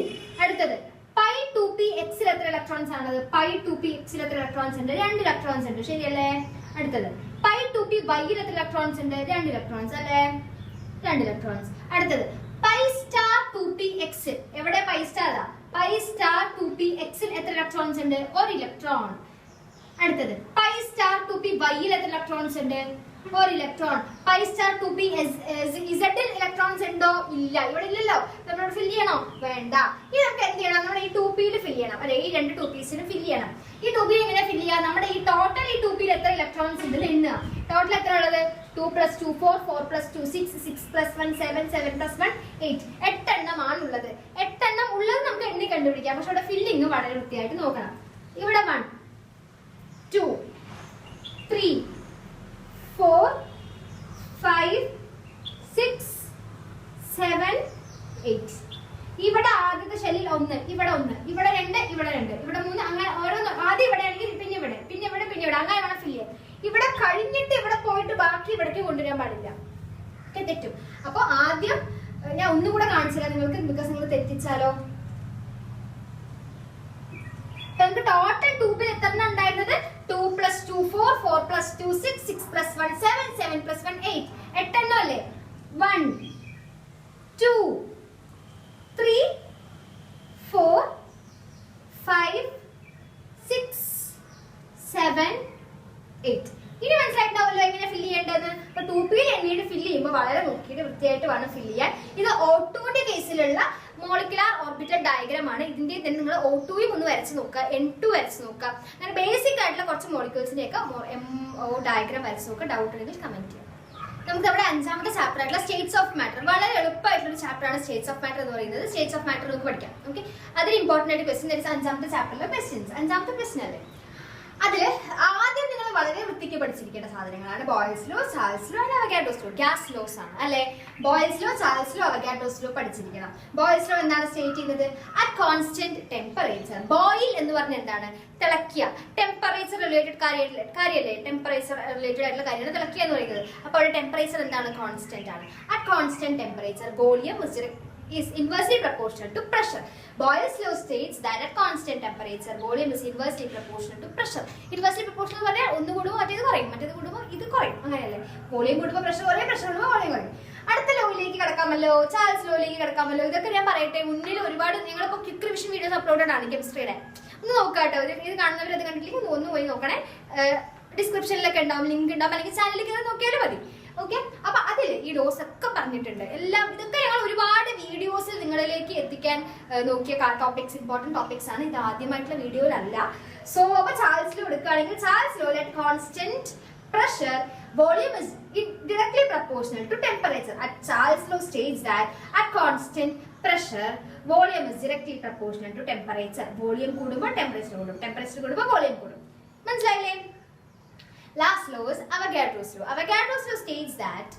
അടുത്തത് പൈ 2p x ൽ എത്ര ഇലക്ട്രോൺസ് ആണുള്ളത്? പൈ 2p x ൽ എത്ര ഇലക്ട്രോൺസ് ഉണ്ട്? 2 ഇലക്ട്രോൺസ് ഉണ്ട്, ശരിയല്ലേ? അടുത്തത് പൈ 2p y ൽ എത്ര ഇലക്ട്രോൺസ് ഉണ്ട്? 2 ഇലക്ട്രോൺസ് അല്ലേ? 2 ഇലക്ട്രോൺസ്. അടുത്തത് പൈ സ്റ്റാർ 2p x, എവിടെ pi star? Pi star 2p x ൽ എത്ര ഇലക്ട്രോൺസ് ഉണ്ട്? 1 ഇലക്ട്രോൺ. അടുത്തത് പൈ സ്റ്റാർ 2p y ൽ എത്ര ഇലക്ട്രോൺസ് ഉണ്ട്? 1 electron. Pi star 2p z ൽ ഇലക്ട്രോൺസ് ഉണ്ടോ? ഇല്ല, ഇവിടെ ഇല്ലല്ലോ. നമ്മൾ ഫിൽ ചെയ്യണോ? വേണ്ട. ഇത് നമുക്ക് എന്ത് ചെയ്യണം? നമ്മുടെ ഈ 2p ൽ ഫിൽ ചെയ്യണം, അല്ലെ? ഈ രണ്ട് 2p's ലും ഫിൽ ചെയ്യണം. ഈ 2p എങ്ങനെ ഫിൽ ചെയ്യാം? നമ്മുടെ ഈ ടോട്ടൽ ഈ 2p ൽ എത്ര ഇലക്ട്രോൺസ് ഉണ്ട് എണ്ണുക. ടോട്ടൽ എത്ര ഉള്ളത്? 2 + 2 4, 4 + 2 6, 6 + 1 7, 7 + 1 8. 8 എണ്ണമാണ് ഉള്ളത്. 8 എണ്ണം ഉള്ളത് നമുക്ക് എണ്ണി കണ്ടുപിടിക്കാം. പക്ഷെ ഇവിടെ ഫില്ലിങ് വളരെ വൃത്തിയായിട്ട് നോക്കണം. ഇവിടെ 1 2 3 4 5 6 7 8. ഇവിടെ ആദ്യത്തെ ഷെല്ലിൽ 1, ഇവിടെ 1, ഇവിടെ 2, ഇവിടെ 2, ഇവിടെ 3, അങ്ങനെ ഓരോന്ന്. ആദ്യം ഇവിടെ ആണെങ്കിൽ പിന്നെ ഇവിടെ, പിന്നെ ഇവിടെ, പിന്നെ ഇവിടെ, അങ്ങനെ വേണം ഫില്ല് ചെയ്യാൻ. ഇവിടെ കഴിഞ്ഞിട്ട് ഇവിടെ പോയിട്ട് ബാക്കി ഇവിടേക്ക് കൊണ്ടുവരാൻ പാടില്ല, തെറ്റും. അപ്പൊ ആദ്യം ഞാൻ ഒന്നുകൂടെ കാണിച്ചില്ല നിങ്ങൾക്ക്, ബിക്കോസ് നിങ്ങൾ തെറ്റിച്ചാലോ. നമുക്ക് ടോട്ടൽ 2p ൽ എത്ര ഉണ്ടായിരുന്നത്? 2 + 2 4, 4 + 2 6, 6 + 1 7, 7 + 1 8. 8 എണ്ണം അല്ലേ? 1 2 3 4 5 6 7 8. ഇനി മനസ്സിലായിട്ടുണ്ടാവല്ലോ എങ്ങനെ ഫില്ല് ചെയ്യേണ്ടത്. അപ്പൊ 2p എണ്ണീട് ഫില്ല് ചെയ്യുമ്പോൾ വളരെ നോക്കിയിട്ട് വൃത്തിയായിട്ട് വേണം ഫില്ല് ചെയ്യാൻ. ഇത് O2ന്റെ കേസിലുള്ള മോളിക്കുലാർ ഓർബിറ്റൽ ഡയഗ്രാം ആണ്. ഇതിന്റെ തന്നെ നിങ്ങൾ O2യും ഒന്ന് വരച്ച് നോക്കുക, N2 വരച്ച് നോക്കുക. അങ്ങനെ ബേസിക് ആയിട്ടുള്ള കുറച്ച് മോളിക്യൂൾസിന്റെ ഒക്കെ MO ഡയഗ്രാം വരച്ച് നോക്കുക. ഡൗട്ട് ഉണ്ടെങ്കിൽ കമന്റ് ചെയ്യുക. നമുക്ക് നമ്മുടെ 5ാമത്തെ ചാപ്റ്റർ ആയിട്ടുള്ള സ്റ്റേറ്റ്സ് ഓഫ് മാറ്റർ, വളരെ എളുപ്പമായിട്ടുള്ള ചാപ്റ്റർ ആണ് സ്റ്റേറ്റ്സ് ഓഫ് മാറ്റർ എന്ന് പറയുന്നത്. സ്റ്റേറ്റ്സ് ഓഫ് മാറ്റർ നമുക്ക് പഠിക്കാം. ഓക്കെ, അതിൽ ഇമ്പോർട്ടന്റ് ആയിട്ട് ക്വസ്റ്റ്യൻ 5ാമത്തെ ചാപ്റ്ററിലെ ക്വസ്റ്റ്യൻസ്. 5ാമത്തെ ക്വസ്റ്റ്യൻ അല്ലേ? അതില് ആദ്യം നിങ്ങൾ വളരെ വൃത്തിക്ക് പഠിച്ചിരിക്കേണ്ട സാധനങ്ങളാണ് boils law, Charles law, Avogadro's law. Gas loss ആണ് അല്ലെ? Boils law, Charles law, Avogadro's law പഠിച്ചിരിക്കണം. ബോയിൽസ് ലോ എന്താണ് സ്റ്റേറ്റ് ചെയ്യുന്നത്? At constant temperature. ബോയിൽ എന്ന് പറഞ്ഞാൽ എന്താണ്? തിളക്കുക. ടെമ്പറേച്ചർ റിലേറ്റഡ് കാര്യമല്ലേ? ടെമ്പറേച്ചർ റിലേറ്റഡ് ആയിട്ടുള്ള കാര്യമാണ് തിളക്കുക എന്ന് പറയുന്നത്. അപ്പോൾ ടെമ്പറേച്ചർ എന്താണ്? കോൺസ്റ്റന്റ് ആണ്. At constant temperature volume is inversely proportional to pressure. Boyle's law states that at constant temperature volume is inversely proportional to pressure. Inversely proportional എന്ന് പറഞ്ഞാൽ ഒന്ന് കൂടുമ്പോൾ മറ്റേത് കുറയും, മറ്റേത് കൂടുമ്പോൾ ഇത് കുറയും, അങ്ങനെയല്ലേ? വോളിയം കൂടുമ്പോൾ പ്രഷർ കുറയും, പ്രഷർ കൂടുമ്പോൾ വോളിയം കുറയും. അടുത്ത ലോയിലേക്ക് കിടക്കാമല്ലോ, ചാൾസ് ലോയിലേക്ക് കിടക്കാമല്ലോ. ഇതൊക്കെ ഞാൻ പറയട്ടെ, മുന്നിൽ ഒരുപാട് നിങ്ങളിപ്പോൾ ക്വിക്ക് റിവിഷൻ വീഡിയോസ് അപ്ലോഡഡ് ആണ് കെമിസ്ട്രിയുടെ. ഒന്ന് നോക്കാട്ടോ, ഇത് കാണുന്നവർ അത് കണ്ടില്ലെങ്കിൽ ഒന്ന് പോയി നോക്കണേ. ഡിസ്ക്രിപ്ഷനിലൊക്കെ ഉണ്ടാവും, ലിങ്ക് ഉണ്ടാവും, അല്ലെങ്കിൽ ചാനലിലേക്ക് കയറി നോക്കിയാലും മതി. ഓക്കെ, അപ്പൊ അതിൽ ഈ ഡോസ് ഒക്കെ പറഞ്ഞിട്ടുണ്ട്. എല്ലാം ഇതൊക്കെ ഞങ്ങൾ ഒരുപാട് വീഡിയോസിൽ നിങ്ങളിലേക്ക് എത്തിക്കാൻ നോക്കിയ ടോപ്പിക്സ്, ഇമ്പോർട്ടന്റ് ടോപ്പിക്സ് ആണ്. ഇത് ആദ്യമായിട്ടുള്ള വീഡിയോയിലല്ല. സോ അപ്പൊ ചാൾസ് ലോ എടുക്കുകയാണെങ്കിൽ Charles law at constant pressure volume is directly proportional to temperature. At Charles' law states that at constant pressure volume is directly proportional to temperature. Volume കൂടുമ്പോൾ temperature കൂടും, temperature കൂടുമ്പോൾ volume കൂടും. മനസ്സിലായില്ലേ? Last law is Avogadro's law. Avogadro's law states that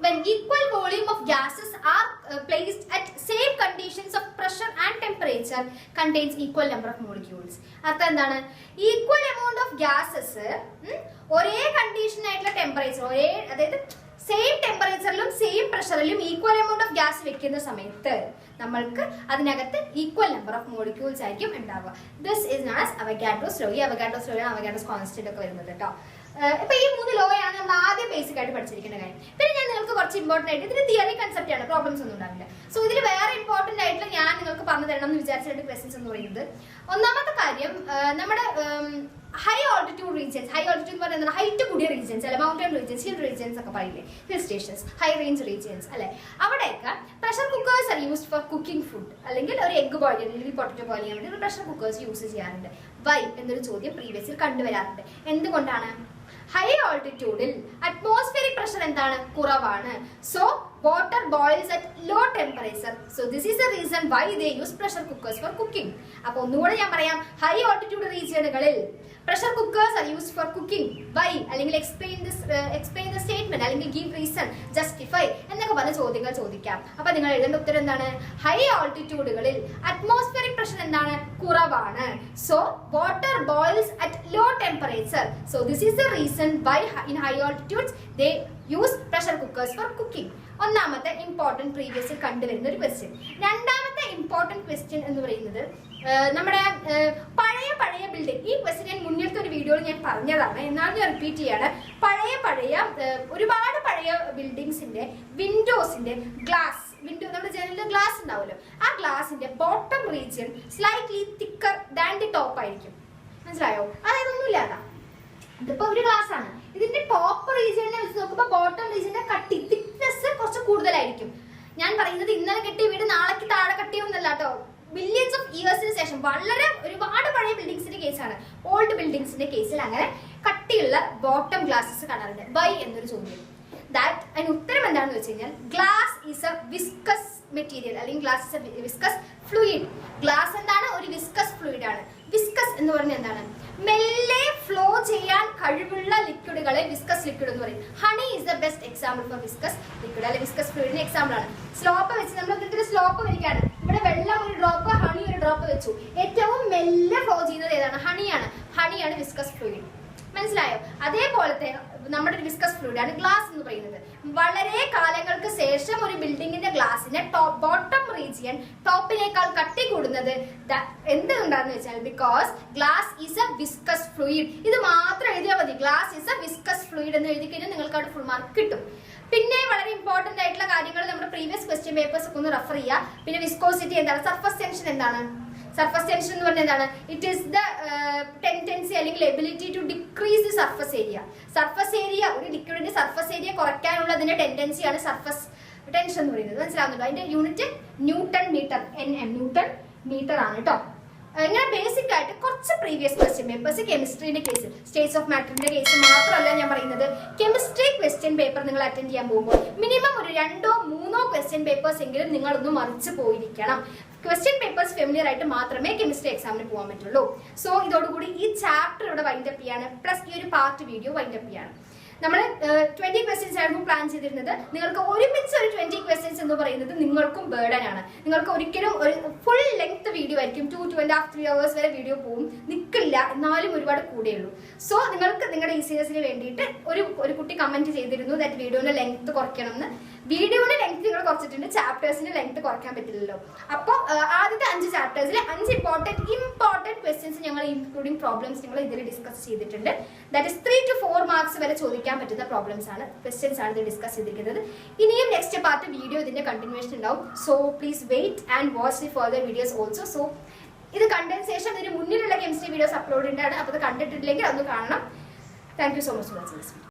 when equal volume of gases are placed at same conditions of pressure and temperature contains equal number of molecules. അർത്ഥം എന്താണ്? Equal amount of gases ഒരേ condition ആയിട്ടുള്ള temperature, അതായത് same ടെമ്പറേച്ചറിലും same പ്രഷറിലും equal amount of gas വെക്കുന്ന സമയത്ത് നമ്മൾക്ക് അതിനകത്ത് ഈക്വൽ നമ്പർ ഓഫ് മോളിക്യൂൾസ് ആയിരിക്കും ഉണ്ടാവുക. This is known as Avogadro's law. ഈ അവഗാഡ്രോസ് ലോയാണ് അവഗാഡ്രോസ് കോൺസ്റ്റന്റ് ഒക്കെ വരുന്നത് കേട്ടോ. ഇപ്പൊ ഈ 3 ലോ ആണ് നമ്മൾ ആദ്യം ബേസിക് ആയിട്ട് പഠിച്ചിരിക്കുന്ന കാര്യം. പിന്നെ ഞാൻ നിങ്ങൾക്ക് കുറച്ച് ഇമ്പോർട്ടന്റ് ആയിട്ട്, ഇതിന് തിയറി കൺസെപ്റ്റ് ആണ്, പ്രോബ്ലംസ് ഒന്നും ഉണ്ടാവില്ല. സോ ഇതിൽ വേറെ ഇമ്പോർട്ടന്റ് ആയിട്ടുള്ള ഞാൻ നിങ്ങൾക്ക് പറഞ്ഞു തരണം എന്ന് വിചാരിച്ചിട്ട് ക്വസ്റ്റ്യൻസ് എന്ന് പറയുന്നത്, ഒന്നാമത്തെ കാര്യം നമ്മുടെ high altitude regions. High altitude എന്ന് പറയുന്നത് ഹൈറ്റ് കൂടിയ റീജിയൻസ് അല്ലെ, മൗണ്ടൻ റീജിയൻസ്, ഹിൽ റീജിയൻസ് ഒക്കെ പറയില്ലേ, hill stations, high range regions അല്ലെ, അവിടെയൊക്കെ pressure cookers are used for cooking food. അല്ലെങ്കിൽ ഒരു എഗ് ബോയിൽ അല്ലെങ്കിൽ പൊട്ടറ്റോ ബോയിൽ ചെയ്യാൻ വേണ്ടി പ്രഷർ കുക്കേഴ്സ് യൂസ് ചെയ്യാറുണ്ട്. വൈ എന്നൊരു ചോദ്യം പ്രീവിയസിൽ കണ്ടുവരാറുണ്ട്. എന്തുകൊണ്ടാണ്? ഹൈ ഓൾട്ടിറ്റ്യൂഡിൽ അറ്റ്മോസ്ഫിയറിക് പ്രഷർ എന്താണ്? കുറവാണ്. So water boils at low temperature. So this is the reason why they use pressure cookers for cooking. അപ്പോൾ ഒന്നുകൂടെ ഞാൻ പറയാം, ഹൈ ഓൾട്ടിറ്റ്യൂഡ് റീജിയനുകളിൽ pressure cookers are used for cooking. Why? അല്ലെങ്കിൽ explain the statement, അല്ലെങ്കിൽ give reason, justify എന്നൊക്കെ പറഞ്ഞ ചോദ്യങ്ങൾ ചോദിക്കാം. അപ്പോൾ നിങ്ങൾ എഴുതേണ്ട ഉത്തരം എന്താണ്? ഹൈ ഓൾട്ടിറ്റ്യൂഡുകളിൽ അറ്റ്മോസ്ഫിയറിക് പ്രഷർ എന്താണ്? കുറവാണ്. So water boils at low temperature. So this is the reason why in high altitudes they use pressure cookers for cooking. ഒന്നാമത്തെ ഇമ്പോർട്ടന്റ് പ്രീവിയസ് കണ്ടുവരുന്ന ഒരു ക്വസ്റ്റ്യൻ. രണ്ടാമത്തെ ഇമ്പോർട്ടന്റ് ക്വസ്റ്റ്യൻ എന്ന് പറയുന്നത് നമ്മുടെ പഴയ ബിൽഡിംഗ്. ഈ ക്വസ്റ്റ്യൻ ഞാൻ മുന്നിലത്തെ ഒരു വീഡിയോയിൽ ഞാൻ പറഞ്ഞതാണ്, എന്നാലും ഞാൻ റിപ്പീറ്റ് ചെയ്യാണ്. ഒരുപാട് പഴയ ബിൽഡിങ്സിന്റെ വിൻഡോസിന്റെ ഗ്ലാസ്, നമ്മുടെ ജനലിന്റെ ഗ്ലാസ് ഉണ്ടാവുമല്ലോ, ആ ഗ്ലാസിന്റെ bottom region slightly thicker than the top ആയിരിക്കും. മനസ്സിലായോ? അതായത് ഒന്നുമില്ലാതാ, ഇതിപ്പോ ഒരു ഗ്ലാസ് ആണ്, ഇതിന്റെ ടോപ്പ് റീജിയനെ വെച്ച് നോക്കുമ്പോൾ ബോട്ടം റീജിയന്റെ കട്ടി തിക്നെസ് കുറച്ച് കൂടുതലായിരിക്കും. ഞാൻ പറയുന്നത് ഇന്നലെ കെട്ടിയ വീട് നാളേക്ക് താഴെ കട്ടിയൊന്നല്ല കേട്ടോ. ബില്യൺസ് ഓഫ് ഇയേഴ്സിന് ശേഷം ഒരുപാട് പഴയ ബിൽഡിങ്സിന്റെ കേസാണ്. ഓൾഡ് ബിൽഡിങ്സിന്റെ കേസിൽ അങ്ങനെ കട്ടിയുള്ള ബോട്ടം ഗ്ലാസസ് കാണാറുണ്ട്. വൈ എന്നൊരു ചോദ്യം. അതിന് ഉത്തരം എന്താണെന്ന് വെച്ച് കഴിഞ്ഞാൽ, glass is a viscous material, അല്ലെങ്കിൽ glass is a viscous fluid. Glass എന്താണ്? ഒരു വിസ്കസ് ഫ്ലൂയിഡ് ആണ്. വിസ്കസ് എന്ന് പറഞ്ഞാൽ എന്താണ്? മെല്ലെ ഫ്ലോ ചെയ്യാൻ കഴിവുള്ള ലിക്വിഡുകളെ വിസ്കസ് ലിക്വിഡ് എന്ന് പറയും. Honey is the best example for viscous liquid, അല്ലെങ്കിൽ വിസ്കസ് ഫ്ലൂയിഡിന്റെ എക്സാമ്പിൾ ആണ്. സ്ലോപ്പ് വെച്ച് നമ്മൾ ഇതിന്റെ സ്ലോപ്പ് വരികയാണ്. ഇവിടെ വെള്ളം ഒരു ഡ്രോപ്പ്, ഹണി ഒരു ഡ്രോപ്പ് വെച്ചു. ഏറ്റവും മെല്ലെ ഫ്ലോ ചെയ്യുന്നത് ഏതാണ്? ഹണിയാണ് വിസ്കസ് ഫ്ലൂയിഡ്. മനസ്സിലായോ? അതേപോലത്തെ നമ്മുടെ ഒരു വിസ്കസ് ഫ്ലൂയിഡ് ആണ് ഗ്ലാസ് എന്ന് പറയുന്നത്. വളരെ കാലങ്ങൾക്ക് ശേഷം ഒരു ബിൽഡിങ്ങിന്റെ ഗ്ലാസിന്റെ ബോട്ടം റീജിയൻ ടോപ്പിനേക്കാൾ കട്ടി കൂടുന്നത് എന്തുകൊണ്ടാന്ന് വെച്ചാൽ, because glass is a viscous fluid. ഇത് മാത്രം എഴുതിയാൽ മതി, glass is a viscous fluid എന്ന് എഴുതി കഴിഞ്ഞാൽ നിങ്ങൾക്ക് അവിടെ ഫുൾ മാർക്ക് കിട്ടും. പിന്നെ വളരെ ഇമ്പോർട്ടന്റ് ആയിട്ടുള്ള കാര്യങ്ങൾ നമ്മുടെ പ്രീവിയസ് ക്വസ്റ്റ്യൻ പേപ്പേഴ്സ് ഒക്കെ ഒന്ന് റെഫർ ചെയ്യുക. പിന്നെ വിസ്കോസിറ്റി എന്താണ്? സർഫസ് ടെൻഷൻ എന്താണ്? സർഫസ് ടെൻഷൻ എന്ന് പറഞ്ഞാൽ എന്താണ്? ഇറ്റ് ഈസ് ദ ടെൻഡൻസി അല്ലെങ്കിൽ ability to decrease the surface area. Surface area, ഒരു ലിക്വിഡിന്റെ സർഫസ് ഏരിയ കുറയ്ക്കാനുള്ള അതിന്റെ ടെൻഡൻസിയാണ് സർഫസ് ടെൻഷൻ എന്ന് പറയുന്നത്. മനസ്സിലാവുന്നുണ്ടോ? അതിന്റെ unit newton metre, newton metre ആണ് കേട്ടോ. ഇങ്ങനെ ബേസിക് ആയിട്ട് കുറച്ച് പ്രീവിയസ് ക്വസ്റ്റ്യൻ പേപ്പേഴ്സ്, കെമിസ്ട്രിന്റെ കേസ്, സ്റ്റേറ്റ്സ് ഓഫ് മാറ്ററിന്റെ കേസ് മാത്രമല്ല ഞാൻ പറയുന്നത്, കെമിസ്ട്രി ക്വസ്റ്റ്യൻ പേപ്പർ നിങ്ങൾ അറ്റൻഡ് ചെയ്യാൻ പോകുമ്പോൾ മിനിമം ഒരു 2-3 ക്വസ്റ്റ്യൻ പേപ്പേഴ്സ് എങ്കിലും നിങ്ങളൊന്ന് മറിച്ച് പോയിരിക്കണം. ക്വസ്റ്റ്യൻ പേപ്പേഴ്സ് ഫെമിലിയർ ആയിട്ട് മാത്രമേ കെമിസ്ട്രി എക്സാമിന് പോകാൻ പറ്റുള്ളൂ. സോ ഇതോടുകൂടി ഈ ചാപ്റ്റർ ഇവിടെ വൈൻഡപ്പ് ചെയ്യാണ്, പ്ലസ് ഈ ഒരു പാർട്ട് വീഡിയോ വൈൻഡപ്പ് ചെയ്യാണ്. നമ്മൾ 20 ക്വസ്റ്റ്യൻസ് ആയിരുന്നു പ്ലാൻ ചെയ്തിരുന്നത്. നിങ്ങൾക്ക് ഒരുമിച്ച് ഒരു 20 ക്വസ്റ്റ്യൻസ് എന്ന് പറയുന്നത് നിങ്ങൾക്കും ബേർഡൻ ആണ്. നിങ്ങൾക്ക് ഒരിക്കലും ഒരു ഫുൾ ലെങ്ത് വീഡിയോ ആയിരിക്കും, 2.5-3 hours വരെ വീഡിയോ പോകും, നിൽക്കില്ല, എന്നാലും ഒരുപാട് കൂടെയുള്ളൂ. സോ നിങ്ങൾക്ക് നിങ്ങളുടെ ഈസിനെസ്സിന് വേണ്ടിയിട്ട് ഒരു കുട്ടി കമന്റ് ചെയ്തിരുന്നു ദാറ്റ് വീഡിയോന്റെ ലെങ്ത് കുറയ്ക്കണം എന്ന്. വീഡിയോയുടെ ലെങ്ത് നിങ്ങൾ കുറച്ചിട്ടുണ്ട്, ചാപ്റ്റേഴ്സിന്റെ ലെങ്ത് കുറയ്ക്കാൻ പറ്റില്ലല്ലോ. അപ്പോൾ ആദ്യത്തെ 5 ചാപ്റ്റേഴ്സിലെ 5 ഇമ്പോർട്ടന്റ് ക്വസ്റ്റ്യൻസ് ഞങ്ങൾ ഇൻക്ലൂഡിംഗ് പ്രോബ്ലംസ് നിങ്ങൾ ഇതിൽ ഡിസ്കസ് ചെയ്തിട്ടുണ്ട്. ദാറ്റ് ഇസ് 3 to 4 മാർക്സ് വരെ ചോദിക്കാൻ പറ്റുന്ന പ്രോബ്ലംസ് ആണ്, ക്വസ്റ്റ്യൻസ് ആണ് ഇത് ഡിസ്കസ് ചെയ്തിരിക്കുന്നത്. ഇനിയും നെക്സ്റ്റ് പാർട്ട് വീഡിയോ ഇതിന്റെ കണ്ടിന്യൂഷൻ ഉണ്ടാവും. So please wait and watch the further videos also. സോ ഇത് കണ്ടതിന് ശേഷം ഇതിന് മുന്നിലുള്ള കെമിസ്ട്രി വീഡിയോസ് അപ്ലോഡ് ഉണ്ടാണ്. അപ്പോൾ ഇത് കണ്ടിട്ടില്ലെങ്കിൽ അതൊന്ന് കാണണം. Thank you so much for watching this video.